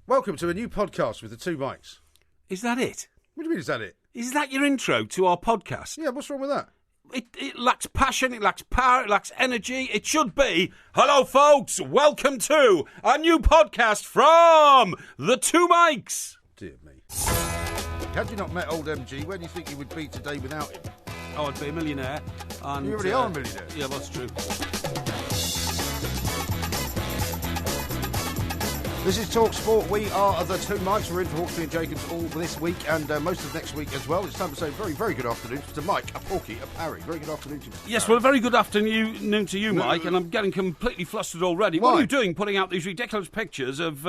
Welcome to a new podcast with the two mics. Is that it? What do you mean, is that it? Is that your intro to our podcast? Yeah, what's wrong with that? It lacks passion, it lacks power, it lacks energy. It should be, hello folks, welcome to a new podcast from the two mics. Dear me. Had you not met old MG, where do you think you would be today without him? Oh, I'd be a millionaire. And, you already are a millionaire. Yeah, that's true. This is Talk Sport. We are the two mics. We're in for Hawksbee and Jacobs all this week and most of next week as well. It's time to say very, very good afternoon to Mike, a Porky, a Parry. Very good afternoon to you. Yes, well, very good afternoon to you, Mike, and I'm getting completely flustered already. Why? What are you doing, putting out these ridiculous pictures of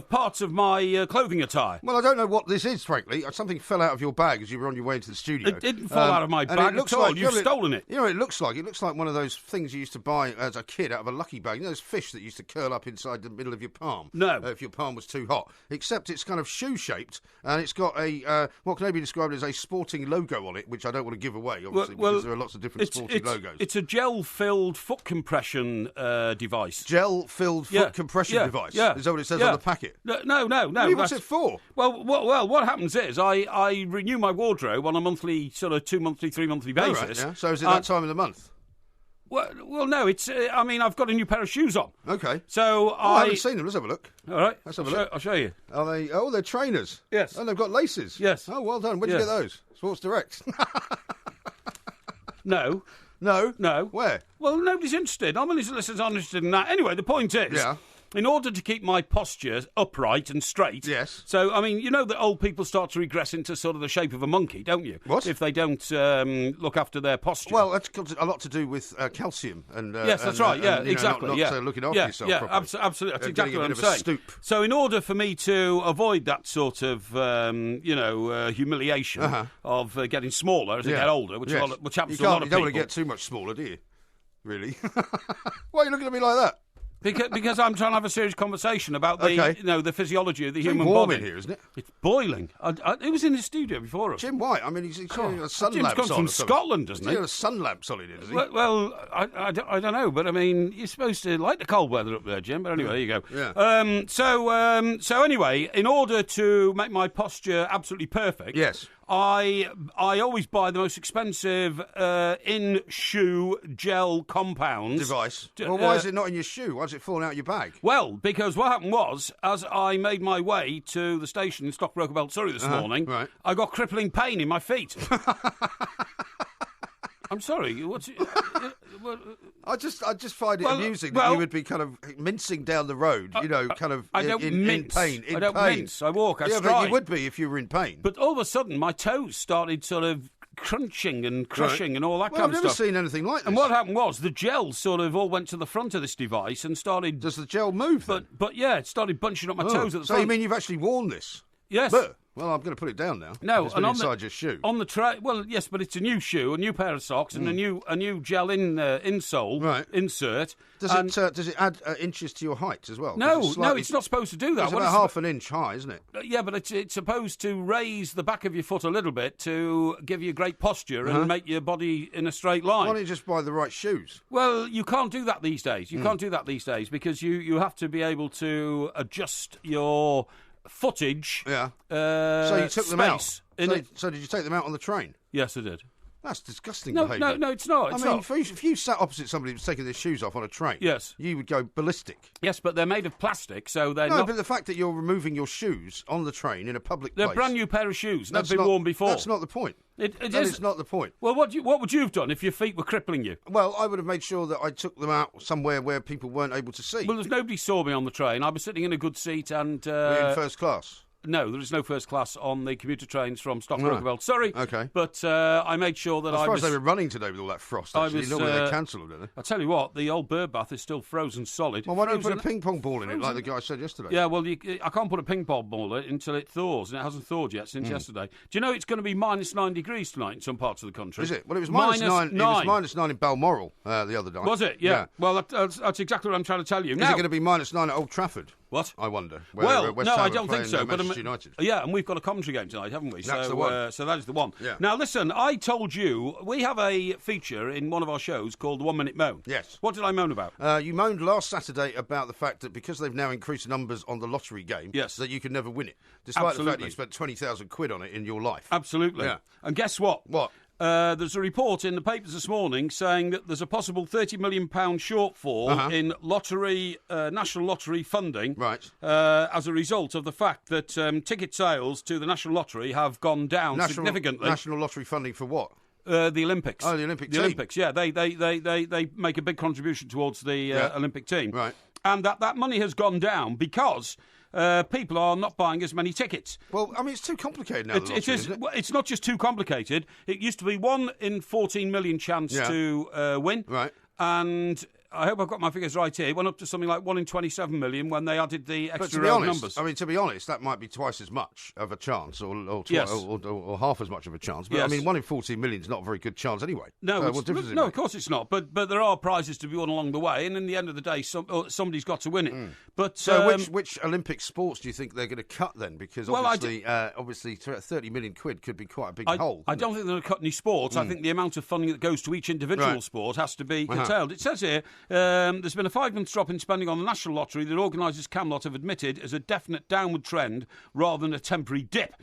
parts of my clothing attire? Well, I don't know what this is, frankly. Something fell out of your bag as you were on your way into the studio. It didn't fall out of my bag at all. You've stolen it. You know what it looks like? It looks like one of those things you used to buy as a kid out of a lucky bag. You know those fish that used to curl up inside the middle of your palm? No. If your palm was too hot. Except it's kind of shoe-shaped, and it's got a, what can only be described as a sporting logo on it, which I don't want to give away, obviously, because there are lots of different sporting logos. It's a gel-filled foot compression device. Gel-filled foot compression device? Yeah. Is that what it says on the packet? No. What's it for? Well, what happens is I renew my wardrobe on a monthly, sort of 2 monthly, 3 monthly basis. Oh, right, yeah. So is it that time of the month? Well, no, it's. I've got a new pair of shoes on. Okay. So I haven't seen them. Let's have a look. All right. Let's have a look. I'll show you. Are they? Oh, they're trainers. Yes. Oh, they've got laces. Yes. Oh, well done. Where'd you get those? Sports Direct. No. No. Where? Well, nobody's interested. I'm only listeners interested in that. Anyway, the point is. Yeah. In order to keep my posture upright and straight. Yes. So, I mean, you know that old people start to regress into sort of the shape of a monkey, don't you? What? If they don't look after their posture. Well, that's got a lot to do with calcium. And yes, that's right. Yeah, exactly. Not looking after yourself properly. Absolutely. That's exactly what I'm saying. Stoop. So, in order for me to avoid that sort of, humiliation of getting smaller as I get older, which happens to a lot of people. You don't want to get too much smaller, do you? Really? Why are you looking at me like that? Because I'm trying to have a serious conversation about the physiology of the human warm body. In here, isn't it? It's boiling. It was in the studio before us. Jim White. I mean, he's got a sun Jim's lamp come from Scotland, doesn't he? He's got a sun lamp on it, isn't he? Well, I don't know, but I mean, you're supposed to like the cold weather up there, Jim. But anyway, there you go. Yeah. So anyway, in order to make my posture absolutely perfect, yes. I always buy the most expensive in-shoe gel compounds. Device. Well, why is it not in your shoe? Why is it falling out of your bag? Well, because what happened was, as I made my way to the station in Stockbroker Surrey this morning, I got crippling pain in my feet. I'm sorry. I just find it amusing that you would be kind of mincing down the road, kind of I don't mince. In pain. I don't mince. I walk. I stride. But you would be if you were in pain. But all of a sudden, my toes started sort of crunching and crushing and all that kind of stuff. I've never seen anything like this. And what happened was the gel sort of all went to the front of this device and started. Does the gel move? But yeah, it started bunching up my toes at the front. So you mean you've actually worn this? Yes. Well, I'm going to put it down now. No, it's inside your shoe. On the tray. Well, yes, but it's a new shoe, a new pair of socks, and a new gel insole insert. Does it add inches to your height as well? No, it's not supposed to do that. It's about half an inch high, isn't it? Yeah, but it's supposed to raise the back of your foot a little bit to give you great posture and make your body in a straight line. Why don't you just buy the right shoes? Well, you can't do that these days. You can't do that these days because you have to be able to adjust your footage. Yeah. So you took them out. So did you take them out on the train? Yes, I did. That's disgusting behaviour. No, it's not. If you sat opposite somebody who's taking their shoes off on a train, yes, you would go ballistic. Yes, but they're made of plastic, so they're not... No, but the fact that you're removing your shoes on the train in a public place... They're a brand new pair of shoes. Never been worn before. That's not the point. That is not the point. Well, what would you have done if your feet were crippling you? Well, I would have made sure that I took them out somewhere where people weren't able to see. Well, there's nobody saw me on the train. I was sitting in a good seat and... Were you in first class? No, there is no first class on the commuter trains from Stockbroker Surrey. Okay. But I made sure that I was... As far as they were running today with all that frost, actually. Normally they cancel them, don't they? I tell you what, the old bird bath is still frozen solid. Well, why don't you put a ping-pong ball in it, like the guy said yesterday? Yeah, well, I can't put a ping-pong ball in it until it thaws, and it hasn't thawed yet since yesterday. Do you know it's going to be -9 degrees tonight in some parts of the country? Is it? Well, it was -9. It was -9 in Balmoral the other night. Was it? Yeah. Well, that's exactly what I'm trying to tell you. Is it going to be -9 at Old Trafford? What? I wonder. Well, West no, Ham I are don't think playing, so. Manchester United. Yeah, and we've got a commentary game tonight, haven't we? That's the one. So that is the one. Yeah. Now, listen, I told you we have a feature in one of our shows called the 1 Minute Moan. Yes. What did I moan about? You moaned last Saturday about the fact that because they've now increased the numbers on the lottery game, Yes. that you can never win it, despite the fact that you spent 20,000 quid on it in your life. Absolutely. Yeah. And guess what? What? There's a report in the papers this morning saying that there's a possible £30 million shortfall in national lottery funding, Right. as a result of the fact that ticket sales to the National Lottery have gone down significantly. National lottery funding for what? The Olympics. Oh, the Olympic team. Olympics, yeah. They make a big contribution towards the Olympic team. Right. And that money has gone down because people are not buying as many tickets. Well, I mean, it's too complicated now. Isn't it? It's not just too complicated. It used to be 1 in 14 million chance to win. Right. And I hope I've got my figures right here. It went up to something like 1 in 27 million when they added the extra numbers. I mean, to be honest, that might be twice as much of a chance, or half as much of a chance. But Yes. I mean, 1 in 14 million is not a very good chance anyway. No, what difference does it make? of course it's not. But there are prizes to be won along the way, and in the end of the day, somebody's got to win it. But So which Olympic sports do you think they're going to cut then? Because obviously, 30 million quid could be quite a big hole. I don't think they're going to cut any sports. I think the amount of funding that goes to each individual sport has to be curtailed. It says here there's been a 5-month drop in spending on the National Lottery that organisers Camelot have admitted as a definite downward trend rather than a temporary dip.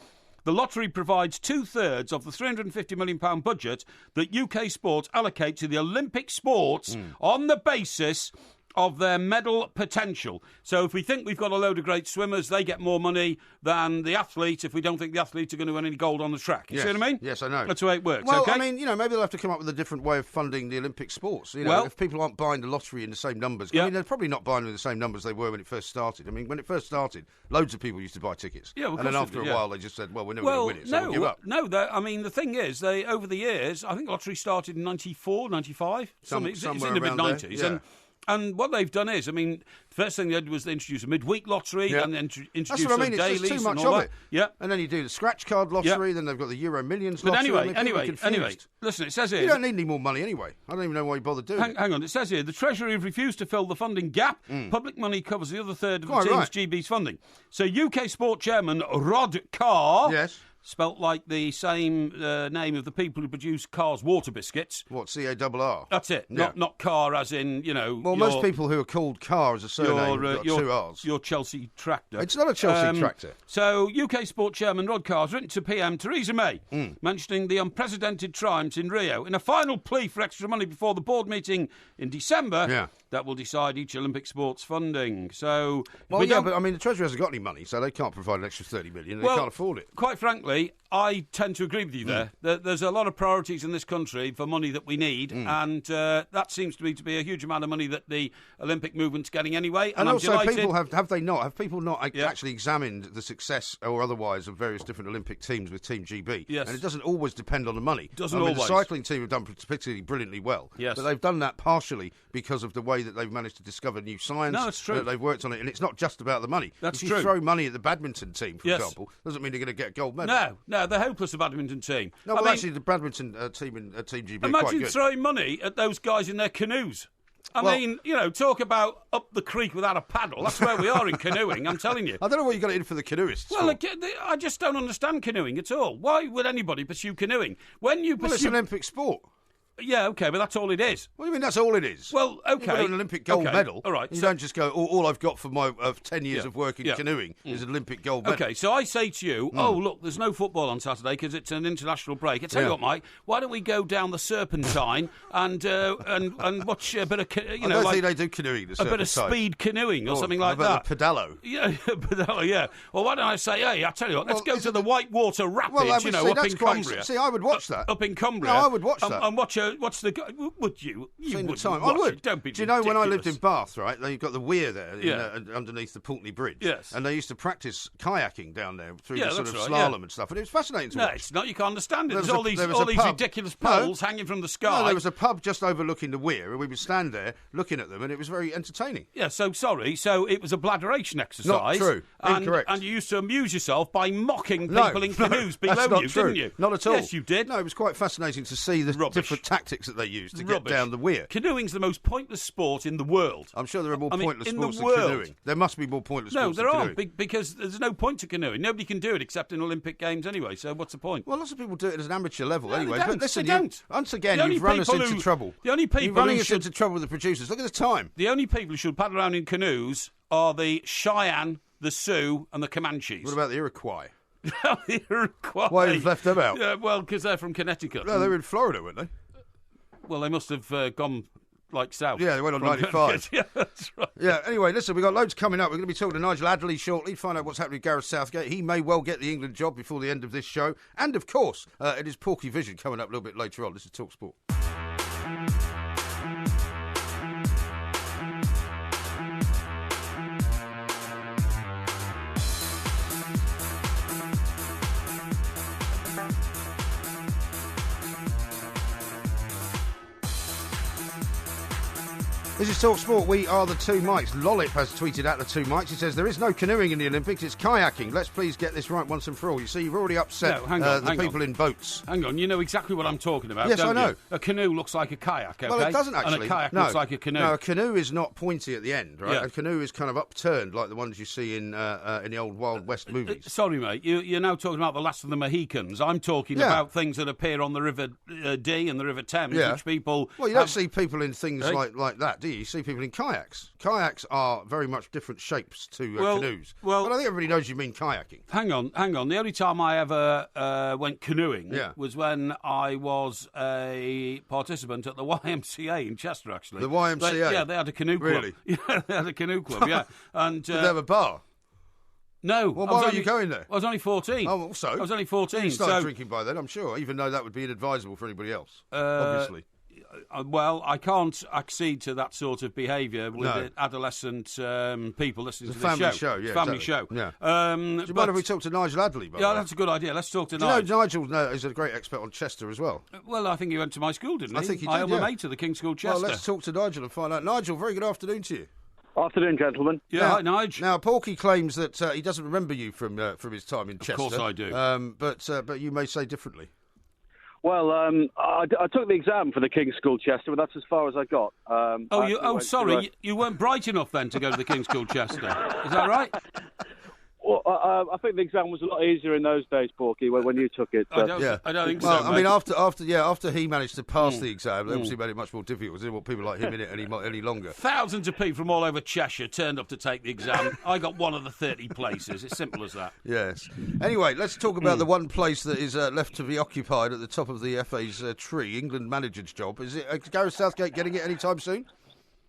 The lottery provides 2/3 of the £350 million budget that UK sports allocate to the Olympic sports on the basis of their medal potential. So if we think we've got a load of great swimmers, they get more money than the athlete if we don't think the athletes are going to win any gold on the track. You see what I mean? Yes, I know. That's the way it works, Well, okay? I mean, maybe they'll have to come up with a different way of funding the Olympic sports. If people aren't buying the lottery in the same numbers. I mean, they're probably not buying in the same numbers they were when it first started. I mean, when it first started, loads of people used to buy tickets. Yeah, and then after a while, they just said, well, we're never going to win it, so we'll give up. No, I mean, the thing is, over the years, I think the lottery started in 94, 95. It's in the mid-90s. Yeah. And what they've done is, I mean, the first thing they did was they introduced a midweek lottery and then introduced That's what I mean. It's dailies just too much and all of that. it. Yeah. And then you do the scratch card lottery, then they've got the Euro Millions lottery. But anyway, listen, it says here... You don't need any more money anyway. I don't even know why you bother doing it. Hang on, it says here, the Treasury have refused to fill the funding gap. Public money covers the other third of the team's GB's funding. So UK Sport Chairman Rod Carr... Yes. Spelt like the same name of the people who produce Carr's water biscuits. What, C-A-R-R? That's it. Yeah. Not Carr as in, Well, most people who are called Carr as a surname have got 2 R's. Your Chelsea tractor. It's not a Chelsea tractor. So, UK Sport Chairman Rod Carr has written to PM Theresa May, mentioning the unprecedented triumphs in Rio. In a final plea for extra money before the board meeting in December, that will decide each Olympic sports funding. So, but I mean, the Treasury hasn't got any money, so they can't provide an extra 30 million. They can't afford it. Quite frankly, I tend to agree with you there. There's a lot of priorities in this country for money that we need, and that seems to me to be a huge amount of money that the Olympic movement's getting anyway. And I'm also, delighted. people have people not actually examined the success or otherwise of various different Olympic teams with Team GB? Yes. And it doesn't always depend on the money. Doesn't always. The cycling team have done particularly brilliantly well. Yes. But they've done that partially because of the way that they've managed to discover new science. No, it's true. That they've worked on it, and it's not just about the money. That's if true. you throw money at the badminton team, for example, doesn't mean they're going to get a gold medal. No, they're hopeless, the badminton team. No, well, actually, the badminton team in Team GB are quite Imagine good. throwing money at those guys in their canoes. I mean, talk about up the creek without a paddle. That's where we are in canoeing, I'm telling you. I don't know what you got in for the canoeists. Well, I just don't understand canoeing at all. Why would anybody pursue canoeing? It's an Olympic sport. Yeah, OK, but that's all it is. What do you mean that's all it is? Well, OK. You've got an Olympic gold medal. All right. You don't just go, all I've got for my 10 years of work in canoeing is an Olympic gold medal. OK, so I say to you, look, there's no football on Saturday because it's an international break. I tell you what, Mike, why don't we go down the Serpentine and watch a bit of, I don't think they do canoeing, the Serpentine. A bit of speed canoeing or something like that. The pedalo. Yeah, pedalo, yeah. Well, why don't I say, hey, I tell you what, let's go to the Whitewater Rapids, up in Cumbria. See, I would watch that. Up in Cumbria. No, I would watch that. And watch the... Would you? You wouldn't time. watch I would. It. Don't be Do you know ridiculous. when I lived in Bath, right? You've got the weir there underneath the Pulteney Bridge. Yes. And they used to practice kayaking down there through the sort of right, slalom and stuff. And it was fascinating to watch. No, it's not. You can't understand it. There's all these ridiculous poles hanging from the sky. No, there was a pub just overlooking the weir, and we would stand there looking at them, and it was very entertaining. Yeah, so it was a bladderation exercise. Not true. Incorrect. And you used to amuse yourself by mocking people in canoes below that's not you, true. didn't you? Not at all. Yes, you did. No, it was quite fascinating to see the different tactics that they use to get down the weir. Canoeing's the most pointless sport in the world. I'm sure there are more pointless sports than canoeing. There must be more pointless sports than canoeing. No, there aren't, because there's no point to canoeing. Nobody can do it except in Olympic Games anyway, so what's the point? Well, lots of people do it at an amateur level anyway. But listen, once again, you've run us into trouble. The only people You're running us into trouble with the producers. Look at the time. The only people who should paddle around in canoes are the Cheyenne, the Sioux, and the Comanches. What about the Iroquois? The Iroquois. Why you've left them out? Yeah, well, because they're from Connecticut. No, they were in Florida, weren't they? Well, they must have gone south. Yeah, they went on 95. Yeah, that's right. Yeah, anyway, listen, we've got loads coming up. We're going to be talking to Nigel Adderley shortly, find out what's happening with Gareth Southgate. He may well get the England job before the end of this show. And, of course, it is Porky Vision coming up a little bit later on. This is TalkSport. This is TalkSport. We are the two mics. Lollip has tweeted out the two mics. He says, there is no canoeing in the Olympics, it's kayaking. Let's please get this right once and for all. You see, you've already upset the people in boats. Hang on, you know exactly what I'm talking about, yes, don't I know. You? A canoe looks like a kayak, okay? Well, it doesn't actually. And a kayak looks like a canoe. No, a canoe is not pointy at the end, right? Yeah. A canoe is kind of upturned, like the ones you see in the old Wild West movies. Sorry, mate, you're now talking about the Last of the Mohicans. I'm talking about things that appear on the River Dee and the River Thames, which people... Well, you don't see people in things like that, do you? You see people in kayaks. Kayaks are very much different shapes to canoes. Well, but I think everybody knows you mean kayaking. Hang on. The only time I ever went canoeing was when I was a participant at the YMCA in Chester, actually. The YMCA? They had a canoe club. Really? Yeah, they had a canoe club, yeah. And, did they have a bar? No. Well, why were you going there? I was only 14. Oh, so? I was only 14. You started drinking by then, I'm sure, even though that would be inadvisable for anybody else, obviously. Well, I can't accede to that sort of behaviour with adolescent people listening to this show. It's a family show. Yeah. Do you mind if we talk to Nigel Adderley? That's a good idea. Let's talk to Nigel. You know, Nigel is a great expert on Chester as well. Well, I think he went to my school, didn't he? I think he did, I am a mate of the King's School Chester. Well, let's talk to Nigel and find out. Nigel, very good afternoon to you. Afternoon, gentlemen. Yeah, hi, Nigel. Now, Porky claims that he doesn't remember you from his time in Chester. Of course I do. But you may say differently. Well, I took the exam for the King's School Chester, but that's as far as I got. Sorry, you weren't bright enough then to go to the King's School Chester. Is that right? Well, I think the exam was a lot easier in those days, Porky, when you took it. I don't think so. Well, I mean, after he managed to pass the exam, it obviously made it much more difficult. Didn't want people like him in it any longer. Thousands of people from all over Cheshire turned up to take the exam. I got one of the 30 places. It's simple as that. Yes. Anyway, let's talk about the one place that is left to be occupied at the top of the FA's tree, England manager's job. Is it Gareth Southgate getting it anytime soon?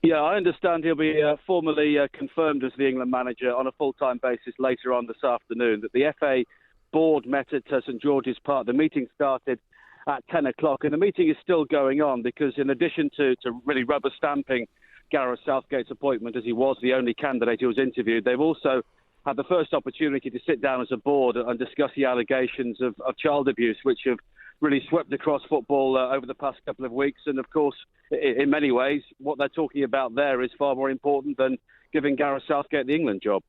Yeah, I understand he'll be formally confirmed as the England manager on a full-time basis later on this afternoon. That the FA board met at St George's Park. The meeting started at 10 o'clock, and the meeting is still going on because in addition to really rubber stamping Gareth Southgate's appointment as he was the only candidate who was interviewed, they've also had the first opportunity to sit down as a board and discuss the allegations of child abuse, which have really swept across football over the past couple of weeks. And, of course, in many ways, what they're talking about there is far more important than giving Gareth Southgate the England job.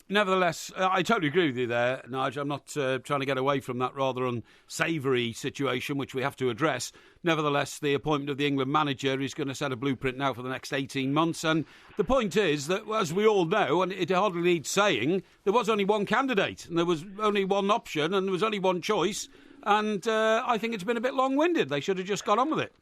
Nevertheless, I totally agree with you there, Nigel. I'm not trying to get away from that rather unsavoury situation, which we have to address. Nevertheless, the appointment of the England manager is going to set a blueprint now for the next 18 months. And the point is that, as we all know, and it hardly needs saying, there was only one candidate, and there was only one option, and there was only one choice. And I think it's been a bit long-winded. They should have just got on with it.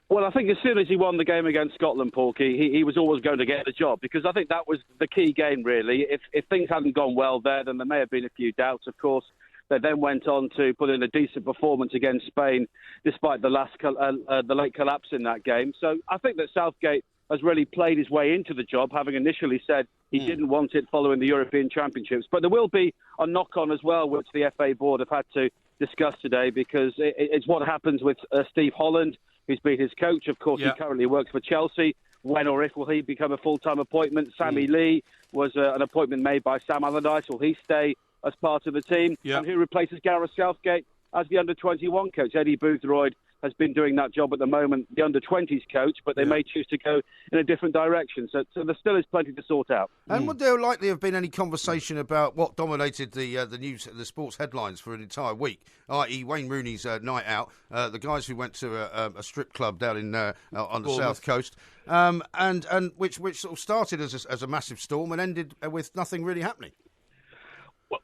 Well, I think as soon as he won the game against Scotland, Porky, he was always going to get the job, because I think that was the key game, really. If things hadn't gone well there, then there may have been a few doubts, of course. They then went on to put in a decent performance against Spain, despite the late collapse in that game. So I think that Southgate has really played his way into the job, having initially said he didn't want it following the European Championships. But there will be a knock-on as well, which the FA board have had to discuss today, because it's what happens with Steve Holland, who's been his coach. Of course, He currently works for Chelsea. When or if will he become a full-time appointment? Sammy Lee was an appointment made by Sam Allardyce. Will he stay as part of the team? And who replaces Gareth Southgate as the under-21 coach? Eddie Boothroyd has been doing that job at the moment, the under-20s coach, but they may choose to go in a different direction. So there still is plenty to sort out. And would there likely have been any conversation about what dominated the news, the sports headlines for an entire week, i.e. Wayne Rooney's night out, the guys who went to a strip club down in on the south coast, and which sort of started as a massive storm and ended with nothing really happening?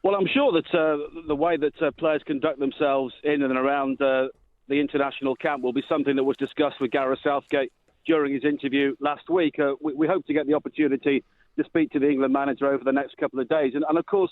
Well, I'm sure that the way that players conduct themselves in and around the international camp will be something that was discussed with Gareth Southgate during his interview last week. We hope to get the opportunity to speak to the England manager over the next couple of days. And of course,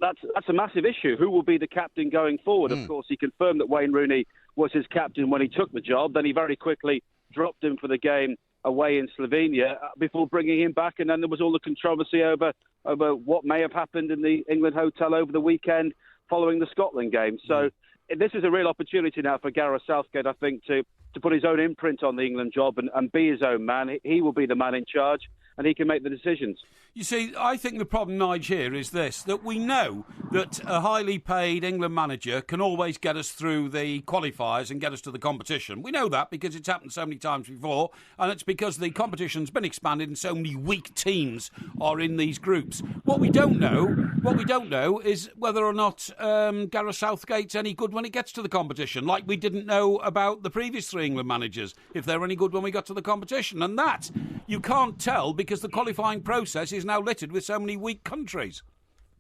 that's a massive issue. Who will be the captain going forward? Of course, he confirmed that Wayne Rooney was his captain when he took the job. Then he very quickly dropped him for the game away in Slovenia before bringing him back. And then there was all the controversy over what may have happened in the England hotel over the weekend following the Scotland game. So this is a real opportunity now for Gareth Southgate, I think, to put his own imprint on the England job and be his own man. He will be the man in charge, and he can make the decisions. You see, I think the problem, Nige, here is this, that we know that a highly paid England manager can always get us through the qualifiers and get us to the competition. We know that because it's happened so many times before, and it's because the competition's been expanded and so many weak teams are in these groups. What we don't know is whether or not Gareth Southgate's any good when it gets to the competition, like we didn't know about the previous three England managers, if they're any good when we got to the competition. And that you can't tell because the qualifying process is now littered with so many weak countries.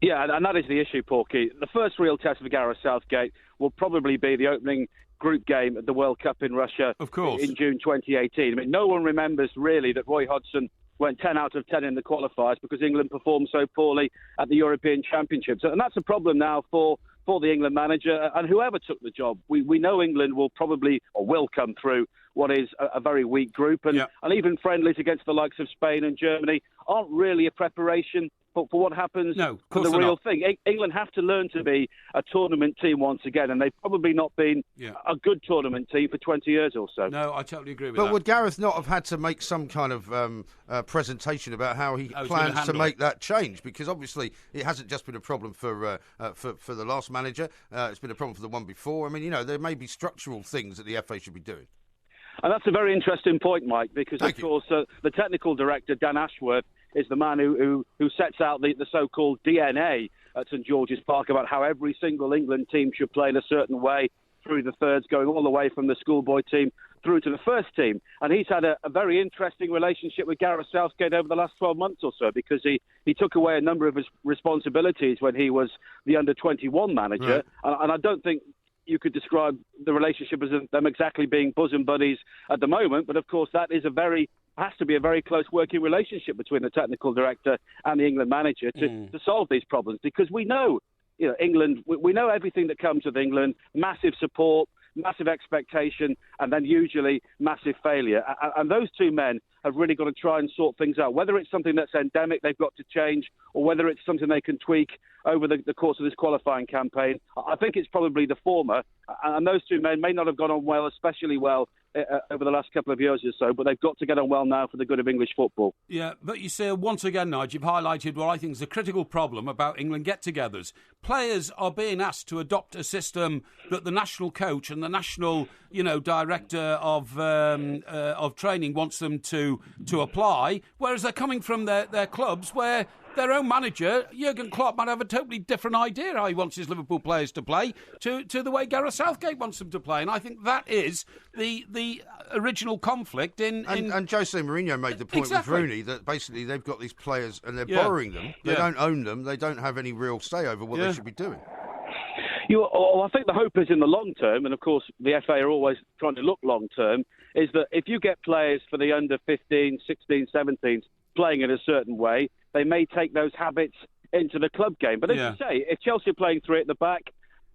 Yeah, and that is the issue, Porky. The first real test for Gareth Southgate will probably be the opening group game at the World Cup in Russia, of course, in June 2018. I mean, no one remembers really that Roy Hodgson went 10 out of 10 in the qualifiers because England performed so poorly at the European Championships. And that's a problem now for the England manager and whoever took the job. We know England will probably or will come through what is a very weak group. And even friendlies against the likes of Spain and Germany aren't really a preparation for what happens for the real thing. England have to learn to be a tournament team once again, and they've probably not been a good tournament team for 20 years or so. No, I totally agree with that. But would Gareth not have had to make some kind of presentation about how he plans to make that change? Because obviously it hasn't just been a problem for the last manager. It's been a problem for the one before. I mean, there may be structural things that the FA should be doing. And that's a very interesting point, Mike, because, of course, the technical director, Dan Ashworth, is the man who sets out the so-called DNA at St George's Park about how every single England team should play in a certain way through the thirds, going all the way from the schoolboy team through to the first team. And he's had a very interesting relationship with Gareth Southgate over the last 12 months or so, because he took away a number of his responsibilities when he was the under-21 manager. Right. And I don't think you could describe the relationship as them exactly being bosom buddies at the moment, but of course that is has to be a very close working relationship between the technical director and the England manager to solve these problems, because we know, England, we know everything that comes with England, massive support, massive expectation, and then usually massive failure. And those two men have really got to try and sort things out. Whether it's something that's endemic, they've got to change, or whether it's something they can tweak over the course of this qualifying campaign. I think it's probably the former. And those two men may not have gone on well, especially well, over the last couple of years or so, but they've got to get on well now for the good of English football. Yeah, but you see, once again, Nigel, you've highlighted what I think is a critical problem about England get-togethers. Players are being asked to adopt a system that the national coach and the national, director of training wants them to apply, whereas they're coming from their clubs where their own manager, Jurgen Klopp, might have a totally different idea how he wants his Liverpool players to play to the way Gareth Southgate wants them to play. And I think that is the original conflict in... And Jose Mourinho made the point with Rooney that basically they've got these players and they're borrowing them. They don't own them. They don't have any real say over what they should be doing. I think the hope is in the long term, and of course the FA are always trying to look long term, is that if you get players for the under 15, 16, 17s playing in a certain way, they may take those habits into the club game. But as you say, if Chelsea are playing three at the back,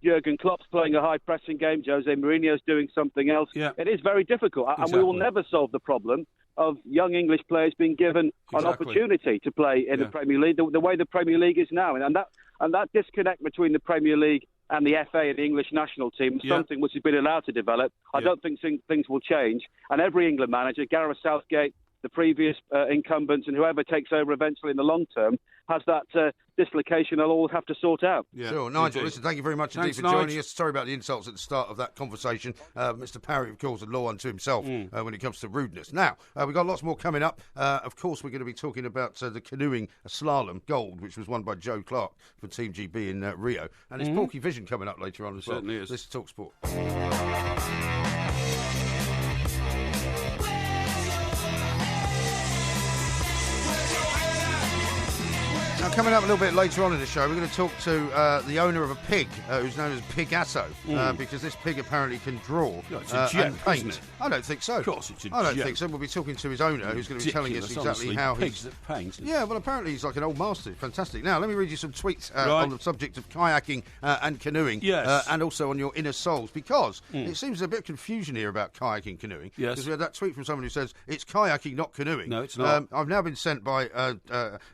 Jurgen Klopp's playing a high-pressing game, Jose Mourinho's doing something else, it is very difficult. And we will never solve the problem of young English players being given an opportunity to play in the Premier League, the way the Premier League is now. And that disconnect between the Premier League and the FA and the English national team is something which has been allowed to develop. I don't think things will change. And every England manager, Gareth Southgate, the previous incumbents, and whoever takes over eventually in the long term, has that dislocation they'll all have to sort out. Yeah. Sure. Nigel, listen, thank you very much indeed for joining us. Sorry about the insults at the start of that conversation. Mr. Parry, of course, a law unto himself when it comes to rudeness. Now, we've got lots more coming up. Of course, we're going to be talking about the canoeing slalom gold, which was won by Joe Clark for Team GB in Rio. And it's Porky Vision coming up later on as well. Certainly is. This is Talk Sport. Now, coming up a little bit later on in the show, we're going to talk to the owner of a pig who's known as Picasso, because this pig apparently can draw and paint. Isn't it? I don't think so. Of course it's a I don't think so. We'll be talking to his owner, who's going to be telling us exactly how pigs that paint. Yeah, well, apparently he's like an old master. Fantastic. Now, let me read you some tweets on the subject of kayaking and canoeing, and also on your inner souls, because it seems there's a bit of confusion here about kayaking canoeing. Yes. Because we had that tweet from someone who says it's kayaking, not canoeing. No, it's not. I've now been sent by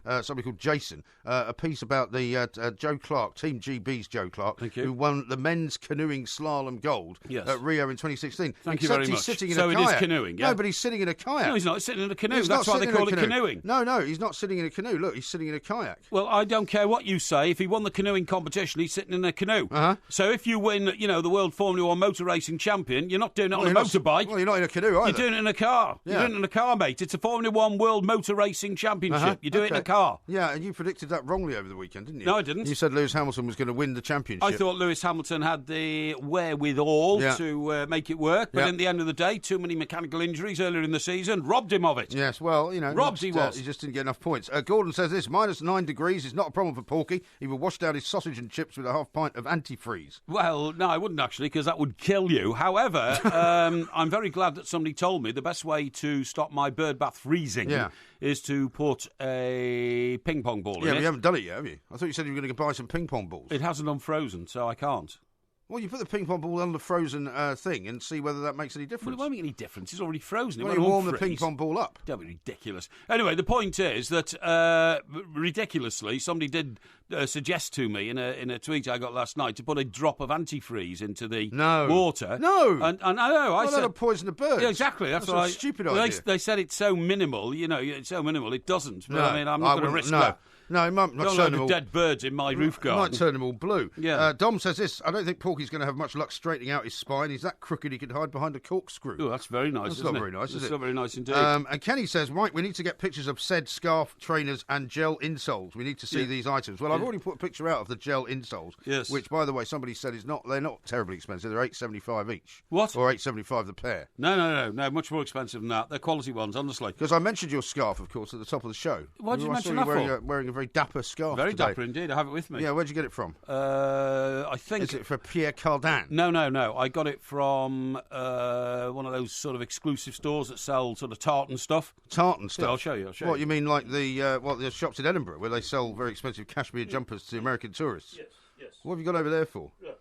somebody called Jason a piece about the Joe Clark, Team GB's Joe Clark, who won the men's canoeing slalom gold at Rio in 2016. Thank you very much. He's sitting in so a kayak. It is canoeing, yeah? No, but he's sitting in a kayak. No, he's not. He's sitting in a canoe. That's why they call it canoeing. No, he's not sitting in a canoe. Look, he's sitting in a kayak. Well, I don't care what you say. If he won the canoeing competition, he's sitting in a canoe. So if you win, the World Formula 1 motor racing champion, you're not doing it on a motorbike. Well, you're not in a canoe either. You're doing it in a car. Yeah. You're doing it in a car, mate. It's a Formula 1 World Motor Racing Championship. You do it in a car. Yeah, and you predicted that wrongly over the weekend, didn't you? No, I didn't. You said Lewis Hamilton was going to win the championship. I thought Lewis Hamilton had the wherewithal to make it work, but at the end of the day, too many mechanical injuries earlier in the season robbed him of it. Yes, well, he just didn't get enough points. Gordon says this, -9 degrees is not a problem for Porky. He will wash down his sausage and chips with a half pint of antifreeze. Well, no, I wouldn't actually, because that would kill you. However, I'm very glad that somebody told me the best way to stop my bird bath freezing is to put a ping pong ball in it. Yeah, but you haven't done it yet, have you? I thought you said you were going to buy some ping pong balls. It hasn't unfrozen, so I can't. Well, you put the ping pong ball on the frozen thing and see whether that makes any difference. Well, it won't make any difference. It's already frozen. Well, you warm the ping pong ball up. Don't be ridiculous. Anyway, the point is that, ridiculously, somebody did suggest to me in a tweet I got last night to put a drop of antifreeze into the water. No. And I know. I said... that'll poison the birds. Yeah, exactly. That's a stupid idea. They said it's so minimal. It's so minimal. It doesn't. But, I mean, I'm not going to risk that. No, it might not turn them all... dead birds in my roof garden. It might turn them all blue. Yeah. Dom says this, I don't think Porky's going to have much luck straightening out his spine. He's that crooked he could hide behind a corkscrew. Oh, that's very nice, That's not very nice, is it? It's not very nice indeed. And Kenny says, right, we need to get pictures of said scarf, trainers and gel insoles. We need to see these items. Well, I've already put a picture out of the gel insoles, which, by the way, somebody said they're not terribly expensive. They're $8.75 each. What? Or $8.75 the pair. No, much more expensive than that. They're quality ones, honestly. Because I mentioned your scarf, of course, at the top of the show. What did you mention that for? Wearing a very dapper scarf. Very today. dapper indeed. I have it with me. Yeah, where'd you get it from? I think... Is it for Pierre Cardin? No. I got it from one of those sort of exclusive stores that sell sort of tartan stuff. Tartan stuff? Yeah, I'll show you. What, you mean like the shops in Edinburgh where they sell very expensive cashmere jumpers to American tourists? Yes. What have you got over there for? Yeah.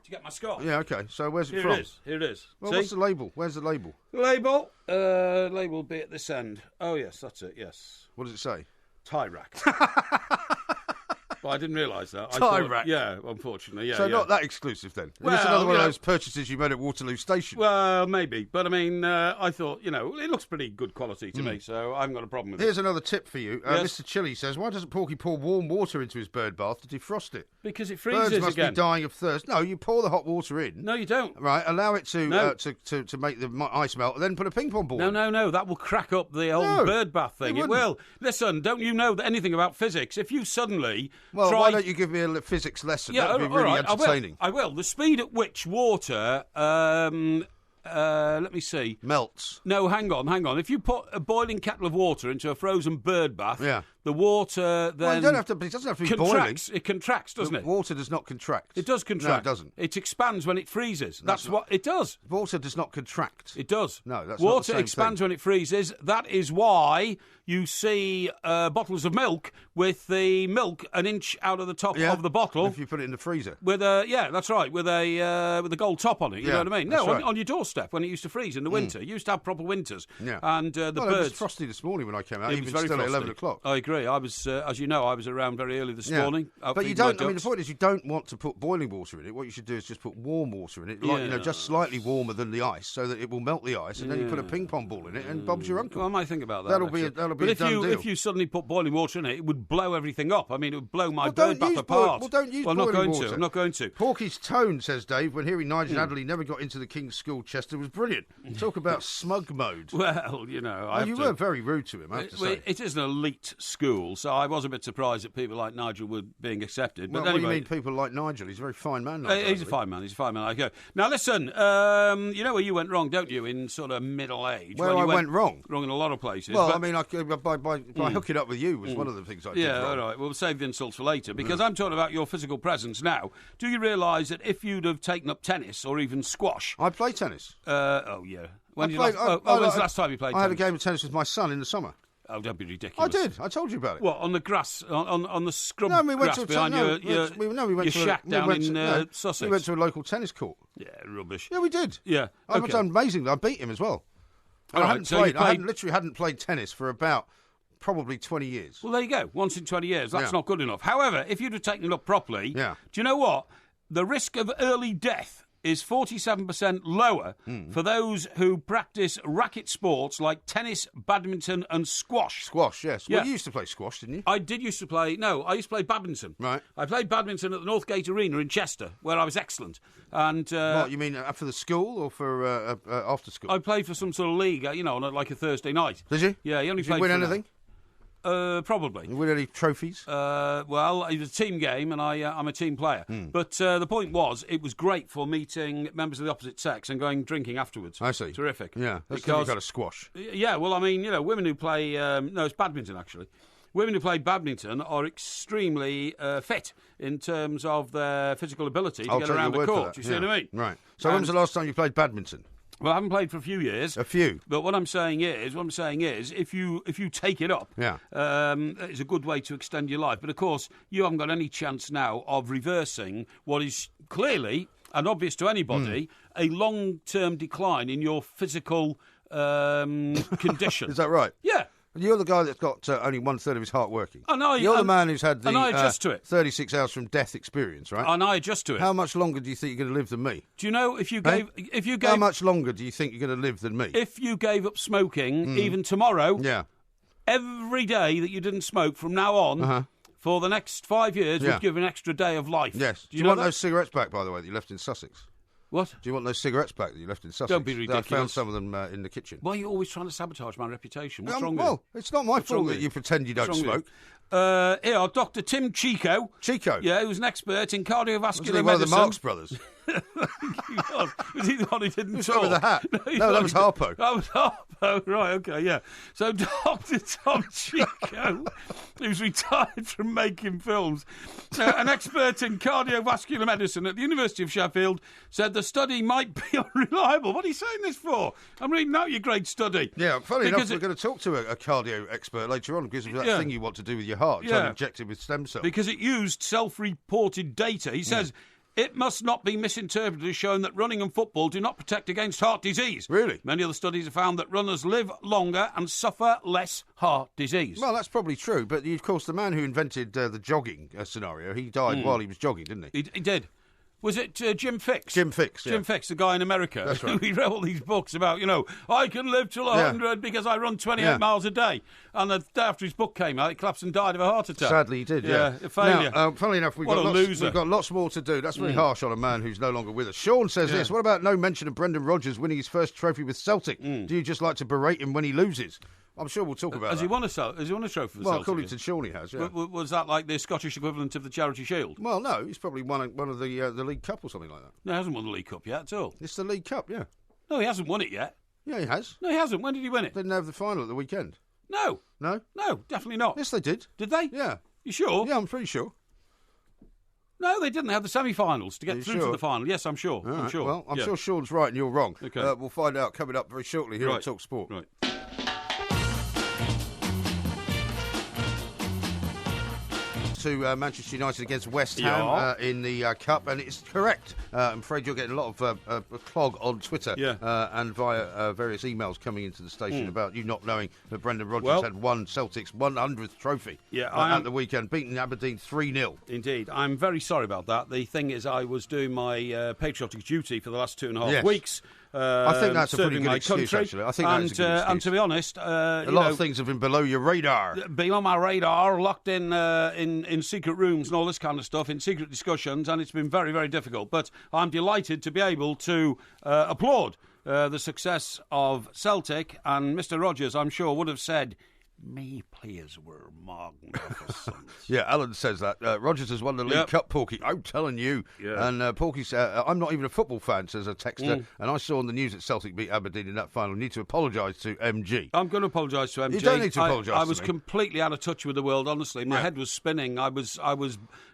To get my scarf. Yeah, okay. So where's it from? Here it is. Well, what's the label? Where's the label? Label will be at this end. Oh, yes, that's it, yes. What does it say? Tie rack. But I didn't realise that. Tie rack? Yeah, unfortunately, yeah. So not that exclusive then? Well, it's another one of those purchases you made at Waterloo Station? Well, maybe. But, I mean, I thought, it looks pretty good quality to me, so I haven't got a problem with it. Here's another tip for you. Mr. Chili says, why doesn't Porky pour warm water into his bird bath to defrost it? Because it freezes again. Birds must be dying of thirst. No, you pour the hot water in. No, you don't. Right, allow it to make the ice melt, and then put a ping pong ball in. No, that will crack up the old bird bath thing. It will. Listen, don't you know anything about physics? If you suddenly why don't you give me a physics lesson? Yeah, that would be really entertaining. I will. The speed at which water... let me see. Melts. No, hang on. If you put a boiling kettle of water into a frozen bird bath, the water then... Well, it doesn't have to be boiling. It contracts, doesn't it? Water does not contract. It does contract. No, it doesn't. It expands when it freezes. That's what it does. Water does not contract. It does. No, that's water not the same expands thing. when it freezes. That is why you see bottles of milk with the milk an inch out of the top of the bottle. If you put it in the freezer. With that's right. With a gold top on it. You know what I mean? No, on your doorstep when it used to freeze in the winter. You used to have proper winters. Yeah. And the birds. It was frosty this morning when I came out. It was very still frosty. at 11 o'clock. I agree. agree. I was, as you know, I was around very early this morning. But you don't. I mean, the point is, you don't want to put boiling water in it. What you should do is just put warm water in it, like just slightly warmer than the ice, so that it will melt the ice, and then you put a ping pong ball in it, and Bob's your uncle. Well, I might think about that. That'll be a done deal. If you suddenly put boiling water in it, it would blow everything up. I mean, it would blow my bird bath apart. Don't use boiling water. I'm not going to. Porky's tone, says Dave, when hearing Nigel Adderley never got into the King's School, Chester, was brilliant. Talk about smug mode. Well, you were very rude to him, I have to say. It is an elite school, so I was a bit surprised that people like Nigel were being accepted. But anyway, what do you mean people like Nigel? He's a very fine man. He's a fine man. Okay. Now listen, you know where you went wrong, don't you? In sort of middle age. Where I went wrong. Wrong in a lot of places. Well, I mean, by hooking up with you was one of the things I did. Yeah, wrong. all right. We'll save the insults for later because I'm talking about your physical presence now. Do you realise that if you'd have taken up tennis or even squash, I play tennis. Oh yeah. When was the last time you played tennis? I had a game of tennis with my son in the summer. Oh, don't be ridiculous. I did. I told you about it. What, on the grass, on the scrub grass behind your shack down in Sussex? We went to a local tennis court. Yeah, rubbish. Yeah, we did. Yeah. I've done amazingly. I beat him as well. I literally hadn't played tennis for about probably 20 years. Well, there you go. Once in 20 years. That's not good enough. However, if you'd have taken it up properly, do you know what? The risk of early death is 47% lower for those who practice racket sports like tennis, badminton and squash. Squash, yes. Well, you used to play squash, didn't you? I did used to play... No, I used to play badminton. Right. I played badminton at the Northgate Arena in Chester, where I was excellent. And what, you mean for the school or for after school? I played for some sort of league, on like a Thursday night. Did you? Yeah, you only Did you win anything? Probably. You win any trophies? Well, it was a team game, and I'm a team player. But the point was, it was great for meeting members of the opposite sex and going drinking afterwards. I see. Terrific. Yeah, that's because you've got a squash. Yeah, well, I mean, women who play... no, it's badminton, actually. Women who play badminton are extremely fit in terms of their physical ability to get around the court. You see what I mean? Right. So when was the last time you played badminton? Well, I haven't played for a few years. A few. But what I'm saying is, if you take it up, it's a good way to extend your life. But of course, you haven't got any chance now of reversing what is clearly and obvious to anybody a long-term decline in your physical condition. Is that right? Yeah. You're the guy that's got only 1/3 of his heart working. You're the man who's had the and I adjust to it. 36 hours from death experience, right? And I adjust to it. How much longer do you think you're going to live than me? Do you know if you gave how much longer do you think you're going to live than me? If you gave up smoking even tomorrow, every day that you didn't smoke from now on for the next 5 years would give an extra day of life. Yes. Do you want those cigarettes back, by the way, that you left in Sussex? What? Do you want those cigarettes back that you left in Sussex? Don't be ridiculous. I found some of them in the kitchen. Why are you always trying to sabotage my reputation? What's wrong with you? Well, it's not my fault that you pretend you don't smoke. Here, Dr. Tim Chico. Chico? Yeah, who's an expert in cardiovascular medicine. One of the Marx brothers? Was he the one who didn't Who's talk? with the hat? No, that was Harpo. That was Harpo, right, okay, yeah. So Dr. Tom Chico, who's retired from making films, an expert in cardiovascular medicine at the University of Sheffield, said the study might be unreliable. What are you saying this for? I'm reading out your great study. Yeah, funny enough, we're going to talk to a cardio expert later on because of that thing you want to do with your heart, trying to inject it with stem cells. Because it used self-reported data. He says... It must not be misinterpreted as showing that running and football do not protect against heart disease. Really? Many other studies have found that runners live longer and suffer less heart disease. Well, that's probably true, but of course the man who invented the jogging scenario, he died while he was jogging, didn't he? He did. Was it Jim Fixx? Jim Fixx, Jim Fixx, the guy in America. That's right. He wrote all these books about, I can live till 100 because I run 28 miles a day. And the day after his book came out, he collapsed and died of a heart attack. Sadly, he did, a failure. Now, funnily enough, we've got lots more to do. That's very harsh on a man who's no longer with us. Sean says this, what about no mention of Brendan Rodgers winning his first trophy with Celtic? Do you just like to berate him when he loses? I'm sure we'll talk about that. Has he won a trophy for Celtic? Well, according to Sean, he has, yeah. Was that like the Scottish equivalent of the Charity Shield? Well, no, he's probably won one of the League Cup or something like that. No, he hasn't won the League Cup yet at all. It's the League Cup, yeah. No, he hasn't won it yet. Yeah, he has. No, he hasn't. When did he win it? They didn't have the final at the weekend. No. No? No, definitely not. Yes, they did. Did they? Yeah. You sure? Yeah, I'm pretty sure. No, they didn't. They had the semi-finals to get through to the final. Yes, I'm sure. I'm sure. Well, I'm sure Sean's right and you're wrong. Okay. We'll find out coming up very shortly here on Talk Sport. Right. to Manchester United against West Ham in the Cup, and it's correct. I'm afraid you're getting a lot of clog on Twitter and via various emails coming into the station about you not knowing that Brendan Rodgers had won Celtic's 100th trophy at the weekend, beating Aberdeen 3-0. Indeed. I'm very sorry about that. The thing is, I was doing my patriotic duty for the last 2.5 weeks. I think that's a pretty good excuse, actually. I think that is a good excuse. And to be honest, a lot of things have been below your radar. Been on my radar, locked in secret rooms and all this kind of stuff, in secret discussions, and it's been very, very difficult. But I'm delighted to be able to applaud the success of Celtic, and Mr. Rodgers, I'm sure, would have said, "Me players were magnificent." Alan says that. Rodgers has won the League Cup, Porky. I'm telling you. Yeah. And Porky says, I'm not even a football fan, says a texter. And I saw on the news that Celtic beat Aberdeen in that final. Need to apologise to MG. I'm going to apologise to MG. You don't need to apologise to me. I was completely out of touch with the world, honestly. My head was spinning. I was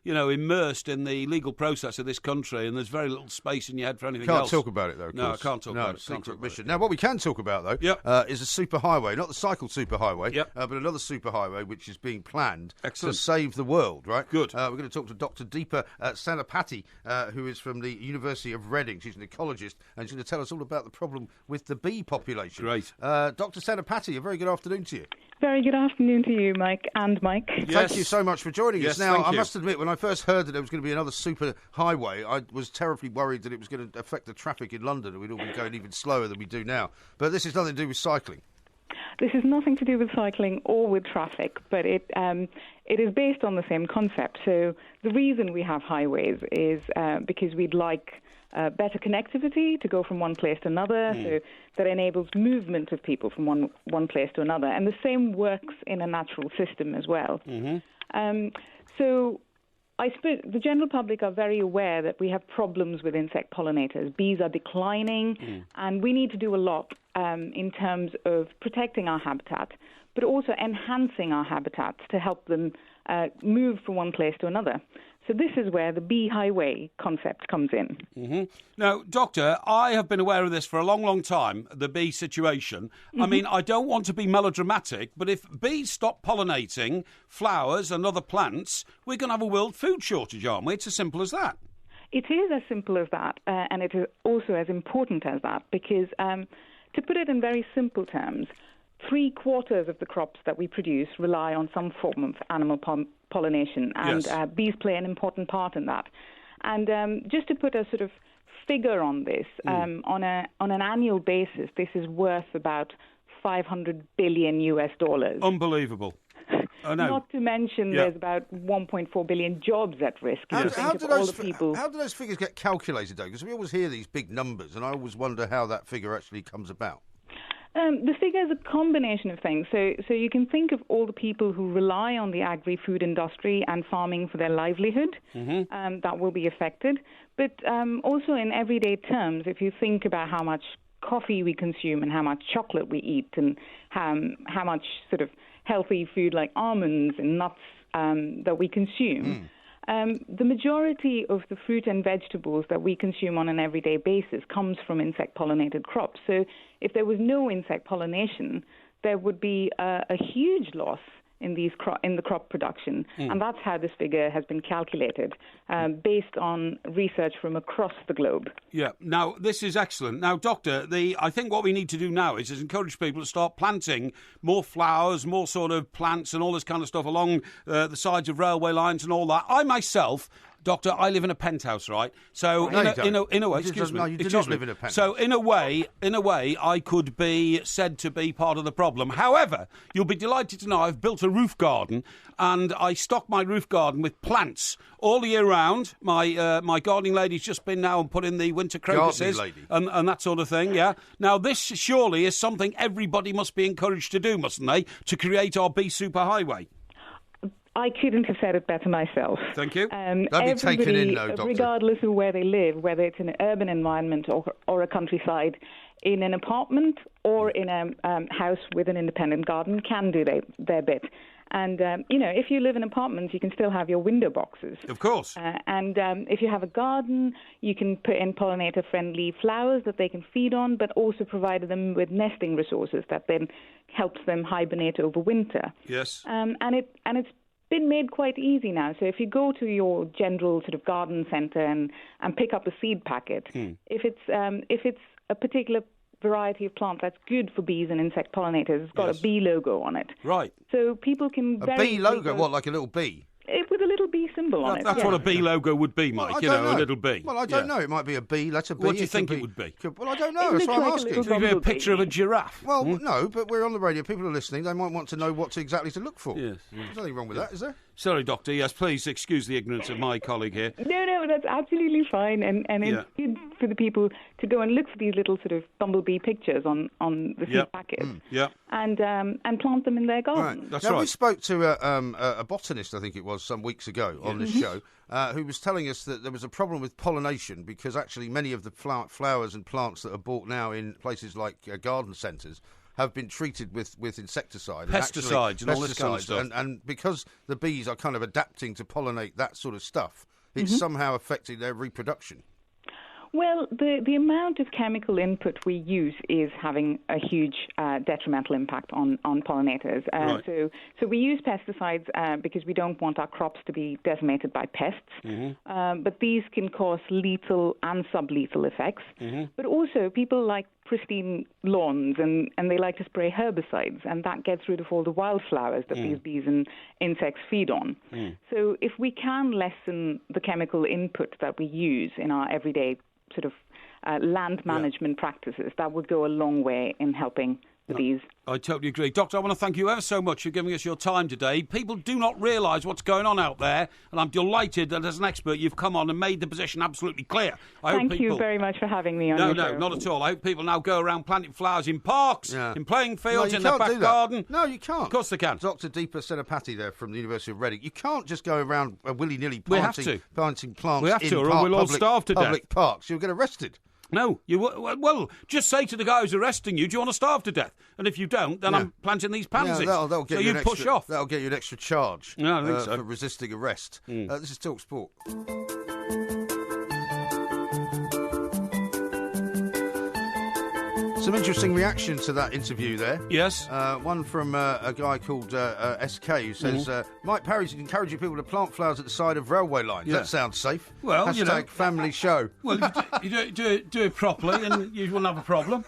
immersed in the legal process of this country, and there's very little space in your head for anything else. Can't talk about it, though, of course. No, I can't talk about it. Secret mission. Now, what we can talk about, though, is a superhighway. Not the cycle superhighway, but another superhighway which is being planned to save the world, right? Good. We're going to talk to Dr. Deepa Sanapati, who is from the University of Reading. She's an ecologist, and she's going to tell us all about the problem with the bee population. Great. Dr. Sanapati, a very good afternoon to you. Very good afternoon to you, Mike and Mike. Yes. Thank you so much for joining us. Now, I must admit, when I first heard that there was going to be another super highway, I was terribly worried that it was going to affect the traffic in London, and we'd all be going even slower than we do now. But this has nothing to do with cycling. This has nothing to do with cycling or with traffic, but it is based on the same concept. So the reason we have highways is because we'd like better connectivity to go from one place to another, so that enables movement of people from one place to another. And the same works in a natural system as well. So I suppose the general public are very aware that we have problems with insect pollinators. Bees are declining, and we need to do a lot in terms of protecting our habitat, but also enhancing our habitats to help them move from one place to another. So this is where the bee highway concept comes in. Now, Doctor, I have been aware of this for a long, long time, the bee situation. I mean, I don't want to be melodramatic, but if bees stop pollinating flowers and other plants, we're going to have a world food shortage, aren't we? It's as simple as that. It is as simple as that, and it is also as important as that, because to put it in very simple terms, 3/4 of the crops that we produce rely on some form of animal pollination, and bees play an important part in that. And just to put a sort of figure on this, on an annual basis, this is worth about $500 billion. Unbelievable. I know. Not to mention there's about 1.4 billion jobs at risk. How do those figures get calculated, though? Because we always hear these big numbers, and I always wonder how that figure actually comes about. The figure is a combination of things. So you can think of all the people who rely on the agri-food industry and farming for their livelihood that will be affected. But also in everyday terms, if you think about how much coffee we consume and how much chocolate we eat and how much sort of healthy food like almonds and nuts that we consume, the majority of the fruit and vegetables that we consume on an everyday basis comes from insect-pollinated crops. So if there was no insect pollination, there would be a huge loss in the crop production. And that's how this figure has been calculated, based on research from across the globe. Yeah. Now, this is excellent. Now, Doctor, I think what we need to do now is encourage people to start planting more flowers, more sort of plants and all this kind of stuff along the sides of railway lines and all that. I myself... Doctor, I live in a penthouse, right? So in a way, excuse me. No, you do not live in a penthouse. So in a way, I could be said to be part of the problem. However, you'll be delighted to know I've built a roof garden, and I stock my roof garden with plants all year round. My gardening lady's just been now and put in the winter crocuses and that sort of thing. Yeah. Now this surely is something everybody must be encouraged to do, mustn't they? To create our bee superhighway. I couldn't have said it better myself. Thank you. That'd be taken in, though, Doctor. Regardless of where they live, whether it's in an urban environment or a countryside, in an apartment or in a house with an independent garden, can do their bit. And, if you live in apartments, you can still have your window boxes. Of course. And if you have a garden, you can put in pollinator-friendly flowers that they can feed on, but also provide them with nesting resources that then helps them hibernate over winter. Yes. And it's been made quite easy now. So if you go to your general sort of garden centre and pick up a seed packet, if it's a particular variety of plant that's good for bees and insect pollinators, it's got a bee logo on it. Right. So people can a bee logo, what, like a little bee? With a little bee symbol on it. That's what a bee logo would be, Mike. Well, a little bee. Well, I don't know. It might be a bee, letter B. What do you think it would be? Well, I don't know. That's why I'm asking. Could it be a picture of a giraffe? Well, no, but we're on the radio. People are listening. They might want to know what exactly to look for. Yes. There's nothing wrong with that, is there? Sorry, Doctor. Yes, please excuse the ignorance of my colleague here. No, that's absolutely fine. And it's good for the people to go and look for these little sort of bumblebee pictures on the seed packets. And plant them in their garden. Right. That's now, right. we spoke to a botanist, I think it was, some weeks ago on this show, who was telling us that there was a problem with pollination because actually many of the flowers and plants that are bought now in places like garden centres have been treated with insecticide. Pesticides and all this kind of stuff. And because the bees are kind of adapting to pollinate that sort of stuff, it's somehow affecting their reproduction. Well, the amount of chemical input we use is having a huge detrimental impact on pollinators. Right. So we use pesticides because we don't want our crops to be decimated by pests. But these can cause lethal and sublethal effects. But also people like pristine lawns and they like to spray herbicides, and that gets rid of all the wildflowers that these bees and insects feed on. So if we can lessen the chemical input that we use in our everyday sort of land management practices, that would go a long way in helping the bees. I totally agree. Doctor, I want to thank you ever so much for giving us your time today. People do not realise what's going on out there, and I'm delighted that as an expert you've come on and made the position absolutely clear. Thank you very much for having me on your show. No, not at all. I hope people now go around planting flowers in parks, in playing fields, in their back garden. No, you can't. Of course they can. Dr. Deepa Senapati there from the University of Reading. You can't just go around willy-nilly planting plants in we'll all starve to public parks. You'll get arrested. No, well, just say to the guy who's arresting you, do you want to starve to death? And if you don't, then I'm planting these pansies. That'll get so you push off. That'll get you an extra charge I think so. for resisting arrest. This is Talk Sport. Some interesting reaction to that interview there. Yes. One from a guy called SK who says, Mike Parry's encouraging people to plant flowers at the side of railway lines. That sounds safe. Well, # family show. Well, you do it properly and you won't have a problem.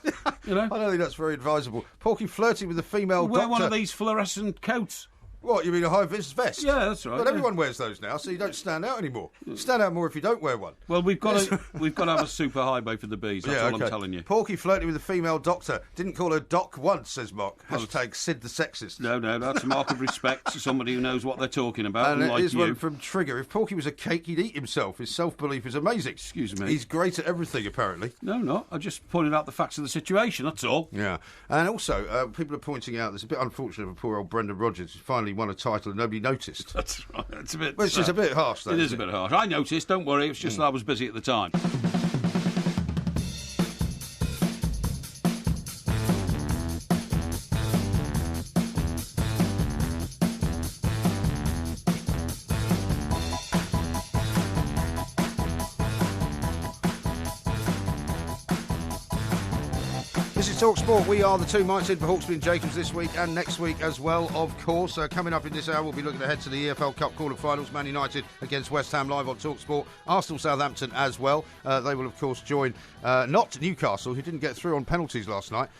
You know? I don't think that's very advisable. Porky flirting with a female doctor. Wear one of these fluorescent coats. What, you mean a high-vis vest? Yeah, that's right. But everyone wears those now, so you don't stand out anymore. You stand out more if you don't wear one. Well, we've got to have a super highway for the bees. That's all I'm telling you. Porky flirting with a female doctor. Didn't call her Doc once, says Mock. # Sid the sexist. No, that's a mark of respect to somebody who knows what they're talking about. And here's one from Trigger. If Porky was a cake, he'd eat himself. His self-belief is amazing. Excuse me. He's great at everything, apparently. No. I just pointed out the facts of the situation, that's all. Yeah. And also, people are pointing out it's a bit unfortunate for poor old Brendan Rodgers, who finally won a title and nobody noticed. That's right. It's a bit. Which is a bit harsh, though. It is a bit harsh. I noticed. Don't worry. It was just that I was busy at the time. This is Talk Sport. We are the two mites in for Hawksbee and Jacobs this week and next week as well, of course. Coming up in this hour, we'll be looking ahead to the EFL Cup quarter-finals. Man United against West Ham live on Talk Sport. Arsenal, Southampton as well. They will, of course, join not Newcastle, who didn't get through on penalties last night.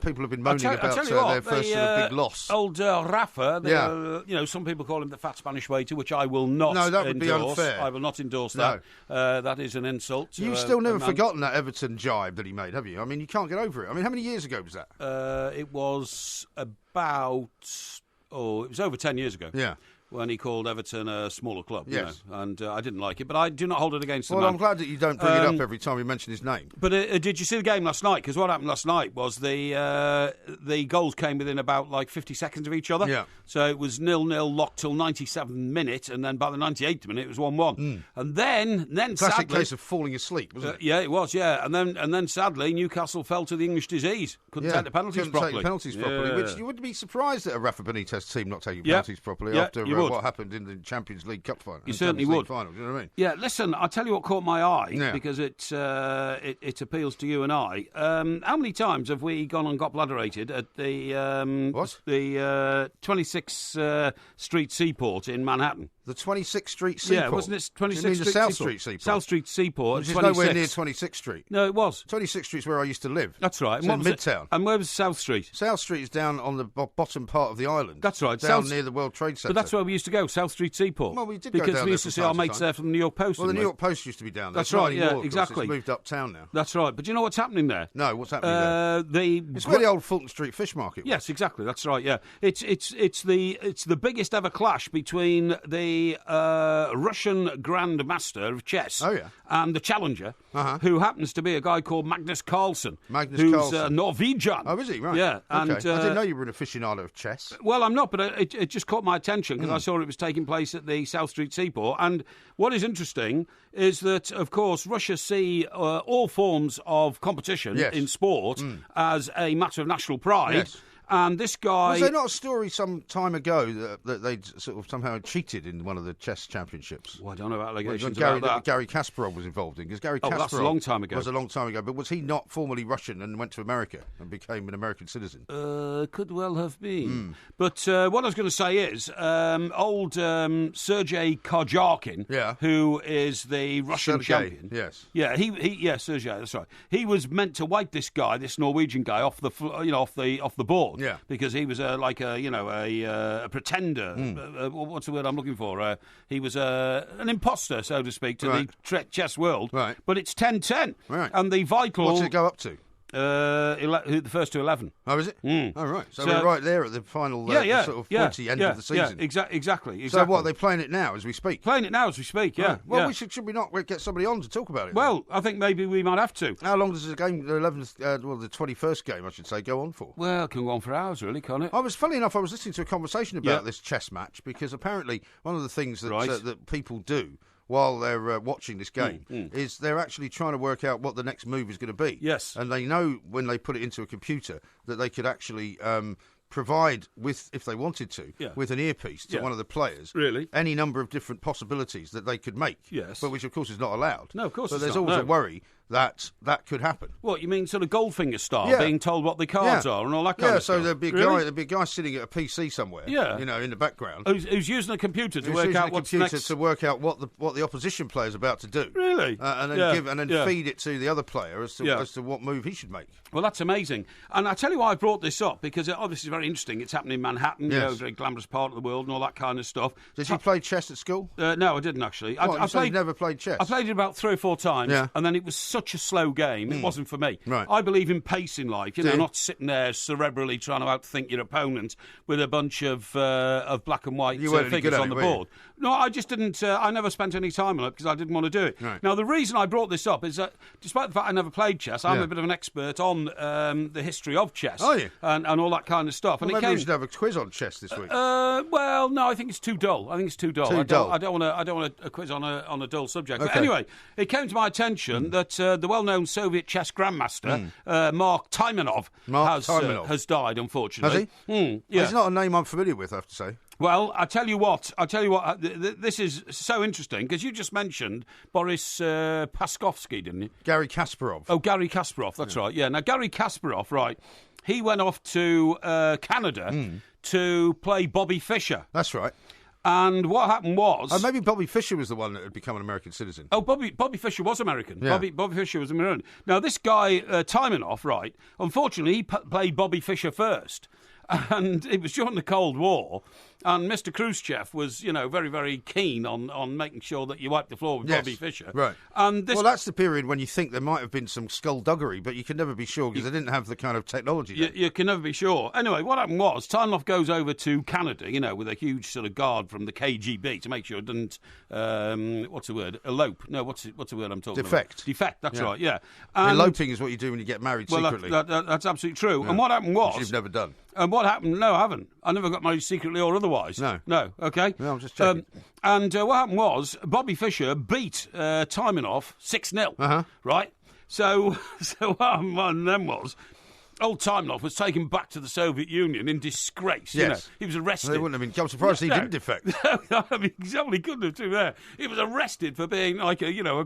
People have been moaning about their first big loss. Old Rafa, some people call him the fat Spanish waiter, which I will not endorse. No, that would be unfair. I will not endorse that. That is an insult. You've still never forgotten that Everton jibe that he made, have you? I mean, you can't get over it. I mean, how many years ago was that? It was about... it was over 10 years ago. Yeah. When he called Everton a smaller club. Yes. And I didn't like it, but I do not hold it against him. Well, I'm glad that you don't bring it up every time you mention his name. But did you see the game last night? Because what happened last night was the goals came within about 50 seconds of each other. Yeah. So it was 0-0 locked till 97th minute, and then by the 98th minute it was 1-1. And then Classic sadly, case of falling asleep, wasn't it? Yeah, it was. Yeah, and then sadly Newcastle fell to the English disease. Couldn't take the penalties properly. Which you would be surprised at a Rafa Benitez team not taking penalties properly after what happened in the Champions League Cup final. You certainly would. Final, do you know what I mean? Yeah, listen, I'll tell you what caught my eye, because it appeals to you and I. How many times have we gone and got blooderated at the 26th Street Seaport in Manhattan? The 26th Street Seaport? Yeah, wasn't it 26th Street Street South Street Seaport? South Street Seaport. Which is nowhere near 26th Street. No, it was. 26th Street's where I used to live. That's right. It's in Midtown. And where was South Street? South Street is down on the bottom part of the island. That's right. Down near the World Trade Centre. But that's where we used to go, South Street Seaport. Well, we did go down because we used to see our mates there from the New York Post. Well, the New York Post used to be down there. That's right, yeah, It's exactly. moved uptown now. That's right. But do you know what's happening there? No, what's happening there? It's where the old Fulton Street Fish Market was. Yes, exactly. That's right, yeah. It's the biggest ever clash between the Russian Grand Master of chess and the challenger, who happens to be a guy called Magnus Carlsen. Who's Norwegian. Oh, is he? Right. Yeah. And, okay. I didn't know you were an aficionado of chess. Well, I'm not, but it just caught my attention because I saw it was taking place at the South Street Seaport. And what is interesting is that, of course, Russia see all forms of competition in sport as a matter of national pride. Yes. And this guy... Was there not a story some time ago that they'd sort of somehow cheated in one of the chess championships? Well, I don't know about allegations about that. Gary Kasparov was involved in. Because Gary Kasparov that's a long time ago. Was a long time ago. But was he not formerly Russian and went to America and became an American citizen? Could well have been. But what I was going to say is, old Sergei Karjakin, who is the Russian champion. Yes. Yeah, Sergei. That's right. He was meant to wipe this guy, this Norwegian guy, off the board. Yeah. Because he was a pretender. What's the word I'm looking for? He was an imposter, so to speak, to the chess world. Right. But it's 10-10. Right. And the vital... What's it go up to? The first to 11. Oh, is it? Oh, right. So we're right there at the final sort of pointy end of the season. Yeah, exactly. So what, are they playing it now as we speak? Playing it now as we speak, yeah. Right. Well, should we not get somebody on to talk about it? Well, I think maybe we might have to. How long does the game, the 21st game, I should say, go on for? Well, it can go on for hours, really, can't it? Funny enough, I was listening to a conversation about this chess match because apparently one of the things that that people do while they're watching this game is they're actually trying to work out what the next move is going to be. Yes. And they know when they put it into a computer that they could actually provide, with, if they wanted to, with an earpiece to one of the players, any number of different possibilities that they could make. Yes. But which, of course, is not allowed. No, of course so it's there's not. always a worry that could happen. What, you mean sort of Goldfinger style, being told what the cards are and all that kind of stuff? Yeah, so there'd be a guy sitting at a PC somewhere, in the background. Who's using a computer to work out what's next. To work out what the opposition player's about to do. Really? And then feed it to the other player as to what move he should make. Well, that's amazing. And I tell you why I brought this up, because it obviously is very interesting. It's happening in Manhattan, a very glamorous part of the world and all that kind of stuff. Did you play chess at school? No, I didn't actually. You never played chess? I played it about 3 or 4 times, and then it was such a slow game. It wasn't for me. Right. I believe in pace in life, not sitting there cerebrally trying to outthink your opponent with a bunch of black and white figures on the board. No, I just didn't. I never spent any time on it because I didn't want to do it. Right. Now, the reason I brought this up is that, despite the fact I never played chess, I'm a bit of an expert on the history of chess. Are you? And all that kind of stuff. Well, maybe we should have a quiz on chess this week. Well, no, I think it's too dull. I don't want a quiz on a dull subject. Okay. But anyway, it came to my attention that the well-known Soviet chess grandmaster Mark Taimanov has died, unfortunately. Has he? Yeah. He's not a name I'm familiar with, I have to say. Well, I tell you what. This is so interesting because you just mentioned Boris Paskovsky, didn't you? Gary Kasparov. Oh, Gary Kasparov. That's right. Yeah. Now, Gary Kasparov, right? He went off to Canada to play Bobby Fischer. That's right. And what happened was... maybe Bobby Fischer was the one that had become an American citizen. Oh, Bobby Fischer was American. Yeah. Bobby Fischer was American. Now, this guy, Taimanov, right, unfortunately, he played Bobby Fischer first. And it was during the Cold War, and Mr. Khrushchev was, very, very keen on making sure that you wiped the floor with Bobby Fischer. Right. And well, that's the period when you think there might have been some skullduggery, but you can never be sure because they didn't have the kind of technology. You can never be sure. Anyway, what happened was Taimanov goes over to Canada, with a huge sort of guard from the KGB to make sure it didn't, what's the word? Elope. No, what's the word I'm talking about? Defect, that's right, yeah. And eloping is what you do when you get married secretly. That's absolutely true. Yeah. And what happened was... Which you've never done. And what happened? No, I haven't. I never got married secretly or otherwise. No. Okay. No, I'm just checking. And what happened was Bobby Fischer beat Taimanov 6-0. Right. So what happened then was Old Timeoff was taken back to the Soviet Union in disgrace. Yes. You know, he was arrested. They wouldn't have been. I'm surprised he didn't defect. I mean, exactly, couldn't have too there. He was arrested for being like a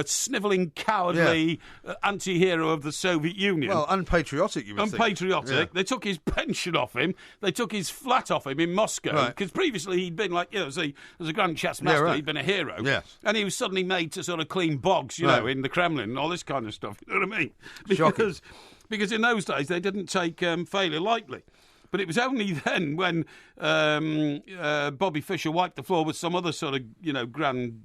snivelling, cowardly anti-hero of the Soviet Union. Well, unpatriotic, you would think. Unpatriotic. Yeah. They took his pension off him. They took his flat off him in Moscow because previously he'd been like, as a grand chess master, he'd been a hero. Yes. And he was suddenly made to sort of clean bogs, you know, in the Kremlin and all this kind of stuff. You know what I mean? Shocking. Because in those days they didn't take failure lightly. But it was only then when Bobby Fischer wiped the floor with some other sort of, grand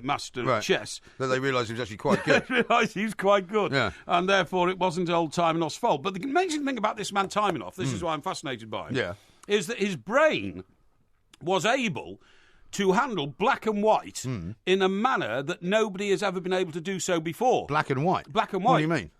master of chess that they realised he was actually quite good. They realised he was quite good. Yeah. And therefore it wasn't old Timonov's fault. But the amazing thing about this man Timonov, this is why I'm fascinated by him, is that his brain was able to handle black and white in a manner that nobody has ever been able to do so before. Black and white? Black and white. What do you mean?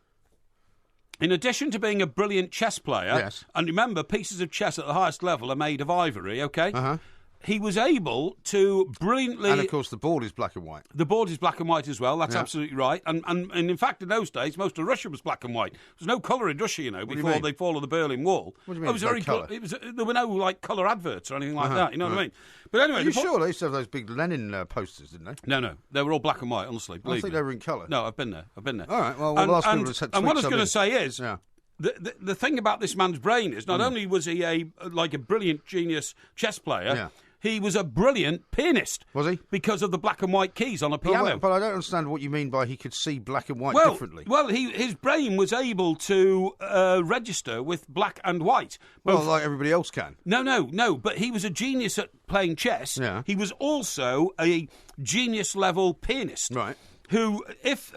In addition to being a brilliant chess player, and remember, pieces of chess at the highest level are made of ivory, okay? He was able to brilliantly... And, of course, the board is black and white. The board is black and white as well, that's absolutely right. And in fact, in those days, most of Russia was black and white. There was no colour in Russia, before the fall of the Berlin Wall. What do you mean, no colour? There were no, colour adverts or anything like that, you know what I mean? But anyway... Are you sure? They used to have those big Lenin posters, didn't they? No. They were all black and white, honestly, believe me. I think they were in colour. No, I've been there. All right, well, we'll ask people to tweet and what I was going to something. say is... The thing about this man's brain is not only was he a brilliant genius chess player, he was a brilliant pianist. Was he? Because of the black and white keys on a piano. But I don't understand what you mean by he could see black and white differently. Well, his brain was able to register with black and white. Well, like everybody else can. No. But he was a genius at playing chess. Yeah. He was also a genius-level pianist. Right. Who, if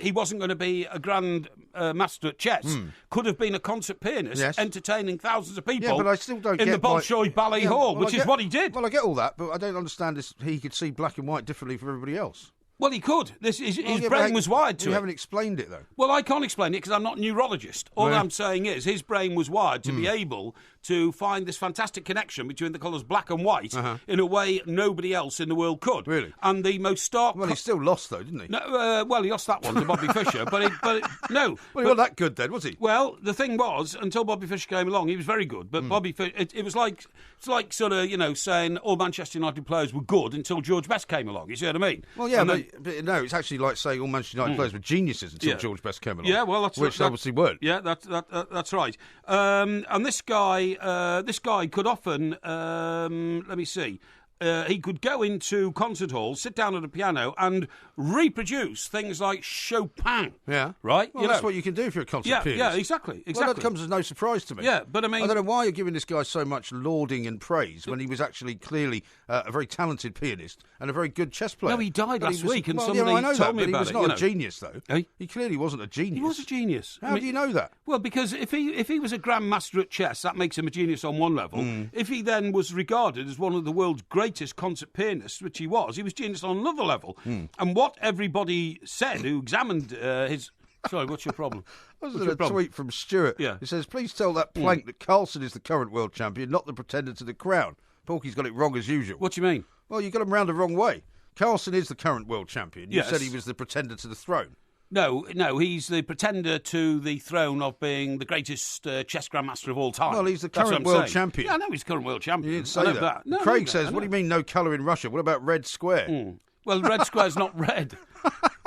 he wasn't going to be a grand master at chess, could have been a concert pianist entertaining thousands of people but I still don't in the Bolshoi Ballet Hall, which is what he did. Well, I get all that, but I don't understand this. He could see black and white differently from everybody else. Well, he could. His brain was wired to it. You haven't explained it, though. Well, I can't explain it because I'm not a neurologist. All I'm saying is his brain was wired to be able to find this fantastic connection between the colours black and white in a way nobody else in the world could. Really? And the most stark... Well, he still lost, though, didn't he? No, well, he lost that one to Bobby Fischer, no. Well, he wasn't that good then, was he? Well, the thing was, until Bobby Fischer came along, he was very good. But Bobby Fischer, it was like sort of, saying all Manchester United players were good until George Best came along. You see what I mean? Well, yeah, but no, it's actually like saying all Manchester United players were geniuses until George Best came along. Yeah, well, which obviously weren't. Yeah, that's right. And this guy could often, let me see. He could go into concert halls, sit down at a piano, and reproduce things like Chopin. Yeah. Right? Well, that's what you can do if you're a concert pianist. Yeah, exactly. Well, that comes as no surprise to me. Yeah, but I mean... I don't know why you're giving this guy so much lauding and praise when he was actually clearly a very talented pianist and a very good chess player. No, he died last week, and somebody I know told that, me but about he was it. not a genius, though. Eh? He clearly wasn't a genius. He was a genius. How do you know that? Well, because if he was a grandmaster at chess, that makes him a genius on one level. If he then was regarded as one of the world's greatest concert pianists, which he was genius on another level. And what everybody said who examined his... Sorry, what's your problem? I was in a tweet from Stuart. Yeah. It says, please tell that plank that Carlsen is the current world champion, not the pretender to the crown. Porky's got it wrong as usual. What do you mean? Well, you got him round the wrong way. Carlsen is the current world champion. You said he was the pretender to the throne. No, he's the pretender to the throne of being the greatest chess grandmaster of all time. Well, he's the current world champion. Yeah, I know he's the current world champion. You didn't say that. No, Craig says, what do you mean no colour in Russia? What about red square? Well, red square's not red.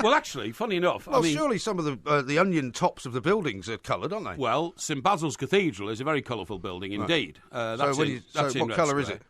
Well, actually, funny enough... Well, surely some of the onion tops of the buildings are coloured, aren't they? Well, St Basil's Cathedral is a very colourful building indeed. Right. So what colour is it?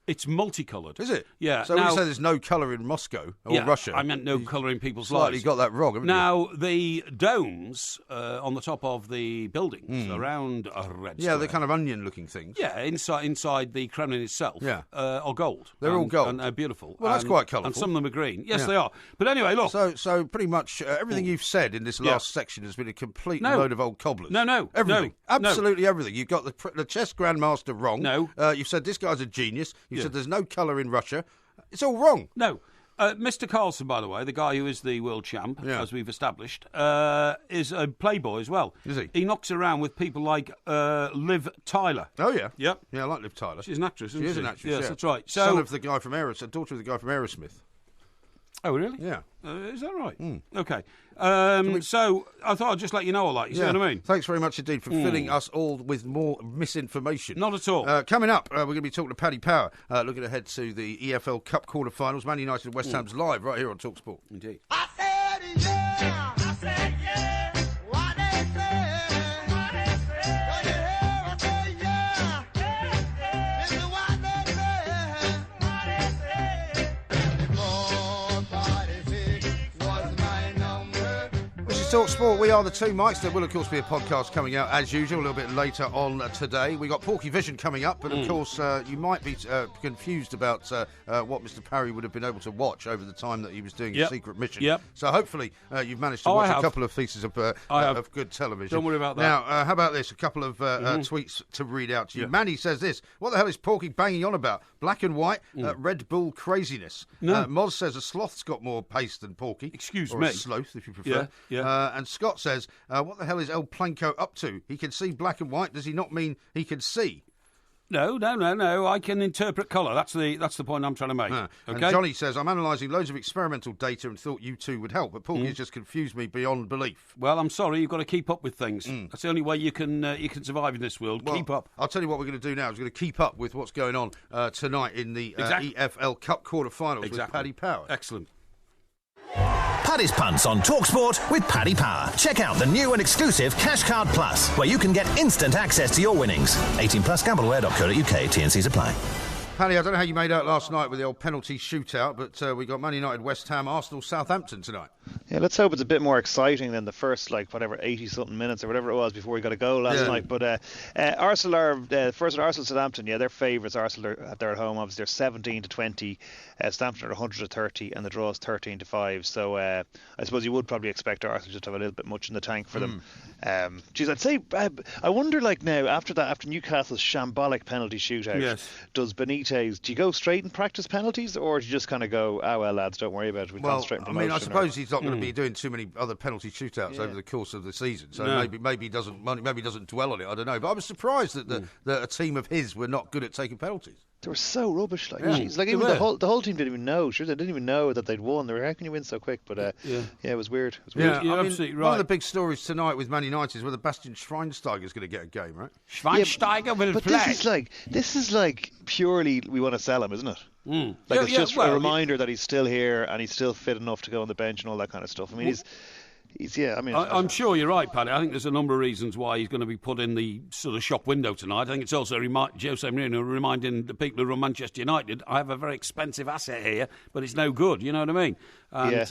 It's multicoloured. Is it? Yeah. So when you say there's no colour in Moscow or Russia... I meant no colour in people's slightly lives. Got that wrong, haven't you? The domes on the top of the buildings around a red square... they're kind of onion-looking things. Yeah, inside the Kremlin itself are gold. They're all gold. And they're beautiful. Well, that's quite colourful. And some of them are green. Yes, they are. But anyway, look... So pretty much everything you've said in this last section has been a complete load of old cobblers. No. Everything. No. Absolutely everything. You've got the chess grandmaster wrong. No. You've said this guy's a genius. You've said there's no colour in Russia. It's all wrong. No. Mr. Carlsen, by the way, the guy who is the world champ, as we've established, is a playboy as well. Is he? He knocks around with people like Liv Tyler. Oh, yeah? Yep. Yeah, I like Liv Tyler. She's an actress, isn't she? She is an actress, Yes, that's right. Son of the guy from daughter of the guy from Aerosmith. Oh, really? Yeah. Is that right? Mm. Okay. So I thought I'd just let you know all that. You see what I mean? Thanks very much indeed for filling us all with more misinformation. Not at all. Coming up, we're going to be talking to Paddy Power, looking ahead to the EFL Cup quarter-finals. Man United and West Ham's live right here on TalkSport. Indeed. I said yeah. I said yeah. What they say. What they say. Don't you hear? I say yeah. This is what they say. What they say. 4446 was my number. This is TalkSport. We are the two mics. There will, of course, be a podcast coming out, as usual, a little bit later on today. We got Porky Vision coming up, but, of course, you might be confused about what Mr. Parry would have been able to watch over the time that he was doing his secret mission. Yep. So, hopefully, you've managed to watch a couple of pieces of good television. Don't worry about that. Now, how about this? A couple of tweets to read out to you. Manny says this. What the hell is Porky banging on about? Black and white, Red Bull craziness. No. Moz says a sloth's got more pace than Porky. Excuse or me. A sloth, if you prefer. Yeah. And Scott says, what the hell is El Planco up to? He can see black and white. Does he not mean he can see? No. I can interpret colour. That's the point I'm trying to make. Okay? And Johnny says, I'm analysing loads of experimental data and thought you two would help, but Porky has just confused me beyond belief. Well, I'm sorry. You've got to keep up with things. That's the only way you can survive in this world. Well, keep up. I'll tell you what we're going to do now. We're going to keep up with what's going on tonight in the EFL Cup quarter-finals with Paddy Power. Excellent. Paddy's Punts on TalkSport with Paddy Power. Check out the new and exclusive Cash Card Plus, where you can get instant access to your winnings. 18 plus gambleware.co.uk. T&Cs apply. Paddy, I don't know how you made out last night with the old penalty shootout, but we got Man United, West Ham, Arsenal, Southampton tonight. Yeah, let's hope it's a bit more exciting than the first, 80-something minutes or whatever it was before we got a goal last night. But Arsenal are, first Arsenal, Southampton, they're favourites. Arsenal they're at home, obviously, they're 17-20. Southampton are 130, and the draw is 13-5. So I suppose you would probably expect Arsenal just to have a little bit much in the tank for them. I'd say, I wonder, now, after Newcastle's shambolic penalty shootout, does Benitez, do you go straight and practice penalties, or do you just kind of go, well, lads, don't worry about it, we concentrate on promotion? I suppose he's not going to be doing too many other penalty shootouts over the course of the season, so maybe he doesn't dwell on it, I don't know. But I was surprised that that a team of his were not good at taking penalties. They were so rubbish, even the whole team didn't even know. Sure, they didn't even know that they'd won. They were, how can you win so quick? But it was weird. Yeah, you're absolutely right. One of the big stories tonight with Man United is whether Bastian Schweinsteiger's going to get a game, right? Schweinsteiger will but play. This is purely we want to sell him, isn't it? It's just a reminder that he's still here and he's still fit enough to go on the bench and all that kind of stuff. I mean, I'm sure you're right, Paddy. I think there's a number of reasons why he's going to be put in the sort of shop window tonight. I think it's also Jose Mourinho reminding the people who run Manchester United, I have a very expensive asset here, but it's no good. You know what I mean? And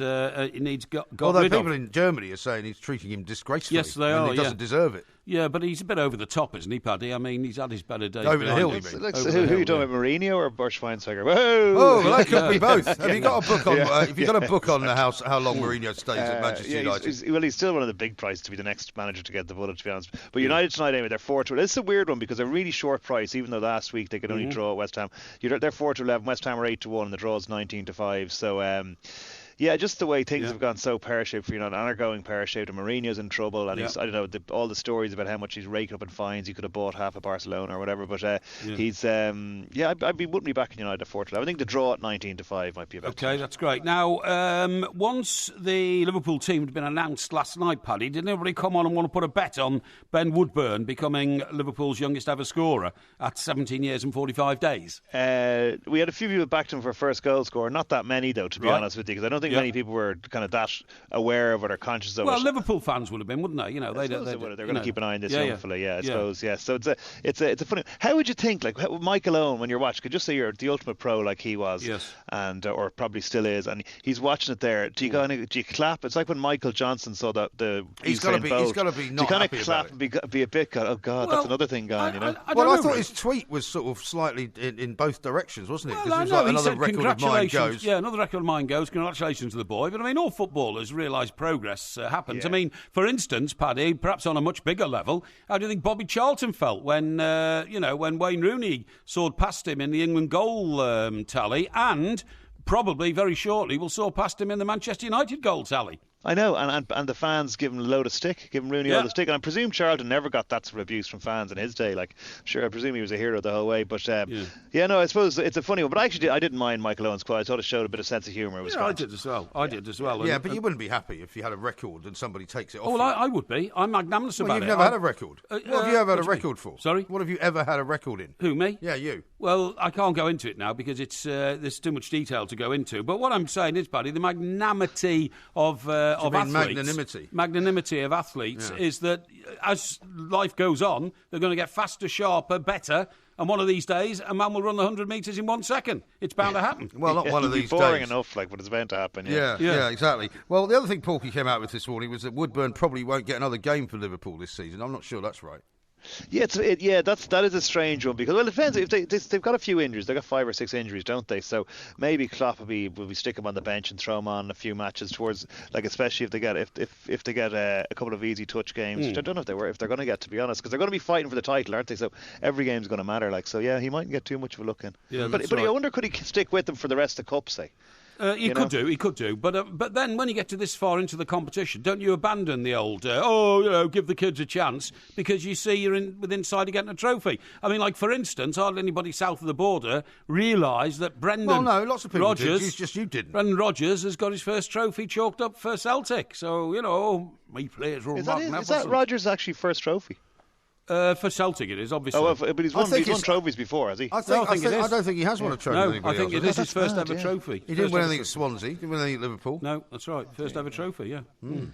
it needs got Although rid people of. in Germany are saying he's treating him disgracefully. Yes, they are. He doesn't deserve it. Yeah, but he's a bit over the top, isn't he, Paddy? I mean, he's had his better days. Over the hill, you mean? mean? Who are you talking about, Mourinho or Schweinsteiger? Whoa! Oh, well, that could be both. Have you got a book on? Have you got a book on how long Mourinho stays at Manchester United? He's still one of the big prices to be the next manager to get the bullet, to be honest. But United tonight, anyway, they're 4-2. This is a weird one because they're really short price, even though last week they could only draw at West Ham. They're 4-11. West Ham are 8-1, and the draw is 19-5. So. Just the way things have gone so pear-shaped for United, and are going pear-shaped, and Mourinho's in trouble, and he's, I don't know, all the stories about how much he's raking up in fines. He could have bought half of Barcelona or whatever, but he's, wouldn't be back in United at 4-11. I think the draw at 19-5 might be about Okay, that's great. Now, once the Liverpool team had been announced last night, Paddy, did anybody come on and want to put a bet on Ben Woodburn becoming Liverpool's youngest ever scorer at 17 years and 45 days? We had a few people backed him for first goal scorer, not that many though, to be honest with you, because I don't think many people were kind of that aware of it or conscious of it. Well, Liverpool fans would have been, wouldn't they? You know, they're going to keep an eye on this young fella, I suppose. Yeah, so it's a funny. How would you think, Mike alone, when you're watching, could just say you're the ultimate pro like he was, and or probably still is, and he's watching it there. Do you clap? It's like when Michael Johnson saw he's got to be not happy. Do you kind of clap and be a bit? Oh God, that's another thing gone. You know. I thought his tweet was sort of slightly in both directions, wasn't it? Because it was like another record of mine goes. Yeah, another record of mine goes. Congratulations to the boy. But I mean, all footballers realise progress happens. I mean, for instance, Paddy, perhaps on a much bigger level, how do you think Bobby Charlton felt when when Wayne Rooney soared past him in the England goal tally, and probably very shortly will soar past him in the Manchester United goal tally? I know, and the fans give him a load of stick, give him Rooney all the stick, and I presume Charlton never got that sort of abuse from fans in his day. Like, sure, I presume he was a hero the whole way, but no, I suppose it's a funny one. But actually, I didn't mind Michael Owen's quote. I thought it showed a bit of sense of humour. It was I did as well. I did as well. Yeah, but you wouldn't be happy if you had a record and somebody takes it off. Oh, well, I would be. I'm magnanimous about it. You've never had a record. What have you ever had a record for? Sorry? What have you ever had a record in? Who, me? Yeah, you. Well, I can't go into it now because it's there's too much detail to go into. But what I'm saying is, buddy, the magnanimity of athletes. Magnanimity of athletes is that as life goes on, they're going to get faster, sharper, better. And one of these days, a man will run the 100 metres in 1 second. It's bound to happen. Well, not one of these days. Boring enough, like, but it's bound to happen. Yeah, exactly. Well, the other thing Porky came out with this morning was that Woodburn probably won't get another game for Liverpool this season. I'm not sure that's right. Yeah, that is a strange one because, well, it depends. If they've got a few injuries, they've got 5 or 6 injuries, don't they? So maybe Klopp will be stick him on the bench and throw him on a few matches towards, like, especially if they get a couple of easy touch games, which I don't know if they're going to get, to be honest, because they're going to be fighting for the title, aren't they? So every game's going to matter. Like, so yeah, he mightn't get too much of a look in. Yeah, but I wonder, could he stick with them for the rest of the cup, say? He could do. But then when you get to this far into the competition, don't you abandon the old, give the kids a chance, because you see you're within sight of getting a trophy. I mean, like, for instance, hardly anybody south of the border realised that Brendan lots of people Rodgers, did. Just you didn't. Brendan Rodgers has got his first trophy chalked up for Celtic. So, my players were Is that Rodgers' actually first trophy? For Celtic it is, obviously. Oh, but he's won trophies before, has he? I don't think he has won a trophy. No, I think it is his first ever trophy. He didn't win anything at Swansea, didn't win anything at Liverpool. No, that's right. First ever trophy, yeah.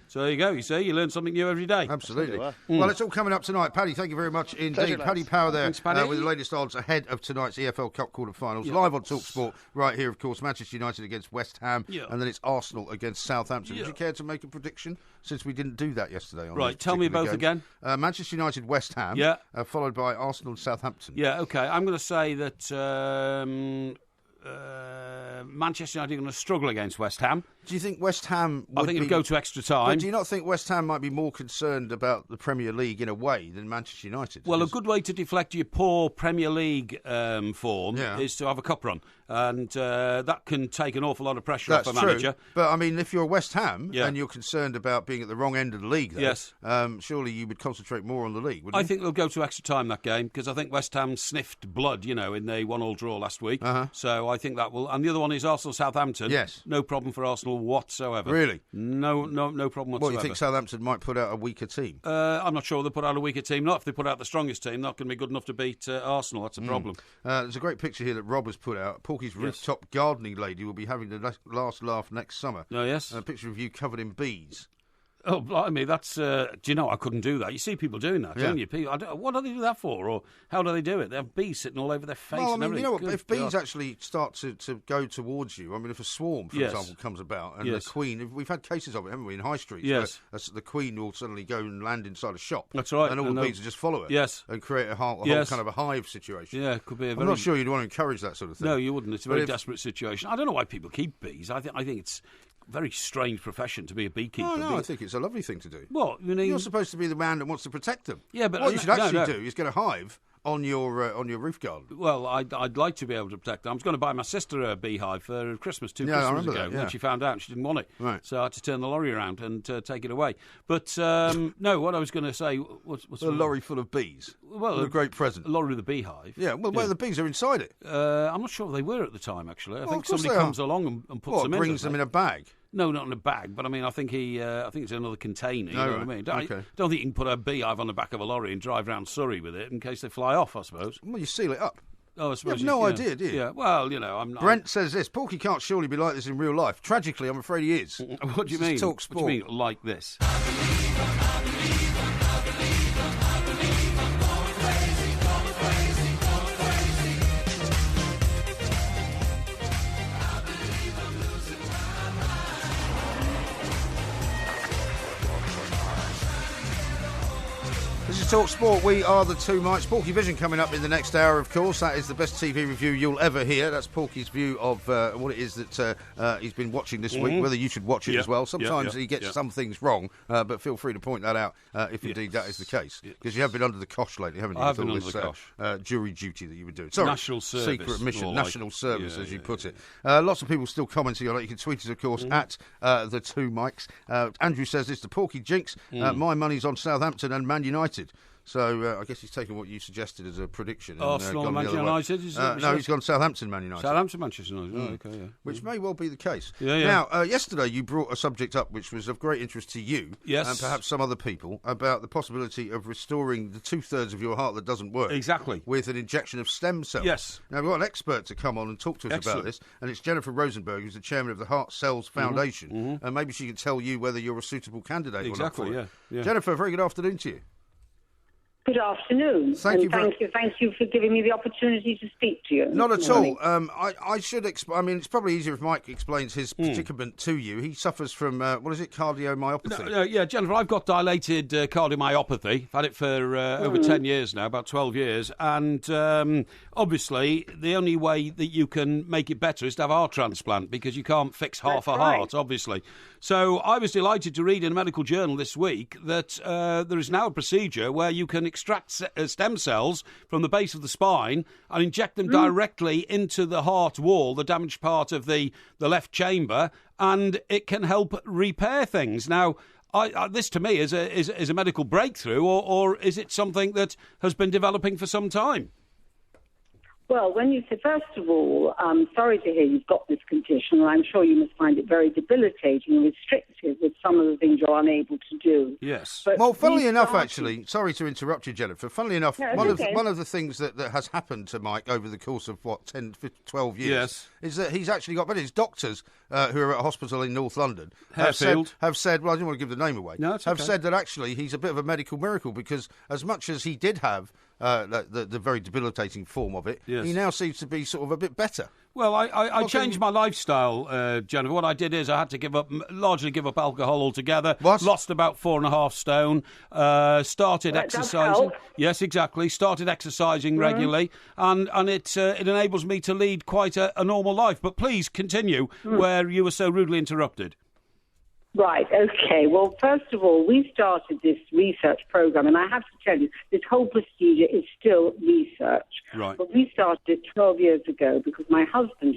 So there you go. You see, you learn something new every day. Absolutely. Well, it's all coming up tonight. Paddy, thank you very much indeed. Pleasure, Paddy Power there. Thanks, Paddy. With the latest odds ahead of tonight's EFL Cup quarter-finals. Live on TalkSport right here, of course. Manchester United against West Ham, and then it's Arsenal against Southampton. Would you care to make a prediction, since we didn't do that yesterday? Right, tell me both again. Manchester United, West Ham, followed by Arsenal and Southampton. Yeah, OK. I'm going to say that Manchester United are going to struggle against West Ham. Do you think West Ham I think it'll go to extra time. But do you not think West Ham might be more concerned about the Premier League in a way than Manchester United? Well, a good way to deflect your poor Premier League form is to have a cup run. And that can take an awful lot of pressure off a manager. True. But, I mean, if you're West Ham and you're concerned about being at the wrong end of the league, though, surely you would concentrate more on the league, wouldn't you? I think they'll go to extra time, that game, because I think West Ham sniffed blood, in the 1-1 draw last week. So I think that will... And the other one is Arsenal-Southampton. Yes. No problem for Arsenal whatsoever. Really? No problem whatsoever. What, you think Southampton might put out a weaker team? I'm not sure they'll put out a weaker team. Not if they put out the strongest team. Not going to be good enough to beat Arsenal. That's a problem. There's a great picture here that Rob has put out. Porky's rooftop gardening lady will be having the last laugh next summer. Oh, yes. A picture of you covered in bees. Oh, blimey, that's... do you know, I couldn't do that. You see people doing that, don't you? What do they do that for, or how do they do it? They have bees sitting all over their face and everything. You know what, if bees actually start to go towards you, I mean, if a swarm, for example, comes about, and the queen... We've had cases of it, haven't we, in high streets, where the queen will suddenly go and land inside a shop. That's right. And all the bees will just follow it. Yes. And create a whole kind of a hive situation. Yeah, it could be a very... I'm not sure you'd want to encourage that sort of thing. No, you wouldn't. It's a very desperate situation. I don't know why people keep bees. I think it's... very strange profession to be a beekeeper. No, I think it's a lovely thing to do. Well, you're supposed to be the man that wants to protect them. Yeah, but what you should actually do is get a hive on your roof garden. Well, I'd like to be able to protect them. I was going to buy my sister a beehive for Christmas two Christmases ago. And she found out and she didn't want it. Right. So I had to turn the lorry around and take it away. But no, what I was going to say... What's a lorry full of bees. Well, a great present. A lorry with a beehive. Yeah, well, where the bees are inside it. I'm not sure they were at the time, actually. I think somebody comes along and puts them in. Brings them in a bag? No, not in a bag, but I mean, I think it's another container. You know what I mean? Don't think you can put a beehive on the back of a lorry and drive around Surrey with it in case they fly off, I suppose. Well, you seal it up. Oh, I suppose you have no idea, do you? Yeah, well, Brent says this, Porky can't surely be like this in real life. Tragically, I'm afraid he is. What do you mean? Talk sport. What do you mean, like this? This is Talk Sport. We are the two mics. Porky Vision coming up in the next hour, of course. That is the best TV review you'll ever hear. That's Porky's view of what it is that he's been watching this week, whether you should watch it as well. Sometimes he gets some things wrong, but feel free to point that out if indeed that is the case. Because you have been under the cosh lately, haven't you? I have been under the cosh. Jury duty that you were doing. Sorry, National Service. Secret mission, National Service, as you put it. Yeah. Lots of people still commenting on it. You can tweet us, of course, at the two mics. Andrew says this, the Porky jinx. My money's on Southampton and Man United. So I guess he's taken what you suggested as a prediction. Arsenal and Manchester United? No, he's gone Southampton, Man United. Southampton, Manchester United. Oh, okay, yeah. Which may well be the case. Yeah. Now, yesterday you brought a subject up which was of great interest to you and perhaps some other people about the possibility of restoring the 2/3 of your heart that doesn't work. Exactly. With an injection of stem cells. Yes. Now, we've got an expert to come on and talk to us about this, and it's Jennifer Rosenberg, who's the chairman of the Heart Cells Foundation, and maybe she can tell you whether you're a suitable candidate or not for it. Yeah. Jennifer, very good afternoon to you. Good afternoon. Thank you for giving me the opportunity to speak to you. Not at all. I should explain. I mean, it's probably easier if Mike explains his predicament to you. He suffers from, what is it, cardiomyopathy? Yeah, Jennifer, I've got dilated cardiomyopathy. I've had it for over 10 years now, about 12 years. And obviously, the only way that you can make it better is to have a heart transplant because you can't fix half a heart, obviously. So I was delighted to read in a medical journal this week that there is now a procedure where you can extract stem cells from the base of the spine and inject them directly into the heart wall, the damaged part of the left chamber, and it can help repair things. Now, this to me is a medical breakthrough, or is it something that has been developing for some time? Well, when you say, first of all, I'm sorry to hear you've got this condition, and I'm sure you must find it very debilitating and restrictive with some of the things you're unable to do. Yes. But well, funnily enough, actually, sorry to interrupt you, Jennifer, funnily enough, one of the things that has happened to Mike over the course of, 10, 15, 12 years is that he's actually got better. His doctors, who are at a hospital in North London, have said, well, I didn't want to give the name away, said that actually he's a bit of a medical miracle because as much as he did have the very debilitating form of it, he now seems to be sort of a bit better. Well, I changed my lifestyle, Jennifer. What I did is I had to largely give up alcohol altogether. What? Lost about 4.5 stone. Started exercising. Yes, exactly. Started exercising regularly, and it enables me to lead quite a normal life. But please continue where you were so rudely interrupted. Right, okay. Well, first of all, we started this research program, and I have to tell you, this whole procedure is still research. Right. But we started it 12 years ago because my husband,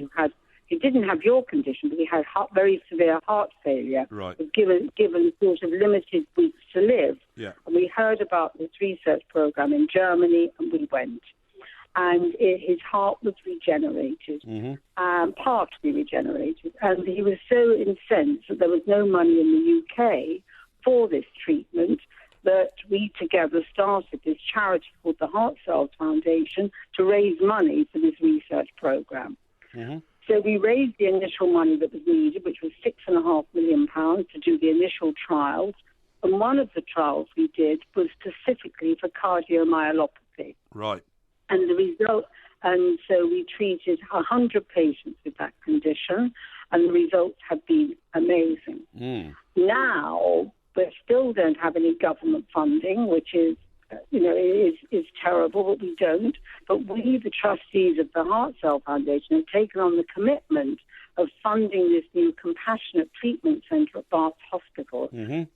he didn't have your condition, but he had very severe heart failure. Right. Was given sort of limited weeks to live. Yeah. And we heard about this research program in Germany, and we went. And his heart was regenerated, partially regenerated. And he was so incensed that there was no money in the UK for this treatment that we together started this charity called the Heart Cells Foundation to raise money for this research program. So we raised the initial money that was needed, which was £6.5 million to do the initial trials. And one of the trials we did was specifically for cardiomyopathy. Right. And the result, and so we treated 100 patients with that condition, and the results have been amazing. Now, we still don't have any government funding, which is, is terrible, but we don't. But we, the trustees of the Heart Cell Foundation, have taken on the commitment of funding this new compassionate treatment centre at Bath Hospital,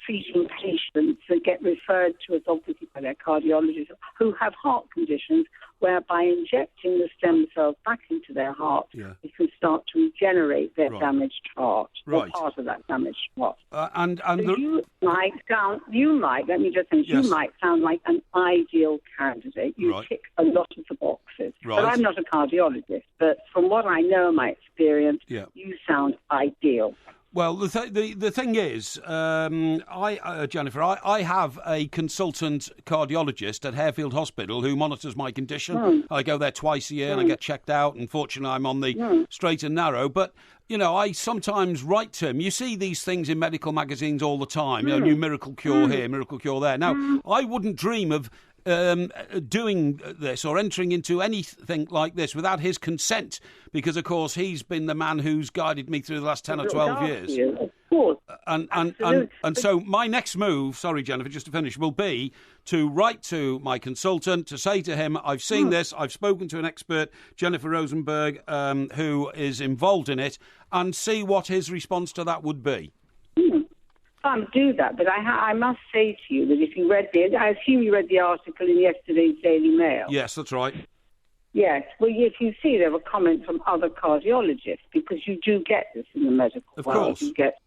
treating patients that get referred to us obviously by their cardiologists who have heart conditions, whereby injecting the stem cells back into their heart, we can start to regenerate their damaged heart, or part of that damaged heart. So you might, let me just finish, you might sound like an ideal candidate. You tick a lot of the boxes. But I'm not a cardiologist, but from what I know, my experience, you sound ideal. Well, the thing is, Jennifer, I have a consultant cardiologist at Harefield Hospital who monitors my condition. I go there twice a year and I get checked out. Unfortunately, I'm on the straight and narrow. But, I sometimes write to him. You see these things in medical magazines all the time. New miracle cure here, miracle cure there. Now, I wouldn't dream of doing this or entering into anything like this without his consent, because of course he's been the man who's guided me through the last 10 or 12 years. course. And so my next move, sorry, Jennifer, just to finish, will be to write to my consultant to say to him, I've seen this, I've spoken to an expert, Jennifer Rosenberg, who is involved in it, and see what his response to that would be. Can't do that, but I must say to you that if you read I assume you read the article in yesterday's Daily Mail. Yes, that's right. Yes, well, if you see, there were comments from other cardiologists, because you do get this in the medical world. Of course. You get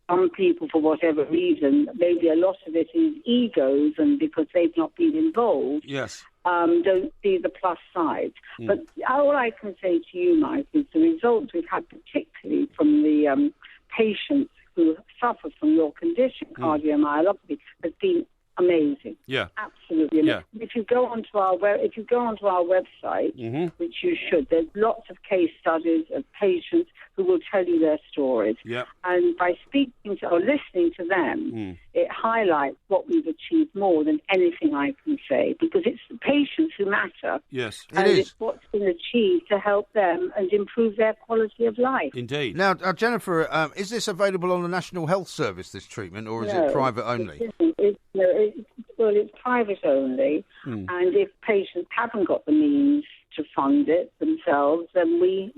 some people, for whatever reason, maybe a lot of it is egos, and because they've not been involved, yes, don't see the plus side. But all I can say to you, Mike, is the results we've had, particularly from the patients who suffer from your condition, cardiomyopathy, has been amazing. Yeah, absolutely amazing. Yeah. If you go onto our website, which you should, there's lots of case studies of patients who will tell you their stories. Yeah. And by speaking to or listening to them, it highlights what we've achieved more than anything I can say, because it's the patients who matter. Yes, and it's what's been achieved to help them and improve their quality of life. Indeed. Now, Jennifer, is this available on the National Health Service, this treatment, or is it private only? It's private only, and if patients haven't got the means to fund it themselves, then we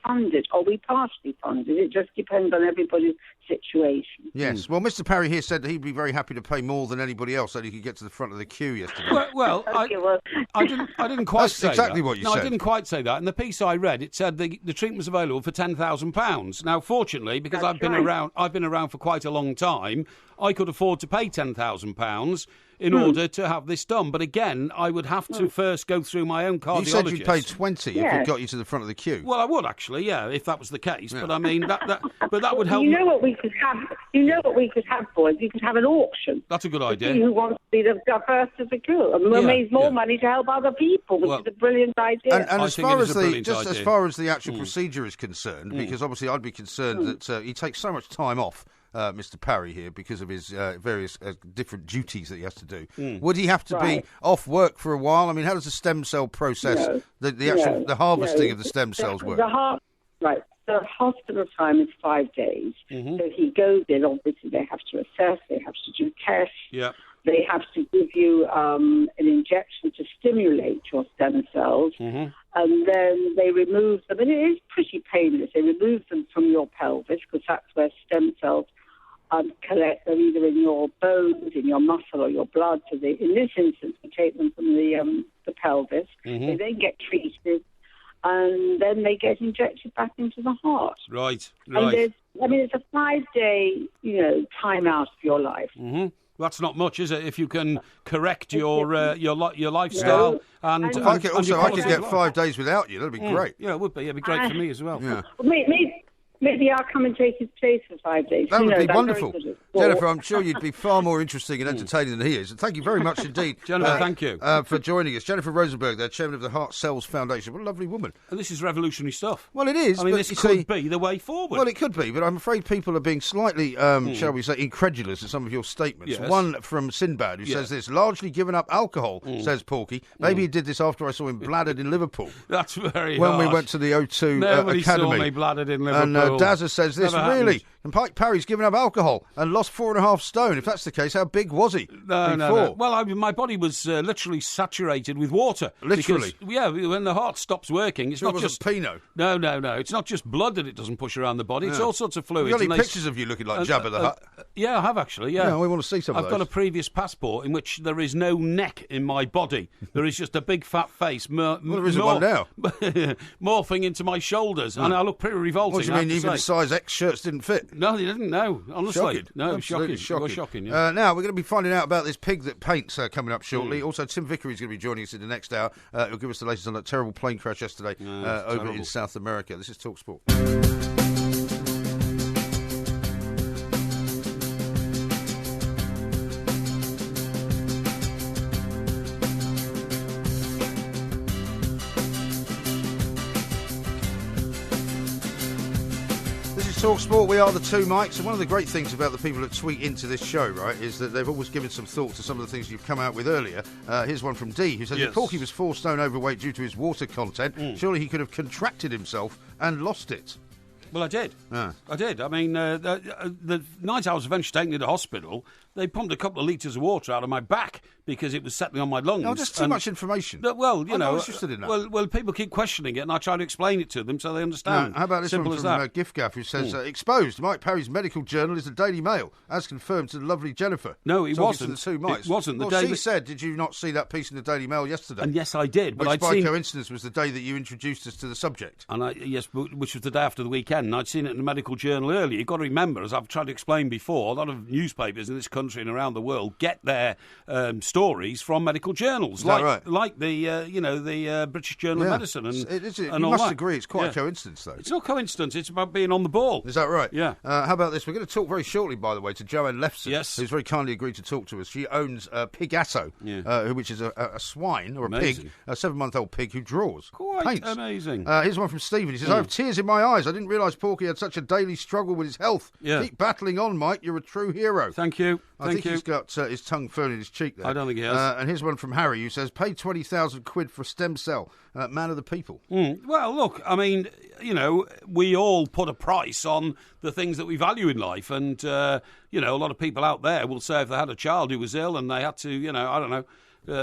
fund it, or we partially fund it. It just depends on everybody's situation. Yes. Well, Mr. Parry here said that he'd be very happy to pay more than anybody else so he could get to the front of the queue yesterday. I didn't quite say That's exactly that. what you said. No, I didn't quite say that. In the piece I read, it said the treatment was available for £10,000. Now, fortunately, because I've been around for quite a long time, I could afford to pay £10,000 in order to have this done. But again, I would have to first go through my own cardiologist. You said you'd pay 20 if it got you to the front of the queue. Well, I would actually, if that was the case. Yeah. But I mean, that would help. You know what we could have, boys? We could have an auction. That's a good idea. See who wants to be the first of the queue, and we'll raise more money to help other people, which is a brilliant idea. And as far as the actual procedure is concerned, because obviously I'd be concerned that he takes so much time off. Mr. Parry here, because of his various different duties that he has to do. Would he have to be off work for a while? I mean, how does the stem cell process, the harvesting of the stem cells work? The hospital time is 5 days. So he goes in, obviously they have to assess, they have to do tests. Yeah. They have to give you an injection to stimulate your stem cells, and then they remove them. And it is pretty painless. They remove them from your pelvis, because that's where stem cells collect. They're either in your bones, in your muscle, or your blood. So in this instance, we take them from the pelvis. They then get treated, and then they get injected back into the heart. Right. And it's a 5-day, time out of your life. That's not much, is it? If you can correct your lifestyle and I could get 5 days without you. That'd be great. Yeah, it would be. It'd be great for me as well. Yeah. Maybe I'll come and take his place for 5 days. That would be wonderful. Jennifer, I'm sure you'd be far more interesting and entertaining than he is. And thank you very much indeed, Jennifer, thank you. For joining us. Jennifer Rosenberg, the chairman of the Heart Cells Foundation. What a lovely woman. And this is revolutionary stuff. Well, it is. I mean, this could be the way forward. Well, it could be, but I'm afraid people are being slightly, shall we say, incredulous at some of your statements. Yes. One from Sinbad, who says this, largely given up alcohol, says Porky. Maybe he did this after I saw him bladdered in Liverpool. That's very When harsh. we went to the O2 Nobody Academy. saw me bladdered in Liverpool. And Dazza says this, really? And Mike Parry's given up alcohol and lost 4.5 stone. If that's the case, how big was he before? No. Well, my body was literally saturated with water. Literally? Because, when the heart stops working, it's not just Pinot. No. It's not just blood that it doesn't push around the body. It's all sorts of fluids. Have you got any pictures of you looking like Jabba the Hutt? Yeah, I have actually. Yeah, we want to see some of those. those. I've got a previous passport in which there is no neck in my body. There is just a big fat face. There isn't one now. Morphing into my shoulders, and I look pretty revolting. What do you mean? Even the size X shirts didn't fit? No, they didn't. No, honestly, shocking. No, Absolutely shocking. Shocking. Yeah. Now we're going to be finding out about this pig that paints coming up shortly. Also, Tim Vickery is going to be joining us in the next hour. He'll give us the latest on that terrible plane crash yesterday over in South America. This is TalkSport. TalkSport, we are the two mics, and one of the great things about the people that tweet into this show, right, is that they've always given some thought to some of the things you've come out with earlier. Here's one from D, who says, if Porky was 4 stone overweight due to his water content, surely he could have contracted himself and lost it. Well, I did. Yeah. I did. I mean, the night I was eventually taken to the hospital, they pumped a couple of litres of water out of my back because it was settling on my lungs. No, just too much information. Well, you I'm know, not interested in that. Well, people keep questioning it, and I try to explain it to them so they understand. How about this Simple one as from that. Giftgaff, who says, exposed, Mike Parry's medical journal is the Daily Mail, as confirmed to the lovely Jennifer. No, it Talking wasn't. To the two mice. It wasn't. The Well, she Daily... said, did you not see that piece in the Daily Mail yesterday? And yes, I did. But Which, I'd by seen... coincidence, was the day that you introduced us to the subject. And yes, which was the day after the weekend, and I'd seen it in the medical journal earlier. You've got to remember, as I've tried to explain before, a lot of newspapers in this country and around the world get their stories from medical journals, Is that right? like the British Journal of Medicine. And, you and all must that. agree, it's quite a coincidence, though. It's not coincidence. It's about being on the ball. Is that right? Yeah. How about this? We're going to talk very shortly, by the way, to Joanne Lefson, Yes. who's very kindly agreed to talk to us. She owns Picasso, which is a swine or a Amazing. pig, a 7-month-old pig who draws. Quite paints. amazing. Here's one from Stephen. He says, I have tears in my eyes. I didn't realise Porky had such a daily struggle with his health. Yeah. Keep battling on, Mike. You're a true hero. Thank you. I think he's got his tongue fern in his cheek there. I don't think he has. And here's one from Harry, who says, pay 20,000 quid for a stem cell. Man of the people. Well, look, I mean, you know, we all put a price on the things that we value in life. And, you know, a lot of people out there will say if they had a child who was ill and they had to, you know, I don't know,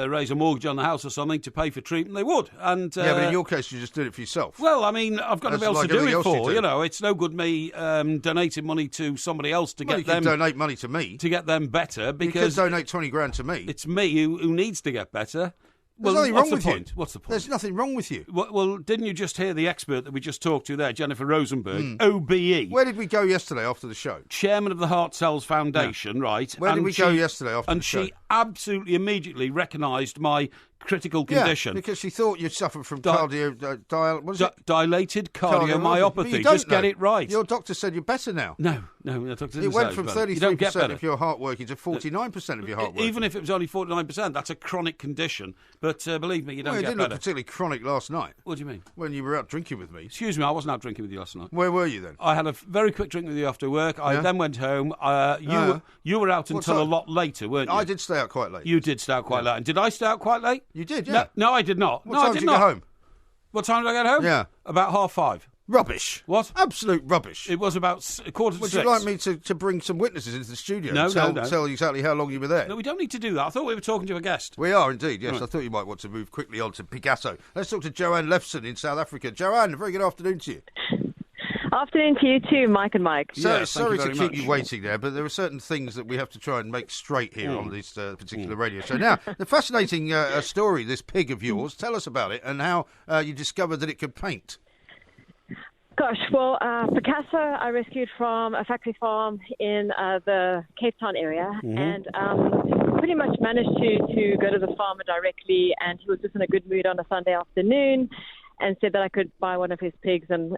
raise a mortgage on the house or something to pay for treatment, they would. And yeah, but in your case, you just did it for yourself. Well, I mean, I've got to be able like to do everything it else for, do. you know, it's no good me donating money to somebody else to Well, get you them... can donate money to me. To get them better, because... You could donate 20 grand to me. It's me who needs to get better. There's Well, nothing what's wrong the with point? you. What's the point? There's nothing wrong with you. Well, didn't you just hear the expert that we just talked to there, Jennifer Rosenberg, OBE? Where did we go yesterday after the show? Chairman of the Heart Cells Foundation, right? Where did we go yesterday after the show? And she absolutely immediately recognised my critical Yeah, condition. because she thought you suffered from dilated cardiomyopathy. But you don't Just get know. it right. Your doctor said you're better now. No, the doctor didn't It went say from it's better. You don't get 33% better. of your heart working to 49% of your heart working. Even if it was only 49%, that's a chronic condition. But believe me, you don't Well, it get didn't look better. particularly chronic last night What do you mean? when you were out drinking with me. Excuse me, I wasn't out drinking with you last night. Where were you then? I had a very quick drink with you after work. I then went home. You were out until a time? lot later, weren't you? I did stay out quite late. You did stay out quite late. And did I stay out quite late? You did, yeah. No, I did not. What no, time I did did you not. get home? What time did I get home? Yeah. About 5:30. Rubbish. What? Absolute rubbish. It was about quarter to Would 6. you like me to bring some witnesses into the studio No, and no. tell exactly how long you were there? No, we don't need to do that. I thought we were talking to a guest. We are indeed, yes. Right. I thought you might want to move quickly on to Picasso. Let's talk to Joanne Lefson in South Africa. Joanne, a very good afternoon to you. Afternoon to you too, Mike and Mike. So, Yeah, sorry thank to you very keep you much. waiting there, but there are certain things that we have to try and make straight here on this particular radio show. Now, the fascinating story, this pig of yours, tell us about it and how you discovered that it could paint. Gosh, well, Picasso I rescued from a factory farm in the Cape Town area, and pretty much managed to go to the farmer directly, and he was just in a good mood on a Sunday afternoon and said that I could buy one of his pigs and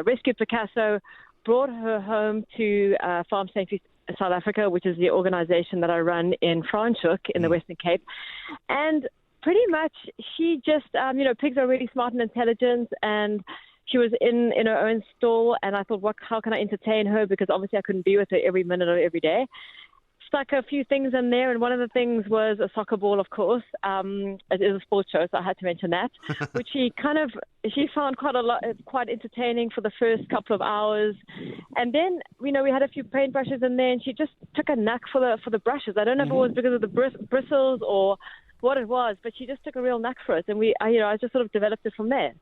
rescue Picasso, brought her home to Farm Sanctuary South Africa, which is the organization that I run in Franschhoek in the Western Cape, and pretty much she just, pigs are really smart and intelligent, and she was in her own stall, and I thought, how can I entertain her? Because obviously I couldn't be with her every minute of every day. Stuck a few things in there, and one of the things was a soccer ball, of course. It is a sports show, so I had to mention that, which she found quite entertaining for the first couple of hours. And then, we had a few paintbrushes in there, and she just took a knack for the brushes. I don't know if it was because of the bristles or what it was, but she just took a real knack for it, and I just sort of developed it from there.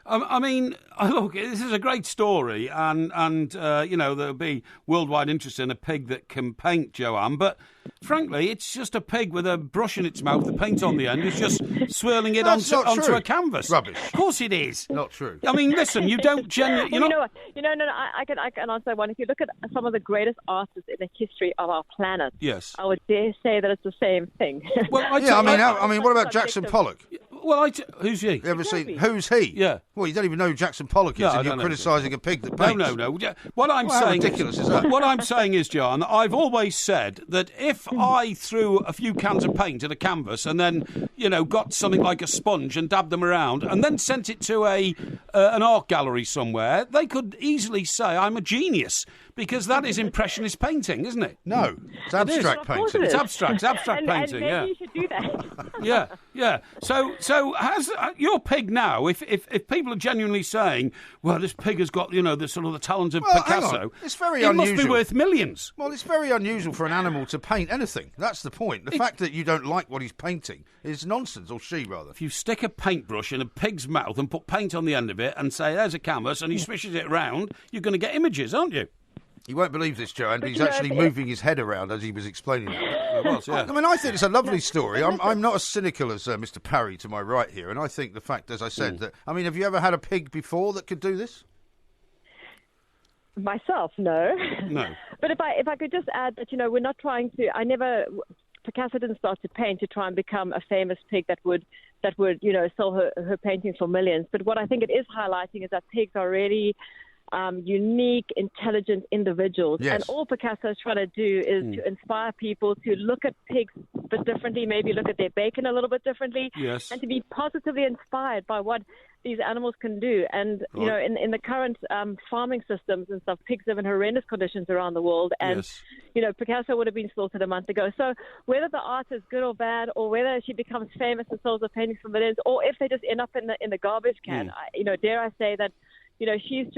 I mean, look, this is a great story, and there'll be worldwide interest in a pig that can paint, Joanne, but frankly, it's just a pig with a brush in its mouth, the paint on the end, is just swirling it That's not onto true. a canvas. Rubbish. Of course it is. Not true. I mean, listen, you don't genuinely... No, I can answer that one. If you look at some of the greatest artists in the history of our planet, Yes. I would dare say that it's the same thing. Well, what about Jackson Pollock? Well, who's he? You ever seen Who's He? Yeah. Well, you don't even know who Jackson Pollock is, No, I and you're don't know. criticising a pig that paints. No. What I'm Well, how saying ridiculous is that? What I'm saying is, John, I've always said that if I threw a few cans of paint at a canvas and then, got something like a sponge and dabbed them around and then sent it to an art gallery somewhere, they could easily say I'm a genius. because that is impressionist painting, isn't it? No, it's abstract painting. It's abstract painting. And maybe you should do that. Yeah. So has your pig now? If people are genuinely saying, well, this pig has got the sort of the talent of Picasso, it's very it unusual. must be worth millions. Well, it's very unusual for an animal to paint anything. That's the point. The fact that you don't like what he's painting is nonsense, or she rather. If you stick a paintbrush in a pig's mouth and put paint on the end of it and say, there's a canvas, and he swishes it around, you're going to get images, aren't you? You won't believe this, Joanne, but he's actually moving his head around as he was explaining that. Yeah. I mean, I think it's a lovely story. I'm not as cynical as Mr. Parry to my right here, and I think the fact, as I said, that... I mean, have you ever had a pig before that could do this? Myself, no. No. But if I could just add that, we're not trying to... Picasso didn't start to paint to try and become a famous pig that would sell her paintings for millions. But what I think it is highlighting is that pigs are really unique, intelligent individuals. Yes. And all Picasso is trying to do is to inspire people to look at pigs a bit differently, maybe look at their bacon a little bit differently, yes, and to be positively inspired by what these animals can do. And, in the current farming systems and stuff, pigs live in horrendous conditions around the world. And, Picasso would have been slaughtered a month ago. So whether the art is good or bad, or whether she becomes famous and sells her paintings for millions, or if they just end up in the garbage can, dare I say that, she's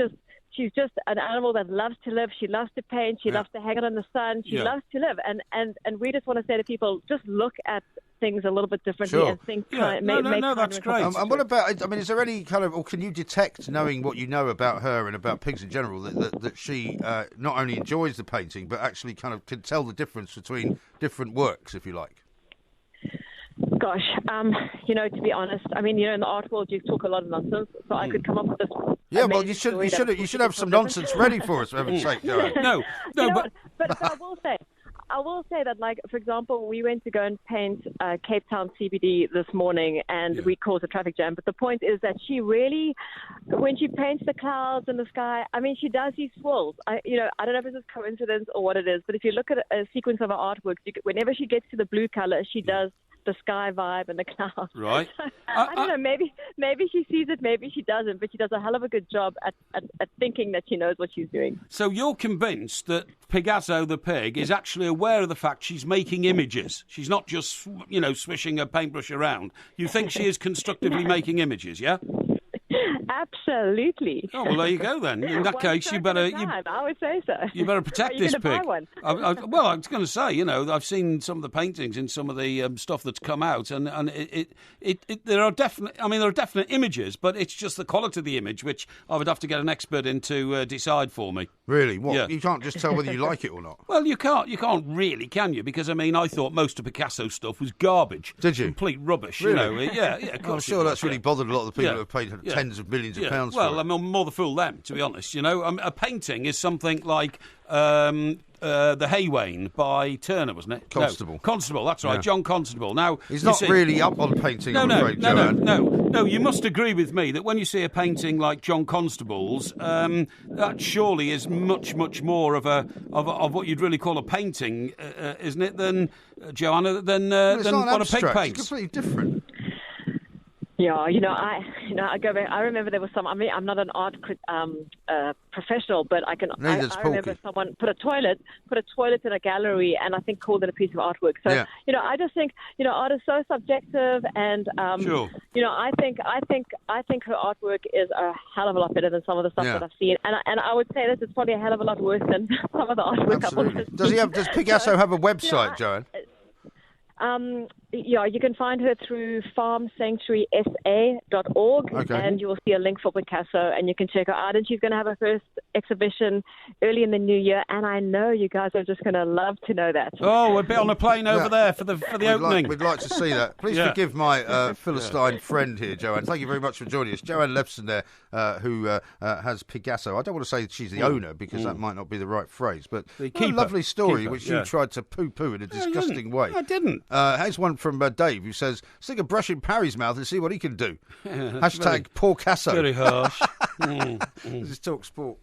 just an animal that loves to live. She loves to paint. She loves to hang out in the sun. She loves to live. And we just want to say to people, just look at things a little bit differently and think. No, that's great. And what about? I mean, is there any kind of, or can you detect, knowing what you know about her and about pigs in general, that she not only enjoys the painting but actually kind of can tell the difference between different works, if you like? Gosh, to be honest, I mean, in the art world, you talk a lot of nonsense, so I could come up with this. Yeah, well, you should have some nonsense ready for us, for heaven's sake, Joanne. No, but I will say that, like, for example, we went to go and paint Cape Town CBD this morning, and we caused a traffic jam. But the point is that she really, when she paints the clouds and the sky, I mean, she does these swirls. I don't know if it's a coincidence or what it is, but if you look at a sequence of her artwork, whenever she gets to the blue color, she does the sky vibe and the clouds. Right. I don't know. Maybe she sees it, maybe she doesn't, but she does a hell of a good job at thinking that she knows what she's doing. So you're convinced that Picasso the pig is actually aware of the fact she's making images. She's not just, swishing her paintbrush around. You think she is constructively making images, yeah? Absolutely. Oh, well, there you go then. In that case, you better... I would say so. You better protect this pig. Buy one? I was going to say, I've seen some of the paintings in some of the stuff that's come out, and there are definite images, but it's just the quality of the image which I would have to get an expert in to decide for me. Really? What? Yeah. You can't just tell whether you like it or not? Well, you can't really, can you? Because, I thought most of Picasso's stuff was garbage. Did you? Complete rubbish, Really? I'm sure that's really bothered a lot of the people who have paid tens of millions of pounds for it. Well, I'm more the fool them, to be honest. A painting is something like The Haywain by Turner, wasn't it? Constable. No, Constable, that's right, John Constable. Now he's not really up on painting, I'm afraid, Joanne. No, you must agree with me that when you see a painting like John Constable's, that surely is much, much more of what you'd really call a painting, isn't it, than Joanna, than what a pig paints. It's completely different. Yeah, I go back. I remember there was some. I mean, I'm not an art professional, but I remember someone put a toilet in a gallery, and I think called it a piece of artwork. So, I just think, art is so subjective, and sure. I think her artwork is a hell of a lot better than some of the stuff that I've seen, and I would say that it's probably a hell of a lot worse than some of the artwork. Absolutely. Does Picasso have a website, Joanne? You can find her through farmsanctuarysa.org, and you will see a link for Picasso, and you can check her out. And she's going to have her first exhibition early in the new year, and I know you guys are just going to love to know that. Oh, we'll be on a plane over there for the opening. We'd like to see that. Please forgive my Philistine friend here, Joanne. Thank you very much for joining us. Joanne Levson there, who has Picasso. I don't want to say she's the owner, because that might not be the right phrase, but a lovely story which you tried to poo-poo in a disgusting way. I didn't. Here's one from Dave, who says, stick a brush in Parry's mouth and see what he can do. Hashtag Porcasso. Very harsh. This is Talk Sport.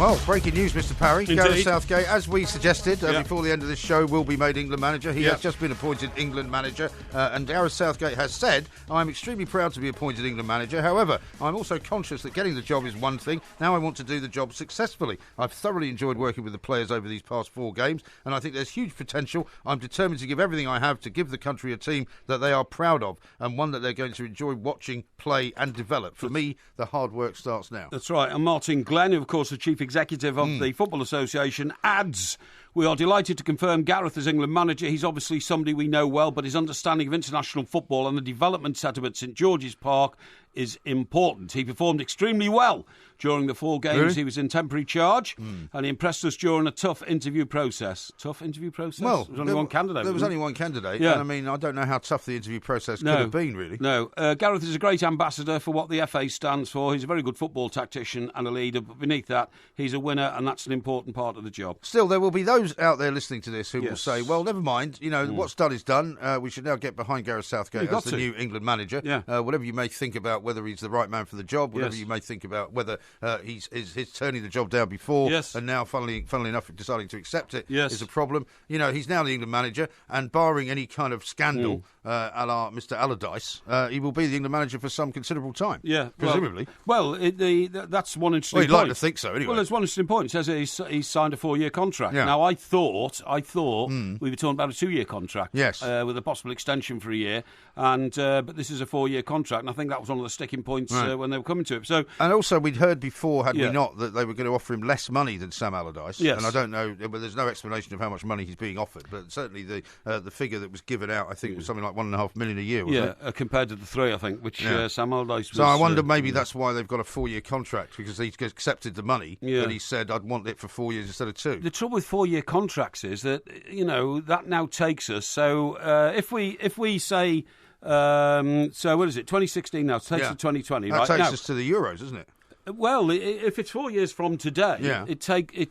Well, breaking news, Mr. Parry. Indeed. Gareth Southgate, as we suggested Yeah. before the end of this show, will be made England manager. He Yeah. has just been appointed England manager, and Gareth Southgate has said, I'm extremely proud to be appointed England manager. However, I'm also conscious that getting the job is one thing. Now I want to do the job successfully. I've thoroughly enjoyed working with the players over these past 4 games, and I think there's huge potential. I'm determined to give everything I have to give the country a team that they are proud of, and one that they're going to enjoy watching, play and develop. For me, the hard work starts now. That's right. And Martin Glenn, who, of course, the Chief Executive of the Football Association, adds, we are delighted to confirm Gareth as England manager. He's obviously somebody we know well, but his understanding of international football and the development setup at St George's Park is important. He performed extremely well during the 4 games he was in temporary charge, and he impressed us during a tough interview process. Tough interview process? Well, there was only one candidate. There was only one candidate. Yeah. And I mean, I don't know how tough the interview process could have been, really. No. Gareth is a great ambassador for what the FA stands for. He's a very good football tactician and a leader, but beneath that, he's a winner, and that's an important part of the job. Still, there will be those out there listening to this who will Yes. say, well, never mind, what's done is done. We should now get behind Gareth Southgate as the new England manager. Yeah. Whatever you may think about whether he's the right man for the job, whatever Yes. you may think about whether he's turning the job down before Yes. and now, funnily enough, deciding to accept it Yes. is a problem. He's now the England manager, and barring any kind of scandal a la Mr. Allardyce, he will be the England manager for some considerable time. Yeah, presumably. Well, that's one interesting Well, you'd point. like to think so, anyway. Well, there's one interesting point. It says he's signed a 4-year contract. Yeah. Now, I thought we were talking about a 2-year contract. Yes. With a possible extension for a year, but this is a 4-year contract, and I think that was one of the sticking points when they were coming to it. So, and also, we'd heard before, had we Yeah. not, that they were going to offer him less money than Sam Allardyce. Yes. And I don't know, but there's no explanation of how much money he's being offered. But certainly the figure that was given out, I think, was something like $1.5 million a year. Wasn't it? compared to the 3, I think, which Sam Allardyce was. So I wonder maybe that's why they've got a 4-year contract, because he's accepted the money, Yeah. but he said, I'd want it for 4 years instead of 2. The trouble with 4-year contracts is that that now takes us. So if we say, so what is it? 2016 now. It takes us to 2020. That right? takes Now, us to the Euros, isn't it? Well, if it's 4 years from today, it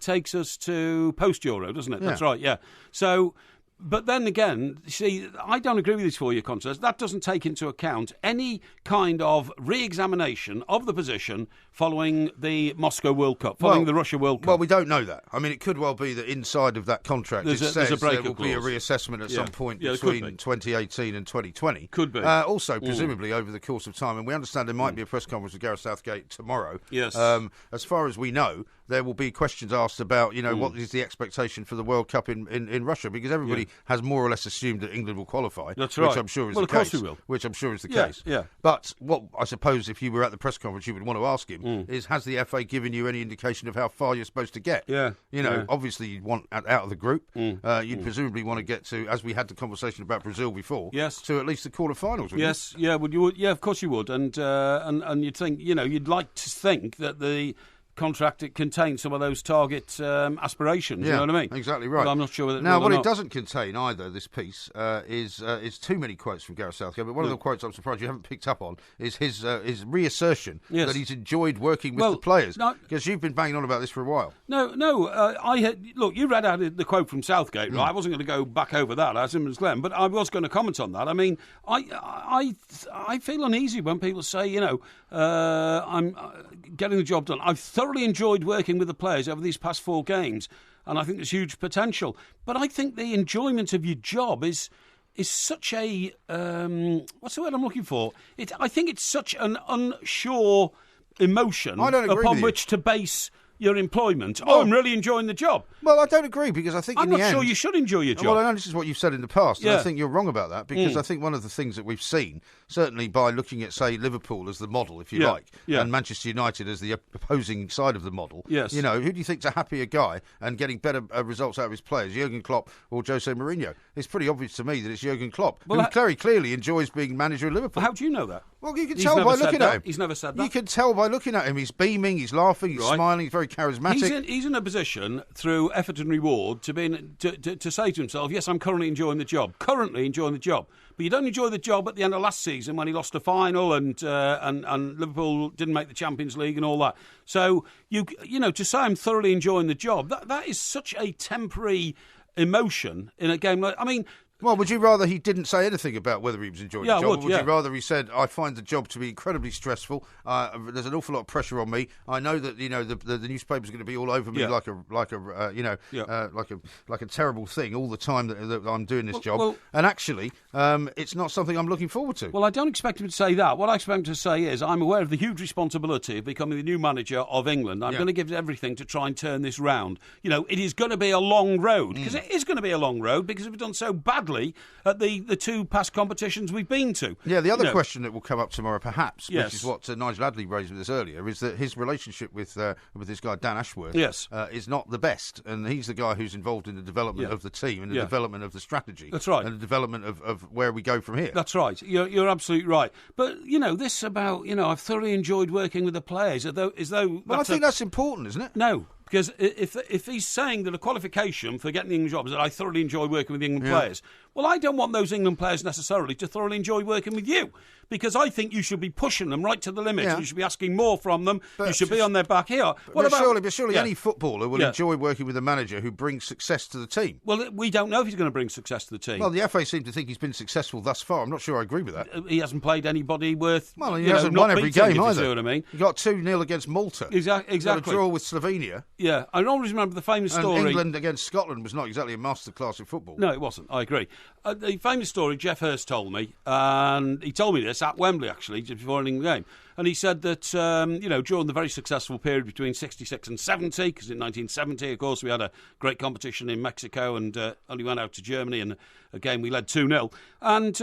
takes us to post-Euro, doesn't it? Yeah. That's right, yeah. So, but then again, see, I don't agree with these 4-year contracts. That doesn't take into account any kind of re-examination of the position following the Moscow World Cup, following the Russia World Cup. Well, we don't know that. I mean, it could well be that inside of that contract There's it a says breaker there will be a clause. reassessment at some point Yeah, it could between be. 2018 and 2020. Could be. Also, presumably, over the course of time, and we understand there might be a press conference with Gareth Southgate tomorrow. Yes. As far as we know, there will be questions asked about, what is the expectation for the World Cup in Russia, because everybody has more or less assumed that England will qualify. That's right. Which I'm sure is Well, the of case. course we will. Which I'm sure is the Yeah, case. yeah. But what I suppose if you were at the press conference you would want to ask him is, has the FA given you any indication of how far you're supposed to get? Yeah. Obviously you'd want out of the group. You'd presumably want to get to, as we had the conversation about Brazil before, Yes. to at least the quarterfinals. Yes, yeah, would you? Yeah, of course you would, and you'd think, you'd like to think that the contract it contains some of those target aspirations. Yeah, You know what I mean? exactly right. But I'm not sure whether Now, will or what it not. doesn't contain either, this piece, is too many quotes from Gareth Southgate. But one of the quotes I'm surprised you haven't picked up on is his reassertion Yes. that he's enjoyed working with Well, the players. no- Because you've been banging on about this for a while. No. I had look. You read out the quote from Southgate, right? I wasn't going to go back over that as him as Glenn, but I was going to comment on that. I mean, I feel uneasy when people say, I'm getting the job done. I've thoroughly enjoyed working with the players over these past 4 games, and I think there's huge potential. But I think the enjoyment of your job is such a what's the word I'm looking for? I think it's such an unsure emotion I don't agree upon with you. which to base your employment. Well- I'm really enjoying the job. Well, I don't agree, because I think I'm in not the end... sure you should enjoy your job. Well, I know this is what you've said in the past, and I Yeah. think you're wrong about that, because I think one of the things that we've seen, certainly by looking at, say, Liverpool as the model, if you Yeah. like, Yeah. and Manchester United as the opposing side of the model, Yes. who do you think's a happier guy and getting better results out of his players, Jurgen Klopp or Jose Mourinho? It's pretty obvious to me that it's Jurgen Klopp, Well, who very clearly enjoys being manager of Liverpool. How do you know that? Well, you can He's tell never by said looking that. at him. He's never said that. You can tell by looking at him. He's beaming, he's laughing, he's Right. smiling, he's very charismatic. He's in a position through effort and reward to say to himself, yes, I'm currently enjoying the job. Currently enjoying the job. But you don't enjoy the job at the end of last season when he lost a final and Liverpool didn't make the Champions League and all that. So, to say I'm thoroughly enjoying the job, that is such a temporary emotion in a game like... I mean... Well, would you rather he didn't say anything about whether he was enjoying the job? Or would you rather he said, I find the job to be incredibly stressful, there's an awful lot of pressure on me, I know that, the newspaper's going to be all over me like a terrible thing all the time that I'm doing this job, and actually, it's not something I'm looking forward to. Well, I don't expect him to say that. What I expect him to say is, I'm aware of the huge responsibility of becoming the new manager of England. I'm going to give everything to try and turn this round. It is going to be a long road, because it is going to be a long road, because we've done so badly at the two past competitions we've been to. Yeah, the other question that will come up tomorrow, perhaps, which is what Nigel Adley raised with us earlier, is that his relationship with this guy, Dan Ashworth, is not the best. And he's the guy who's involved in the development of the team and the development of the strategy. That's right. And the development of where we go from here. That's right. You're absolutely right. But, this about, I've thoroughly enjoyed working with the players, as though... Well, I think that's important, isn't it? No. Because if he's saying that a qualification for getting the England job is that I thoroughly enjoy working with England players, well, I don't want those England players necessarily to thoroughly enjoy working with you, because I think you should be pushing them right to the limit. You should be asking more from them. You should be on their back here. Surely any footballer will enjoy working with a manager who brings success to the team. Well, we don't know if he's going to bring success to the team. Well, the FA seem to think he's been successful thus far. I'm not sure I agree with that. He hasn't played anybody worth... Well, he hasn't won every game either. You see what I mean? He got 2-0 against Malta. Exactly. He got a draw with Slovenia. Yeah, I always remember the famous story... And England against Scotland was not exactly a masterclass in football. No, it wasn't. I agree. The famous story Jeff Hurst told me, and he told me this at Wembley, actually, just before an England game. And he said that, during the very successful period between 66 and 70, because in 1970, of course, we had a great competition in Mexico and only went out to Germany, and a game we led 2-0. And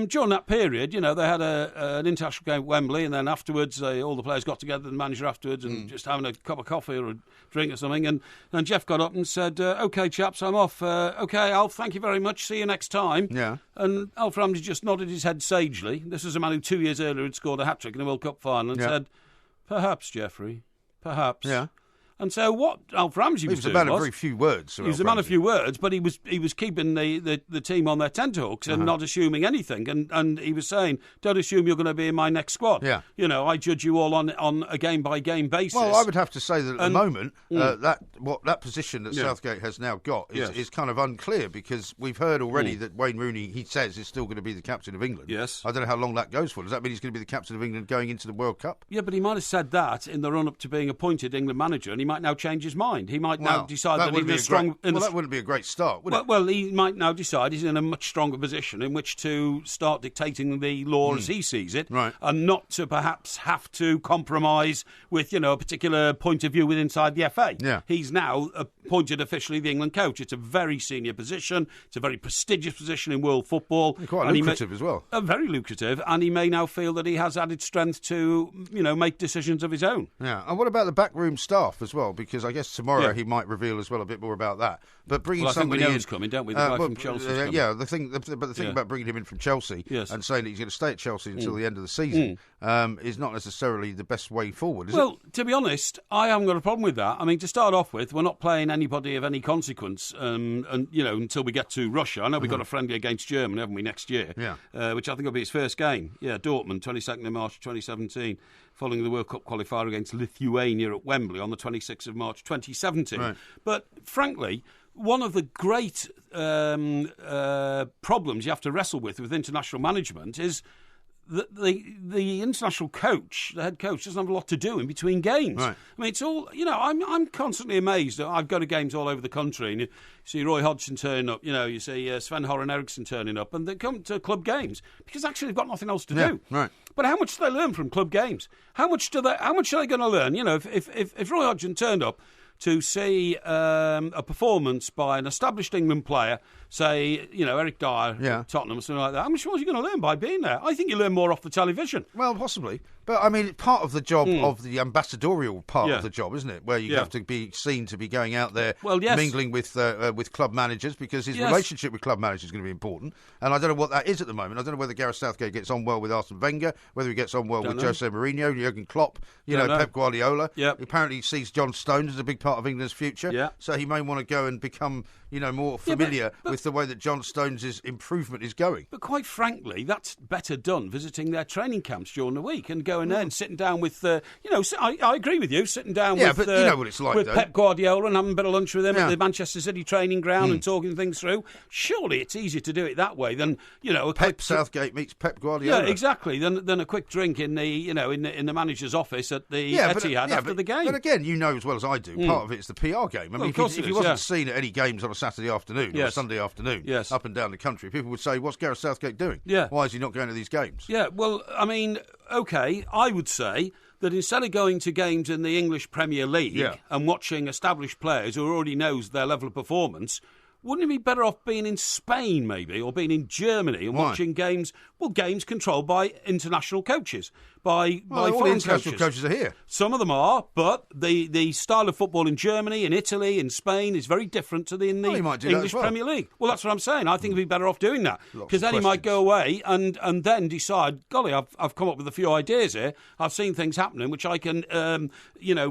during that period, they had an international game at Wembley, and then afterwards, all the players got together, the manager afterwards, and just having a cup of coffee or a drink or something. And Jeff got up and said, OK, chaps, I'm off. OK, Alf, thank you very much. See you next time. Yeah. And Alf Ramsey just nodded his head sagely. This was a man who 2 years earlier had scored a hat-trick in the World Cup final and said, perhaps, Jeffrey, perhaps. Yeah. And so what Alf Ramsey was doing a man of very few words. He was a man of few words, but he was keeping the team on their tenterhooks and not assuming anything. And he was saying, don't assume you're going to be in my next squad. Yeah. I judge you all on a game-by-game basis. Well, I would have to say that at the moment, that position that Southgate has now got is kind of unclear, because we've heard already that Wayne Rooney, he says, is still going to be the captain of England. Yes. I don't know how long that goes for. Does that mean he's going to be the captain of England going into the World Cup? Yeah, but he might have said that in the run-up to being appointed England manager, and he might now change his mind. He might now decide that he's in a strong... that wouldn't be a great start, would it? Well, he might now decide he's in a much stronger position in which to start dictating the law as he sees it, and not to perhaps have to compromise with, a particular point of view inside the FA. Yeah. He's now appointed officially the England coach. It's a very senior position. It's a very prestigious position in world football. And quite lucrative as well. Very lucrative, and he may now feel that he has added strength to, make decisions of his own. Yeah, and what about the backroom staff as well? Because I guess tomorrow he might reveal as well a bit more about that. But bringing somebody I think we know he's coming, don't we? The guy from Chelsea. The thing about bringing him in from Chelsea and saying that he's going to stay at Chelsea until the end of the season is not necessarily the best way forward, is it? Well, to be honest, I haven't got a problem with that. I mean, to start off with, we're not playing anybody of any consequence, until we get to Russia. I know we've got a friendly against Germany, haven't we, next year? Yeah. Which I think will be his first game. Yeah, Dortmund, 22nd of March 2017. Following the World Cup qualifier against Lithuania at Wembley on the 26th of March 2017. Right. But frankly, one of the great problems you have to wrestle with international management is that the international coach, the head coach, doesn't have a lot to do in between games. Right. I mean, it's all, I'm constantly amazed. I've go to games all over the country, and you see Roy Hodgson turning up, you see Sven Göran Eriksson turning up, and they come to club games because actually they've got nothing else to do. Right. But how much do they learn from club games? How much are they going to learn? If Roy Hodgson turned up to see a performance by an established England player, say, Eric Dyer, Tottenham, or something like that, how much more are you going to learn by being there? I think you learn more off the television. Well, possibly. But, I mean, part of the job of the ambassadorial part of the job, isn't it? Where you have to be seen to be going out there mingling with club managers, because his relationship with club managers is going to be important. And I don't know what that is at the moment. I don't know whether Gareth Southgate gets on well with Arsene Wenger, whether he gets on well with Jose Mourinho, Jurgen Klopp, Pep Guardiola. Yep. He apparently sees John Stones as a big part of England's future. Yeah. So he may want to go and become, more familiar with the way that John Stones' improvement is going. But quite frankly, that's better done visiting their training camps during the week and going there and sitting down with, I agree with you, sitting down with, but you know what it's like, with though. Pep Guardiola and having a bit of lunch with him at the Manchester City training ground and talking things through. Surely it's easier to do it that way than, Southgate meets Pep Guardiola. Yeah, exactly. Than a quick drink in the, in the manager's office at the Etihad after the game. But again, you know as well as I do, part of it is the PR game. I mean, if you wasn't seen at any games on a Saturday afternoon or a Sunday afternoon up and down the country, people would say, what's Gareth Southgate doing? Yeah. Why is he not going to these games? Yeah, well, I mean, OK, I would say that instead of going to games in the English Premier League and watching established players who already knows their level of performance, wouldn't he be better off being in Spain, maybe, or being in Germany and watching games controlled by international coaches, by all foreign the international coaches are here. Some of them are, but the style of football in Germany, in Italy, in Spain is very different to in the English Premier League. Well, that's what I'm saying. I think he'd be better off doing that, because then he might go away and then decide, golly, I've come up with a few ideas here. I've seen things happening which I can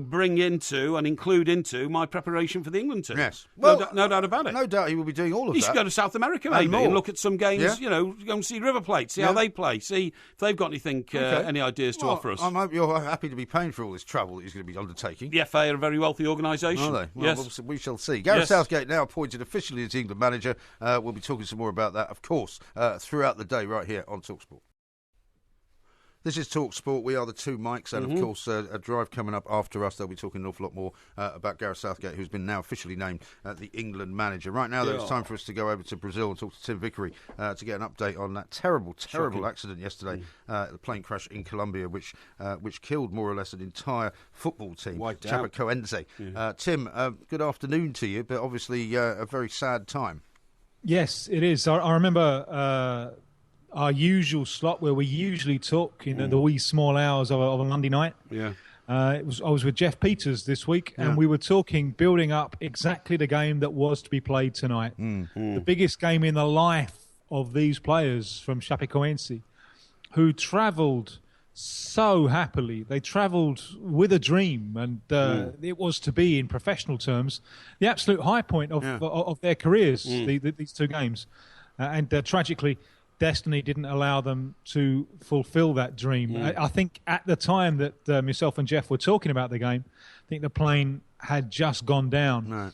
bring into and include into my preparation for the England team. Yes, well, no doubt about it. No doubt he will be doing all of that. He should go to South America maybe and look at some games. Go and see River Plate, see how they play, see if they've got anything, any ideas to offer us. I hope you're happy to be paying for all this travel that he's going to be undertaking. The FA are a very wealthy organisation. Are they? Well, yes. we shall see. Gareth Southgate now appointed officially as England manager. We'll be talking some more about that, of course, throughout the day right here on TalkSport. This is TalkSport. We are the two mics, and of course, a drive coming up after us. They'll be talking an awful lot more about Gareth Southgate, who's been now officially named the England manager. Right now, though, it's time for us to go over to Brazil and talk to Tim Vickery to get an update on that terrible accident yesterday, the plane crash in Colombia, which killed more or less an entire football team. Chapecoense. Tim, good afternoon to you, but obviously a very sad time. Yes, it is. I remember our usual slot where we usually talk in the wee small hours of a Monday night. Yeah. I was with Jeff Peters this week, and we were building up exactly the game that was to be played tonight. The biggest game in the life of these players from Chapecoense, who travelled so happily. They travelled with a dream, and it was to be, in professional terms, the absolute high point of their careers, these two games. And tragically, destiny didn't allow them to fulfill that dream. I think at the time that myself and Jeff were talking about the game, I think the plane had just gone down. Right.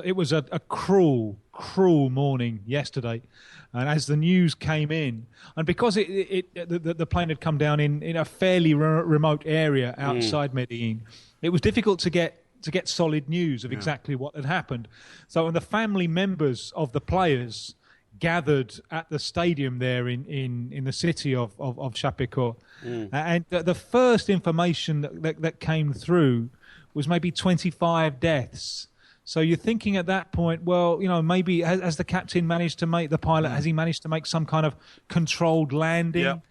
It was a cruel morning yesterday. And as the news came in, and because the plane had come down in a fairly remote area outside Medellin, it was difficult to get solid news of exactly what had happened. So, and the family members of the players gathered at the stadium there in the city of Chapecó. And the first information that came through was maybe 25 deaths. So you're thinking at that point, well, maybe has the captain managed to make, the pilot, has he managed to make some kind of controlled landing? Yep.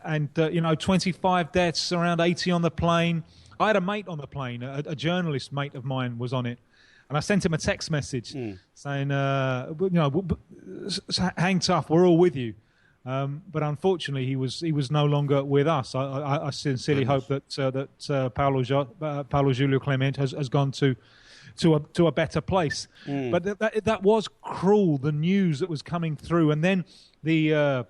And, 25 deaths, around 80 on the plane. I had a mate on the plane, a journalist mate of mine was on it. And I sent him a text message saying, hang tough, we're all with you. But unfortunately, he was no longer with us. I sincerely hope that Paulo Julio Clement has gone to a better place. But that was cruel, the news that was coming through. And then the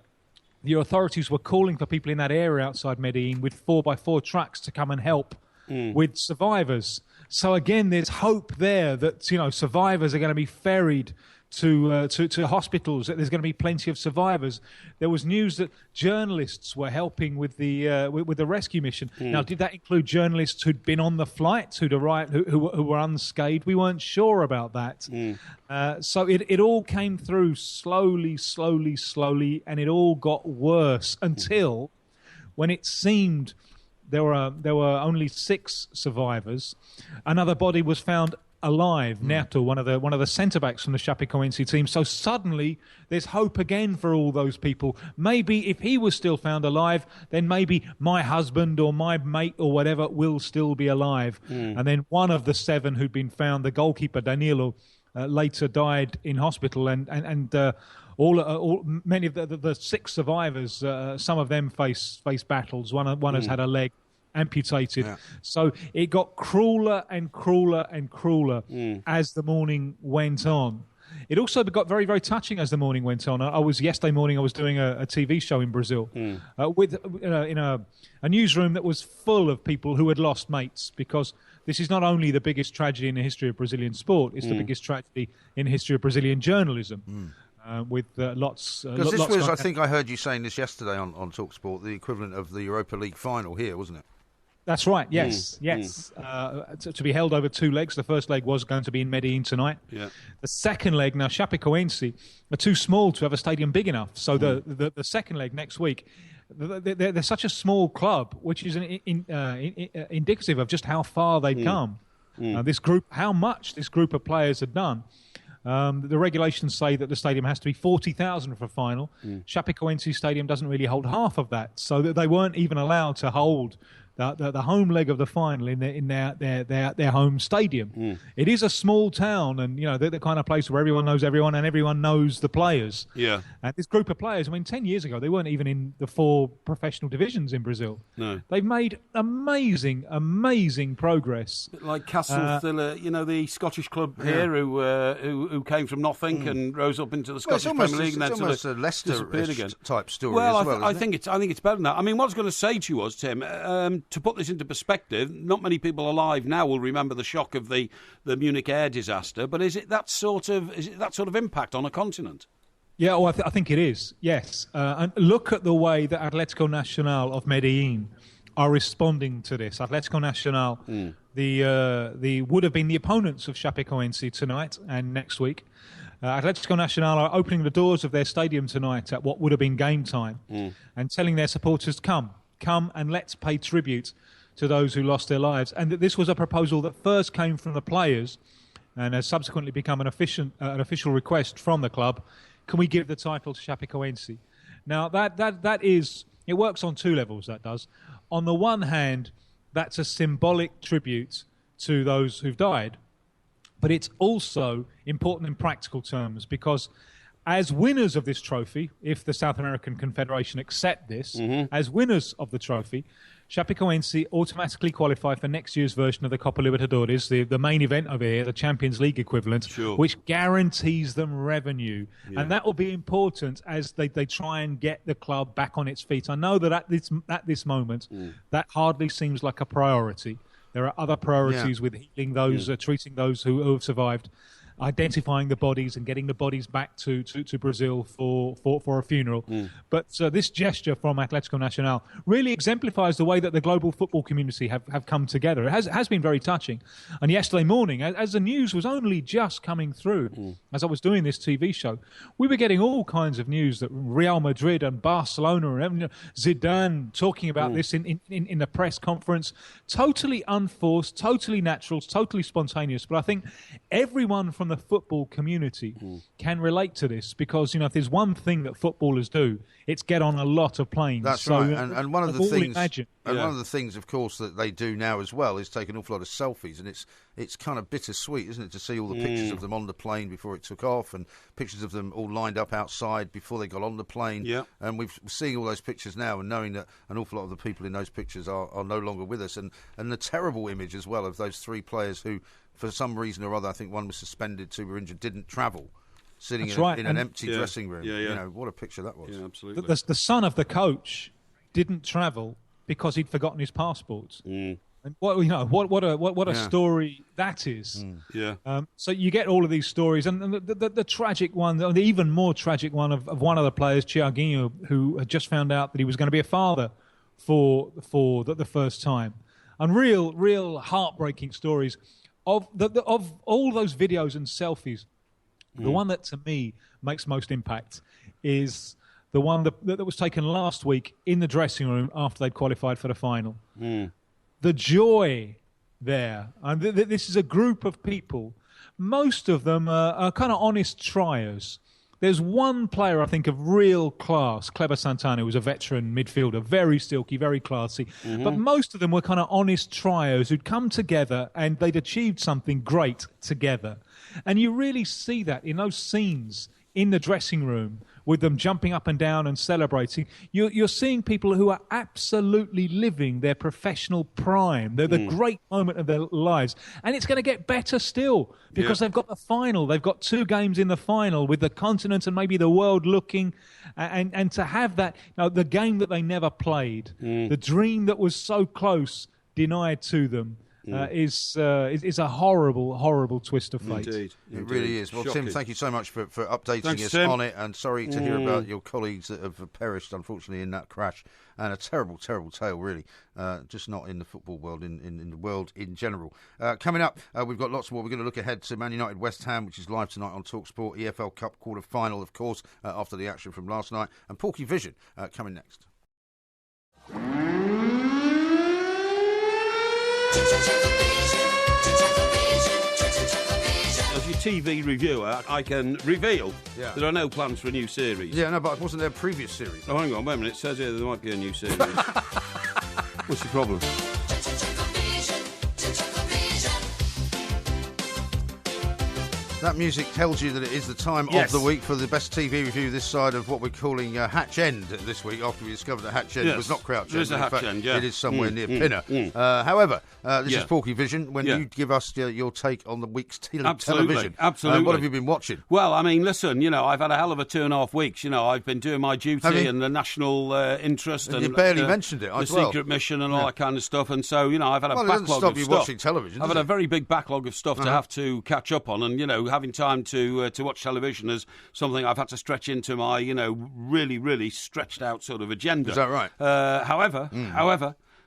authorities were calling for people in that area outside Medellin with 4x4 trucks to come and help with survivors. So again, there's hope there that survivors are going to be ferried to hospitals. That there's going to be plenty of survivors. There was news that journalists were helping with the rescue mission. Now, did that include journalists who'd been on the flight, who were unscathed? We weren't sure about that. So it all came through slowly, and it all got worse until when it seemed there were only 6 survivors. Another body was found alive, Neto, one of the centre-backs from the Chapecoense team. So suddenly there's hope again for all those people. Maybe if he was still found alive, then maybe my husband or my mate or whatever will still be alive. And then one of the 7 who'd been found, the goalkeeper, Danilo, later died in hospital. And many of the 6 survivors, some of them face battles. One has had a leg amputated. So it got crueler and crueler and crueler as the morning went on. It also got very, very touching as the morning went on. Yesterday morning I was doing a TV show in Brazil with in a newsroom that was full of people who had lost mates, because this is not only the biggest tragedy in the history of Brazilian sport, it's the biggest tragedy in the history of Brazilian journalism. With lots. Because this was, I think I heard you saying this yesterday on TalkSport, the equivalent of the Europa League final here, wasn't it? That's right. Yes, yes. To be held over 2 legs. The first leg was going to be in Medellin tonight. Yeah. The second leg, now Chapecoense are too small to have a stadium big enough. So the second leg next week, they're such a small club, which is indicative of just how far they've come. How much this group of players had done. The regulations say that the stadium has to be 40,000 for a final. Chapecoense Stadium doesn't really hold half of that, so that they weren't even allowed to hold the home leg of the final in their home stadium. It is a small town, and they're the kind of place where everyone knows everyone and everyone knows the players. Yeah. And this group of players, 10 years ago, they weren't even in the 4 professional divisions in Brazil. No. They've made amazing progress. Like Castle Villa, the Scottish club here who came from nothing and rose up into the Scottish Premier League and then sort of a Leicester type story I think it's better than that. I mean, what I was going to say to you was, Tim, to put this into perspective, not many people alive now will remember the shock of the Munich air disaster, but is it that sort of impact on a continent? Yeah, I think it is, yes. And look at the way that Atlético Nacional of Medellin are responding to this. Atlético Nacional, the would have been the opponents of Chapecoense tonight and next week. Atlético Nacional are opening the doors of their stadium tonight at what would have been game time and telling their supporters, come and let's pay tribute to those who lost their lives. And that this was a proposal that first came from the players and has subsequently become an official request from the club. Can we give the title to Chapecoense? Now, that is, it works on 2 levels, that does. On the one hand, that's a symbolic tribute to those who've died, but it's also important in practical terms, because as winners of this trophy, if the South American Confederation accept this, as winners of the trophy, Chapecoense automatically qualify for next year's version of the Copa Libertadores, the main event over here, the Champions League equivalent, which guarantees them revenue. Yeah. And that will be important as they try and get the club back on its feet. I know that at this moment, that hardly seems like a priority. There are other priorities with healing those, treating those who have survived, identifying the bodies and getting the bodies back to Brazil for a funeral. But this gesture from Atlético Nacional really exemplifies the way that the global football community have come together. It has been very touching. And yesterday morning, as the news was only just coming through, as I was doing this TV show, we were getting all kinds of news that Real Madrid and Barcelona and Zidane talking about this in the press conference. Totally unforced, totally natural, totally spontaneous. But I think everyone from the football community can relate to this, because if there's one thing that footballers do, it's get on a lot of planes. That's right, and one of the things, one of the things, of course, that they do now as well is take an awful lot of selfies, and it's kind of bittersweet, isn't it, to see all the pictures of them on the plane before it took off, and pictures of them all lined up outside before they got on the plane. Yeah. And we're seeing all those pictures now, and knowing that an awful lot of the people in those pictures are no longer with us, and the terrible image as well of those 3 players who, for some reason or other, I think one was suspended, 2 were injured, didn't travel, sitting in an empty dressing room. Yeah. What a picture that was. Yeah, absolutely. The son of the coach didn't travel because he'd forgotten his passport. And what a story that is. So you get all of these stories, and the tragic one, the even more tragic one of one of the players, Thiaguinho, who had just found out that he was going to be a father for the first time, and real heartbreaking stories. Of all those videos and selfies, the one that to me makes most impact is the one that was taken last week in the dressing room after they'd qualified for the final. The joy there. And this is a group of people. Most of them are kind of honest triers. There's one player, I think, of real class, Kleber Santana, who was a veteran midfielder, very silky, very classy. But most of them were kind of honest trios who'd come together and they'd achieved something great together. And you really see that in those scenes in the dressing room with them jumping up and down and celebrating. You're seeing people who are absolutely living their professional prime. They're the great moment of their lives. And it's going to get better still because they've got the final. They've got 2 games in the final with the continent and maybe the world looking. And to have that, the game that they never played, the dream that was so close, denied to them. Is a horrible, horrible twist of fate. Indeed. It really is. Well, Shocking. Tim, thank you so much for updating us Tim. on it, and sorry to hear about your colleagues that have perished, unfortunately, in that crash. And a terrible, terrible tale, really. Just not in the football world, in the world in general. Coming up, we've got lots more. We're going to look ahead to Man United West Ham, which is live tonight on TalkSport. EFL Cup quarter-final, of course, after the action from last night. And Porky Vision coming next. As your TV reviewer, I can reveal there are no plans for a new series. Yeah, no, but wasn't there a previous series? Oh, hang on, wait a minute. It says here there might be a new series. What's the problem? That music tells you that it is the time of the week for the best TV review this side of what we're calling Hatch End this week, after we discovered that Hatch End was not Crouch End. There is a Hatch End, It is somewhere near Pinner. However, this is Porky Vision, when you give us your take on the week's television. Absolutely. What have you been watching? Well, I mean, listen, I've had a hell of a 2.5 weeks. I've been doing my duty and the national interest. And you barely mentioned it, the secret mission and all that kind of stuff. And so, I've had a backlog it doesn't stop of you stuff. watching television, I've had a very big backlog of stuff to have to catch up on. And, having time to watch television is something I've had to stretch into my, really, really stretched out sort of agenda. Is that right? However,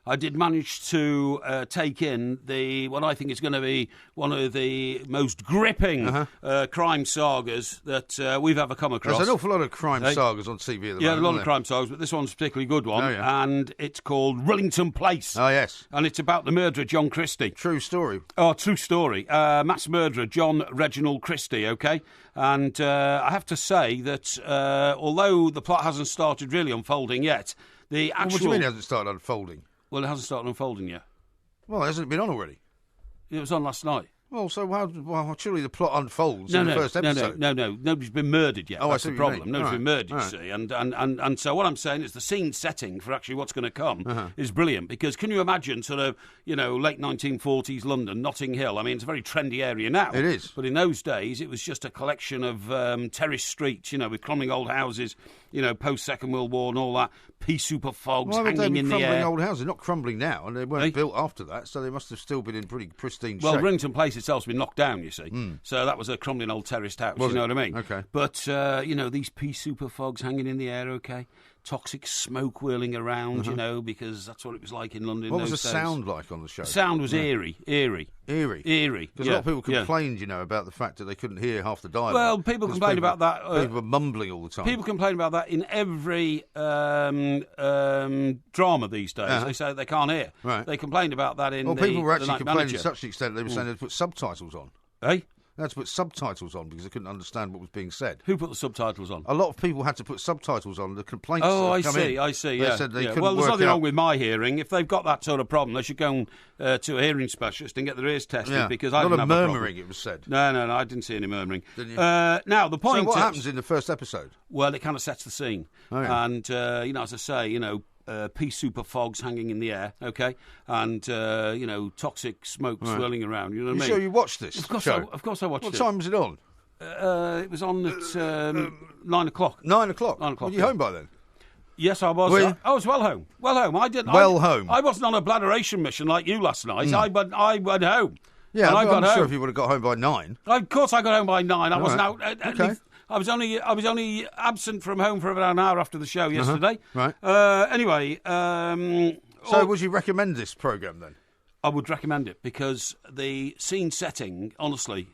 I did manage to take in what I think is going to be one of the most gripping crime sagas that we've ever come across. There's an awful lot of crime sagas on TV at the moment. Yeah, a lot of crime sagas, but this one's a particularly good one. And it's called Rillington Place. Oh, yes. And it's about the murderer, John Christie. True story. Oh, true story. Mass murderer, John Reginald Christie, OK? And I have to say that although the plot hasn't started really unfolding yet, the actual... What do you mean it hasn't started unfolding? Well, it hasn't started unfolding yet. Well, hasn't it been on already? It was on last night. Well, so surely the plot unfolds in the first episode. No. Nobody's been murdered yet. That's the problem. Nobody's been murdered, you see. And so what I'm saying is the scene setting for actually what's going to come is brilliant. Because can you imagine sort of, late 1940s London, Notting Hill? I mean, it's a very trendy area now. It is. But in those days, it was just a collection of terraced streets, with crumbling old houses, post-Second World War and all that. Pea soup of fogs hanging in the air. Crumbling old houses? They're not crumbling now, and they weren't built after that, so they must have still been in pretty pristine shape. Well, Rillington Place itself's been knocked down, you see. So that was a crumbling old terraced house, you know what I mean? Okay. But, these pea soup of fogs hanging in the air, OK? Toxic smoke whirling around, because that's what it was like in London. What was the sound like on the show? The sound was eerie. Because a lot of people complained, about the fact that they couldn't hear half the dialogue. Well, people complained about that. People were mumbling all the time. People complain about that in every drama these days. They say they can't hear. Right. They complained about that in people were actually complaining Manager. to such an extent they were saying they'd put subtitles on. Eh? They had to put subtitles on because they couldn't understand what was being said. Who put the subtitles on? A lot of people had to put subtitles on. The complaints I come see, in. I see, They said they couldn't Well, there's work nothing out. wrong with my hearing. If they've got that sort of problem, they should go to a hearing specialist and get their ears tested because I didn't have a problem. murmuring, it was said. No, I didn't see any murmuring. Didn't you? Now, the point So what is... happens in the first episode? Well, it kind of sets the scene. Oh, yeah. And, as I say, pea soup of fogs hanging in the air, OK? And, toxic smoke swirling around, you know what I mean? You sure you watched this Of course, show? Of course I watched it. What time was it on? It was on at 9 o'clock. 9 o'clock? 9 o'clock, Were you home by then? Yes, I was. Were you? I was well home. I didn't. Home? I wasn't on a bladderation mission like you last night. I went home. Yeah, and I got I'm home. sure if you would have got home by 9. Of course, I got home by 9. I wasn't out. Okay. I was only absent from home for about an hour after the show yesterday. Right. Anyway. So would you recommend this programme then? I would recommend it because the scene setting, honestly,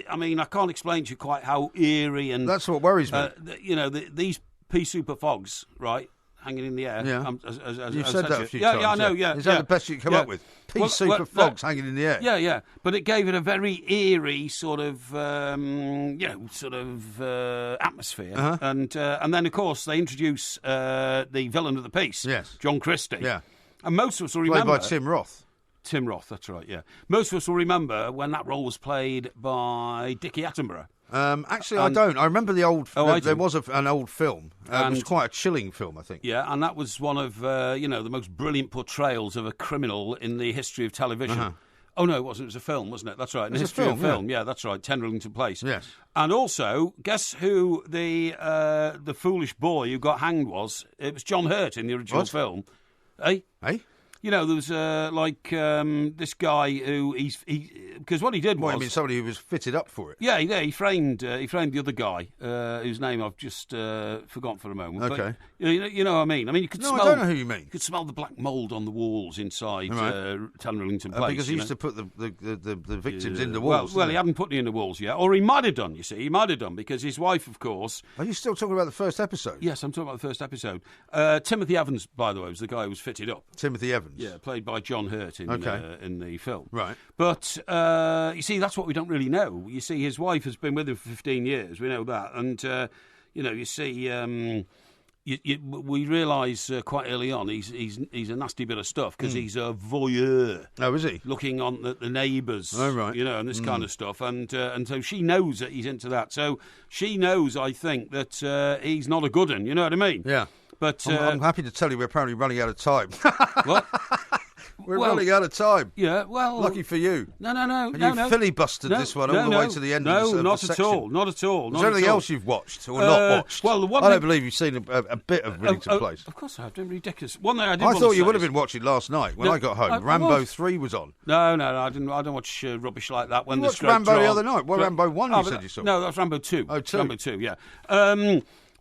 I mean, I can't explain to you quite how eerie and... That's what worries me. These pea super fogs, right, hanging in the air. Yeah. You've said that a few times. times. Yeah, I know, yeah. Is that the best you can come up with? Pea super fogs hanging in the air. Yeah. But it gave it a very eerie sort of, atmosphere. And then, of course, they introduce the villain of the piece, John Christie. Yeah. And most of us will remember... Played by Tim Roth. Tim Roth, that's right, yeah. Most of us will remember when that role was played by Dickie Attenborough. Actually, I don't. I remember the old. There was an old film. It was quite a chilling film, I think. Yeah, and that was one of the most brilliant portrayals of a criminal in the history of television. Uh-huh. Oh no, it wasn't. It was a film, wasn't it? That's right. In the history of film. Yeah, that's right. 10 Rillington Place. Yes. And also, guess who the foolish boy who got hanged was? It was John Hurt in the original film. Eh? You know, there was this guy who because what he did was. Well, I mean, somebody who was fitted up for it. Yeah, he framed the other guy whose name I've just forgotten for a moment. Okay. But, you know what I mean? I mean, you could smell. I don't know who you mean. You could smell the black mould on the walls inside 10 Rillington Place. Because he used to put the victims in the walls. Well, he hadn't put any in the walls yet, or he might have done. You see, he might have done because his wife, of course. Are you still talking about the first episode? Yes, I'm talking about the first episode. Timothy Evans, by the way, was the guy who was fitted up. Timothy Evans. Yeah, played by John Hurt in the film. Right. But, you see, that's what we don't really know. You see, his wife has been with him for 15 years. We know that. And, you see, we realise quite early on he's a nasty bit of stuff because he's a voyeur. Oh, is he? Looking on the neighbours. Oh, right. You know, and this kind of stuff. And so she knows that he's into that. So she knows, I think, that he's not a good one. You know what I mean? Yeah. But I'm happy to tell you we're apparently running out of time. What? We're running out of time. Yeah, well... Lucky for you. No. And you filibustered this one all the way to the end of the not section. at all. Not at all. Is there anything else you've watched or not watched? Well, the one I don't believe you've seen a bit of Rillington Place. Of course I have. Don't be ridiculous. One thing I thought you would have been watching last night when I got home. Rambo 3 was on. No, I didn't. I don't watch rubbish like that. When you the watched Rambo the other night. Well, Rambo 1 you said you saw. No, that was Rambo 2. Oh, 2. Rambo 2, yeah.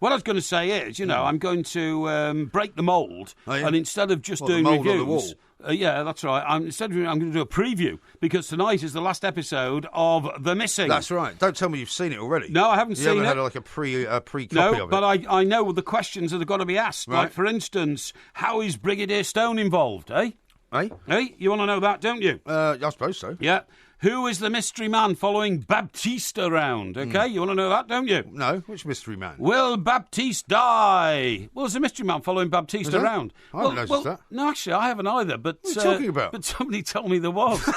What I was going to say is, I'm going to break the mould, and instead of just doing the mould reviews, on the wall. Yeah, that's right. I'm going to do a preview because tonight is the last episode of The Missing. That's right. Don't tell me you've seen it already. No, I haven't seen it. You haven't had like a pre-copy of it. No, but I know the questions that are going to be asked. Right. Like, for instance, how is Brigadier Stone involved, eh? Eh? You want to know that, don't you? I suppose so. Yeah. Who is the mystery man following Baptiste around? Okay, you want to know that, don't you? No, which mystery man? Will Baptiste die? Well, there's a mystery man following Baptiste around. I haven't noticed that. No, actually, I haven't either. But what are you talking about? But somebody told me there was. There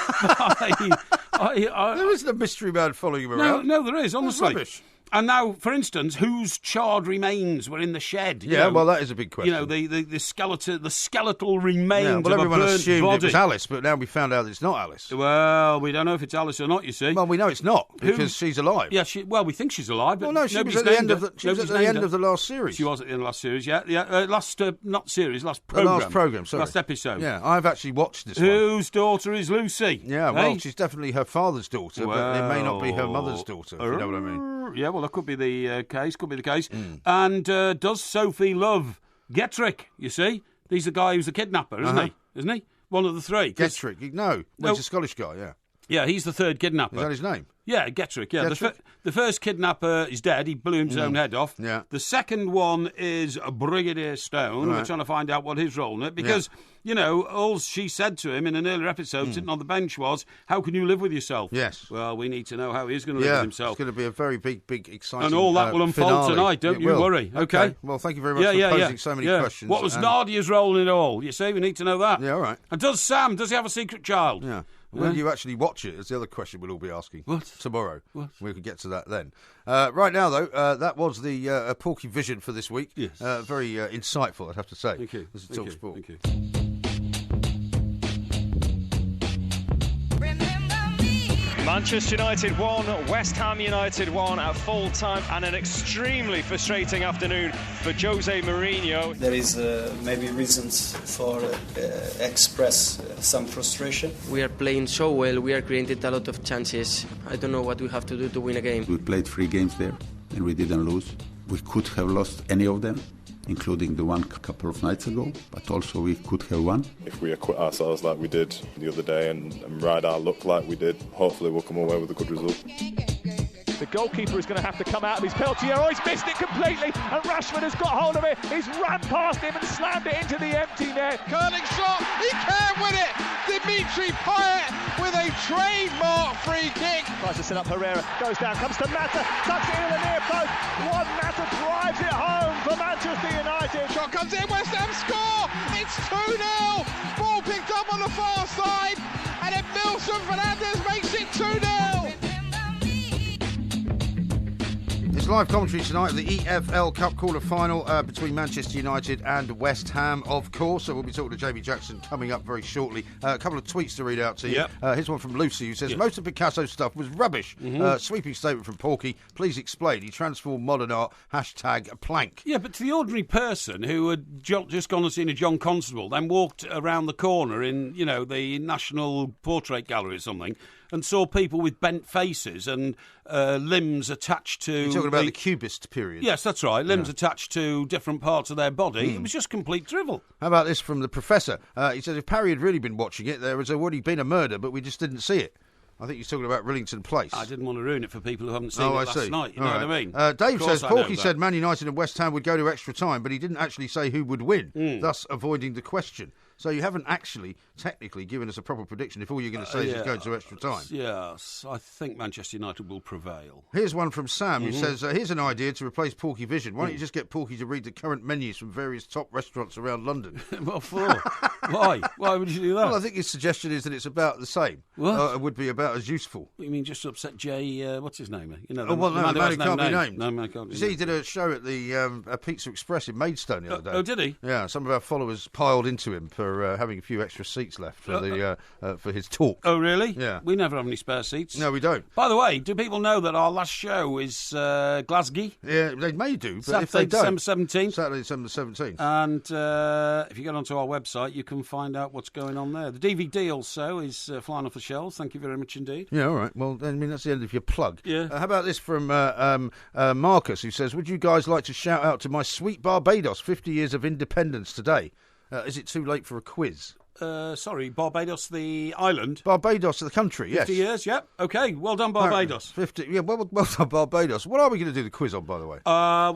isn't a mystery man following him around. No, there is, honestly. That's rubbish. And now, for instance, whose charred remains were in the shed? Yeah, well, that is a big question. The skeletal remains well, of a everyone burnt assumed body. it was Alice, but now we found out it's not Alice. Well, we don't know if it's Alice or not, you see. Well, we know it's not, because she's alive. Yeah, we think she's alive, but well, no, she was at the end of the last series. She was at the end of the last series, yeah. Last programme. Last programme, sorry. Last episode. Yeah, I've actually watched this one. Whose daughter is Lucy? Yeah, well, she's definitely her father's daughter, but it may not be her mother's daughter, if you know what I mean. Yeah, well, that could be the case. And does Sophie love Gettrick, you see? He's the guy who's the kidnapper, isn't he? One of the three. Gettrick? No, he's a Scottish guy, yeah. Yeah, he's the third kidnapper. Is that his name? Yeah, Gettrick, yeah. Gettrick? The first kidnapper is dead. He blew his own head off. Yeah. The second one is Brigadier Stone. Right. We're trying to find out what his role in it. Because, all she said to him in an earlier episode, sitting on the bench, was, how can you live with yourself? Yes. Well, we need to know how he's going to live with himself. It's going to be a very big, exciting and all that will unfold tonight, don't you worry. Okay. Well, thank you very much for posing so many questions. What was Nadia's role in it all? You see, we need to know that. Yeah, all right. And does he have a secret child? Yeah. When you actually watch it is the other question we'll all be asking. What? Tomorrow. What? We can get to that then. Right now, though, that was the Porky vision for this week. Yes. Very insightful, I'd have to say. Thank you. This is Talk Sport. Thank you. Manchester United won, West Ham United won at full time, and an extremely frustrating afternoon for Jose Mourinho. There is maybe reasons for express some frustration. We are playing so well, we are creating a lot of chances. I don't know what we have to do to win a game. We played 3 games there and we didn't lose. We could have lost any of them, including the one a couple of nights ago, but also we could have won. If we acquit ourselves like we did the other day and ride our luck like we did, hopefully we'll come away with a good result. The goalkeeper is going to have to come out of his penalty area. Oh, he's missed it completely, and Rashford has got hold of it. He's ran past him and slammed it into the empty net. Curling shot, he can't win it. Dimitri Payet with a trademark free kick. Tries to set up Herrera, goes down, comes to Mata, tucks it in the near post. One Mata drives it home for Manchester United. Shot comes in, West Ham score. It's 2-0. Ball picked up on the far side, and then Milson Fernandes makes it 2-0. It's live commentary tonight of the EFL Cup quarter-final between Manchester United and West Ham, of course. So we'll be talking to Jamie Jackson coming up very shortly. A couple of tweets to read out to you. Here's one from Lucy, who says, most of Picasso's stuff was rubbish. Sweeping statement from Porky. Please explain. He transformed modern art. # plank. Yeah, but to the ordinary person who had just gone and seen a John Constable, then walked around the corner in, the National Portrait Gallery or something, and saw people with bent faces and limbs attached to... You're talking about the Cubist period. Yes, that's right. Limbs attached to different parts of their body. It was just complete drivel. How about this from the Professor? He says, if Parry had really been watching it, there has already been a murder, but we just didn't see it. I think he's talking about Rillington Place. I didn't want to ruin it for people who haven't seen it last night. You know what I mean? Dave says, Porky said Man United and West Ham would go to extra time, but he didn't actually say who would win, thus avoiding the question. So you haven't actually, technically, given us a proper prediction if all you're going to say is it's going to extra time. Yes, I think Manchester United will prevail. Here's one from Sam who says, here's an idea to replace Porky Vision. Why don't you just get Porky to read the current menus from various top restaurants around London? What for? Why? Why would you do that? Well, I think his suggestion is that it's about the same. What? It would be about as useful. You mean just upset Jay, what's his name? The man who can't be named. No, man can't be named. See, he did a show at the Pizza Express in Maidstone the other day. Oh, did he? Yeah, some of our followers piled into him for having a few extra seats left for for his talk. Oh, really? Yeah. We never have any spare seats. No, we don't. By the way, do people know that our last show is Glasgow? Yeah, they may do, but Saturday, if they don't... December 17th. Saturday, December 17th. And if you get onto our website, you can find out what's going on there. The DVD also is flying off the shelves. Thank you very much indeed. Yeah, all right. Well, I mean, that's the end of your plug. Yeah. How about this from Marcus, who says, would you guys like to shout out to my sweet Barbados, 50 years of independence today? Is it too late for a quiz? Sorry, Barbados, the island. Barbados, the country, yes. 50 years, yeah. OK, well done, Barbados. 50, yeah, well done, Barbados. What are we going to do the quiz on, by the way? We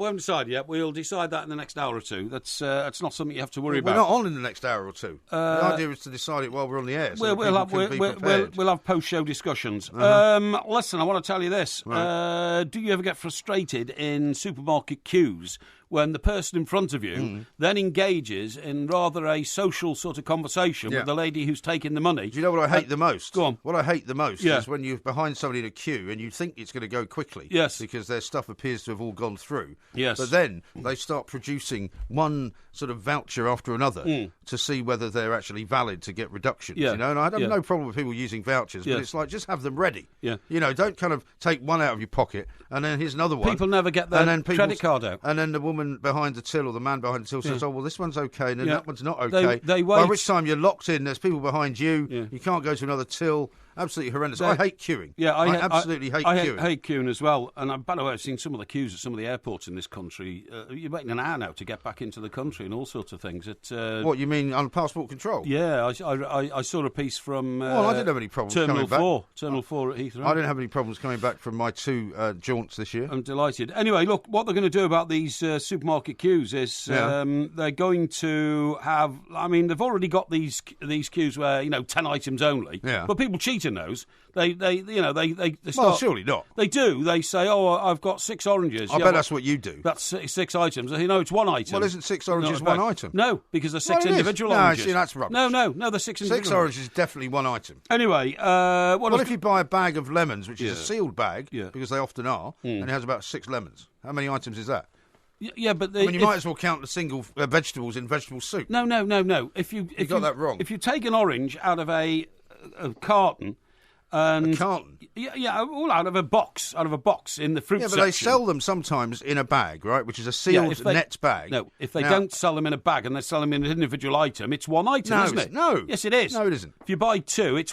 haven't decided yet. We'll decide that in the next hour or two. That's not something you have to worry about. We're not on in the next hour or two. The idea is to decide it while we're on the air. So we'll have post-show discussions. Listen, I want to tell you this. Right. Do you ever get frustrated in supermarket queues when the person in front of you then engages in rather a social sort of conversation with the lady who's taking the money? Do you know what I hate the most? Go on. What I hate the most is when you're behind somebody in a queue and you think it's going to go quickly. Yes. Because their stuff appears to have all gone through. Yes. But then they start producing one sort of voucher after another to see whether they're actually valid to get reductions. Yeah. You know, and I have no problem with people using vouchers, but it's like, just have them ready. Yeah. You know, don't kind of take one out of your pocket and then here's another one. People never get their credit card out. And then the woman behind the till or the man behind the till says, oh, well, this one's okay, and then that one's not okay. They wait. By which time you're locked in, there's people behind you, you can't go to another till. Absolutely horrendous. I hate queuing. Yeah, I absolutely hate queuing. I hate queuing as well. And by the way, I've seen some of the queues at some of the airports in this country. You're waiting an hour now to get back into the country and all sorts of things. What, you mean on passport control? Yeah, I saw a piece from I didn't have any problems Terminal coming 4. back. Terminal 4 at Heathrow. I didn't have any problems coming back from my two jaunts this year. I'm delighted. Anyway, look, what they're going to do about these supermarket queues is they're going to have... I mean, they've already got these queues where, 10 items only. Yeah. But people cheat in those. They start... Well, surely not. They do. They say, oh, I've got 6 oranges. I bet that's what you do. That's 6 items. It's 1 item. Well, isn't 6 oranges one item? No, because there's 6 individual oranges. No, see, that's rubbish. No, there's 6 individual 6 oranges is definitely 1 item. Anyway, what if you buy a bag of lemons, which is a sealed bag, because they often are, and it has about 6 lemons? How many items is that? Yeah, but you might as well count the single vegetables in vegetable soup. No. If you got that wrong. If you take an orange out of a carton. And a carton? Yeah, all out of a box in the fruit section. Yeah, but they sell them sometimes in a bag, right, which is a sealed net bag. No, if they don't sell them in a bag and they sell them in an individual item, it's 1 item, isn't it? No. Yes, it is. No, it isn't. If you buy 2, it's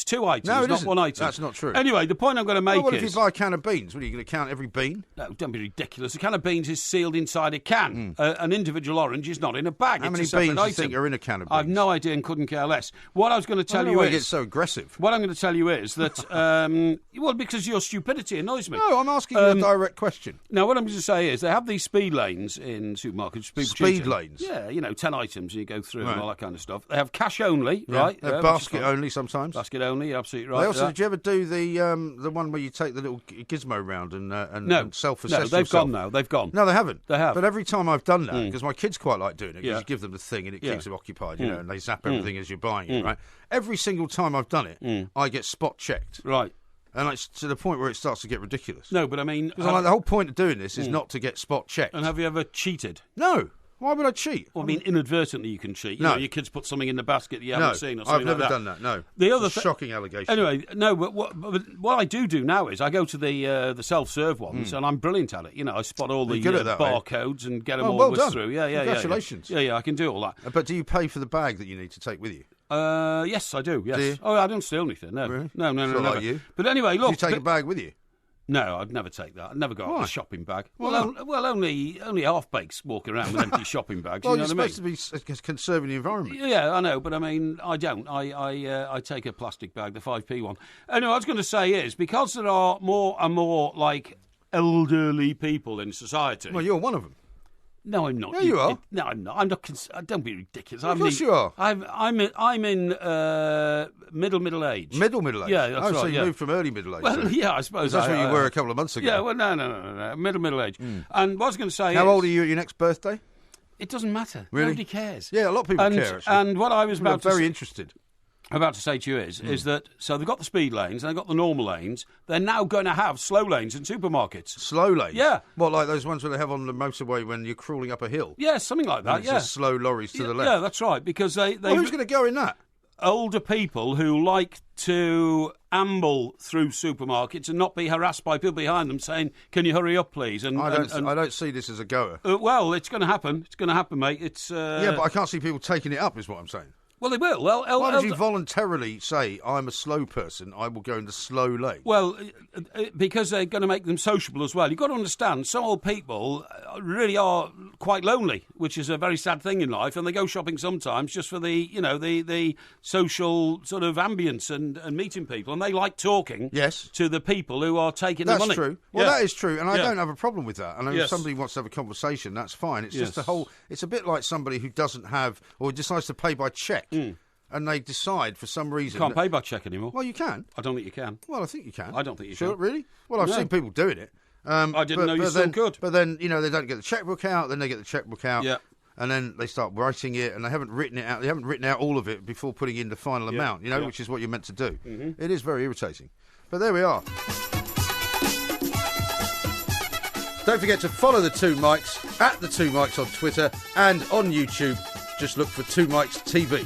2 items, no, it not isn't. 1 item. That's not true. Anyway, the point I'm going to make is... if you buy a can of beans, what are you going to count every bean? No, don't be ridiculous. A can of beans is sealed inside a can. An individual orange is not in a bag. How many beans do you think are in a can of beans? I have no idea and couldn't care less. What I was going to tell you is... why it gets so aggressive. What I'm going to tell you is that... well, because your stupidity annoys me. No, I'm asking you a direct question. Now, what I'm going to say is they have these speed lanes in supermarkets. Speed lanes? Yeah, 10 items and you go through and all that kind of stuff. They have cash only, right? They have basket only sometimes. Basket only, you're absolutely right. They also, did you ever do the one where you take the little gizmo round and self-assess yourself? No, they've gone now. They've gone. No, they haven't. They have. But every time I've done that, because my kids quite like doing it, because you give them the thing and it keeps them occupied, and they zap everything as you're buying it, right? Every single time I've done it, I get spot checked. Right. And it's to the point where it starts to get ridiculous. No, but I mean... Because the whole point of doing this is not to get spot checked. And have you ever cheated? No. Why would I cheat? Well, I mean, inadvertently you can cheat. You know, your kids put something in the basket that you haven't seen or something I've never like that. done that, no. The other shocking allegation. Anyway, no, but what I do now is I go to the self-serve ones, and I'm brilliant at it. You know, I spot all the barcodes and get them all through. Yeah, Congratulations. Yeah, I can do all that. But do you pay for the bag that you need to take with you? Yes, I do, yes. Do you? Oh, I don't steal anything, no. Really? No, Not like you. But anyway, look... Do you take a bag with you? No, I'd never take that. I'd never go out with a shopping bag. Well, only half-bakes walking around with empty shopping bags. Well, you know you're supposed to be conserving the environment. Yeah, I know, but I mean, I don't. I take a plastic bag, the 5p one. Anyway, what I was going to say is, because there are more and more, like, elderly people in society... Well, you're one of them. No, I'm not. Yeah, you are. No, I'm not. I'm not. Don't be ridiculous. Of course you are. I'm in middle age. Middle age. Yeah, that's right. So you moved from early middle age. Well, then. yeah, I suppose that's what you were a couple of months ago. Yeah, well, no. Middle age. And what I was going to say, how old are you at your next birthday? It doesn't matter. Really? Nobody cares. Yeah, a lot of people care. Actually. And what I was about to very interested. About to say to you is that, so they've got the speed lanes and they've got the normal lanes. They're now going to have slow lanes in supermarkets. Slow lanes? Yeah. What, like those ones where they have on the motorway when you're crawling up a hill? Yeah, something like that, and it's just slow lorries to the left. Yeah, that's right, because they... Well, who's going to go in that? Older people who like to amble through supermarkets and not be harassed by people behind them saying, "Can you hurry up, please?" And I don't see this as a goer. Well, it's going to happen. It's going to happen, mate. It's yeah, but I can't see people taking it up. Is what I'm saying. Well, they will. Well, why would you voluntarily say, I'm a slow person, I will go in the slow lane? Well, because they're going to make them sociable as well. You've got to understand, some old people really are quite lonely, which is a very sad thing in life, and they go shopping sometimes just for the, the social sort of ambience and meeting people, and they like talking to the people who are taking the money. That's true. Well, that is true, and I don't have a problem with that. And if somebody wants to have a conversation, that's fine. It's just it's a bit like somebody who doesn't have, or decides to pay by cheque. And they decide for some reason... You can't pay by cheque anymore. Well, you can. I don't think you can. Well, I think you can. I don't think you can. Really? Well, I've seen people doing it. I didn't know you still could. But then, they don't get the chequebook out, then they get the chequebook out. Yeah. And then they start writing it, and they haven't written it out. They haven't written out all of it before putting in the final amount, which is what you're meant to do. Mm-hmm. It is very irritating. But there we are. Don't forget to follow the Two Mics, at the Two Mics on Twitter, and on YouTube. Just look for Two Mics TV.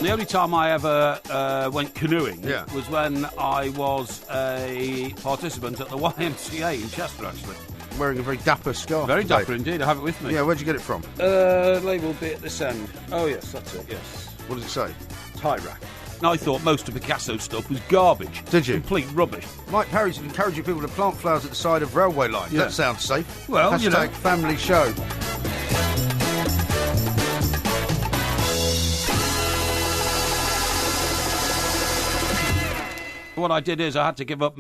The only time I ever went canoeing was when I was a participant at the YMCA in Chester, actually. Wearing a very dapper scarf. Very dapper indeed, I have it with me. Yeah, where'd you get it from? Label B at this end. Oh, yes, that's it, yes. What does it say? Tie rack. I thought most of Picasso stuff was garbage. Did you? Complete rubbish. Mike Parry's encouraging people to plant flowers at the side of railway lines. Yeah. That sounds safe. Well, # family show. What I did is I had to give up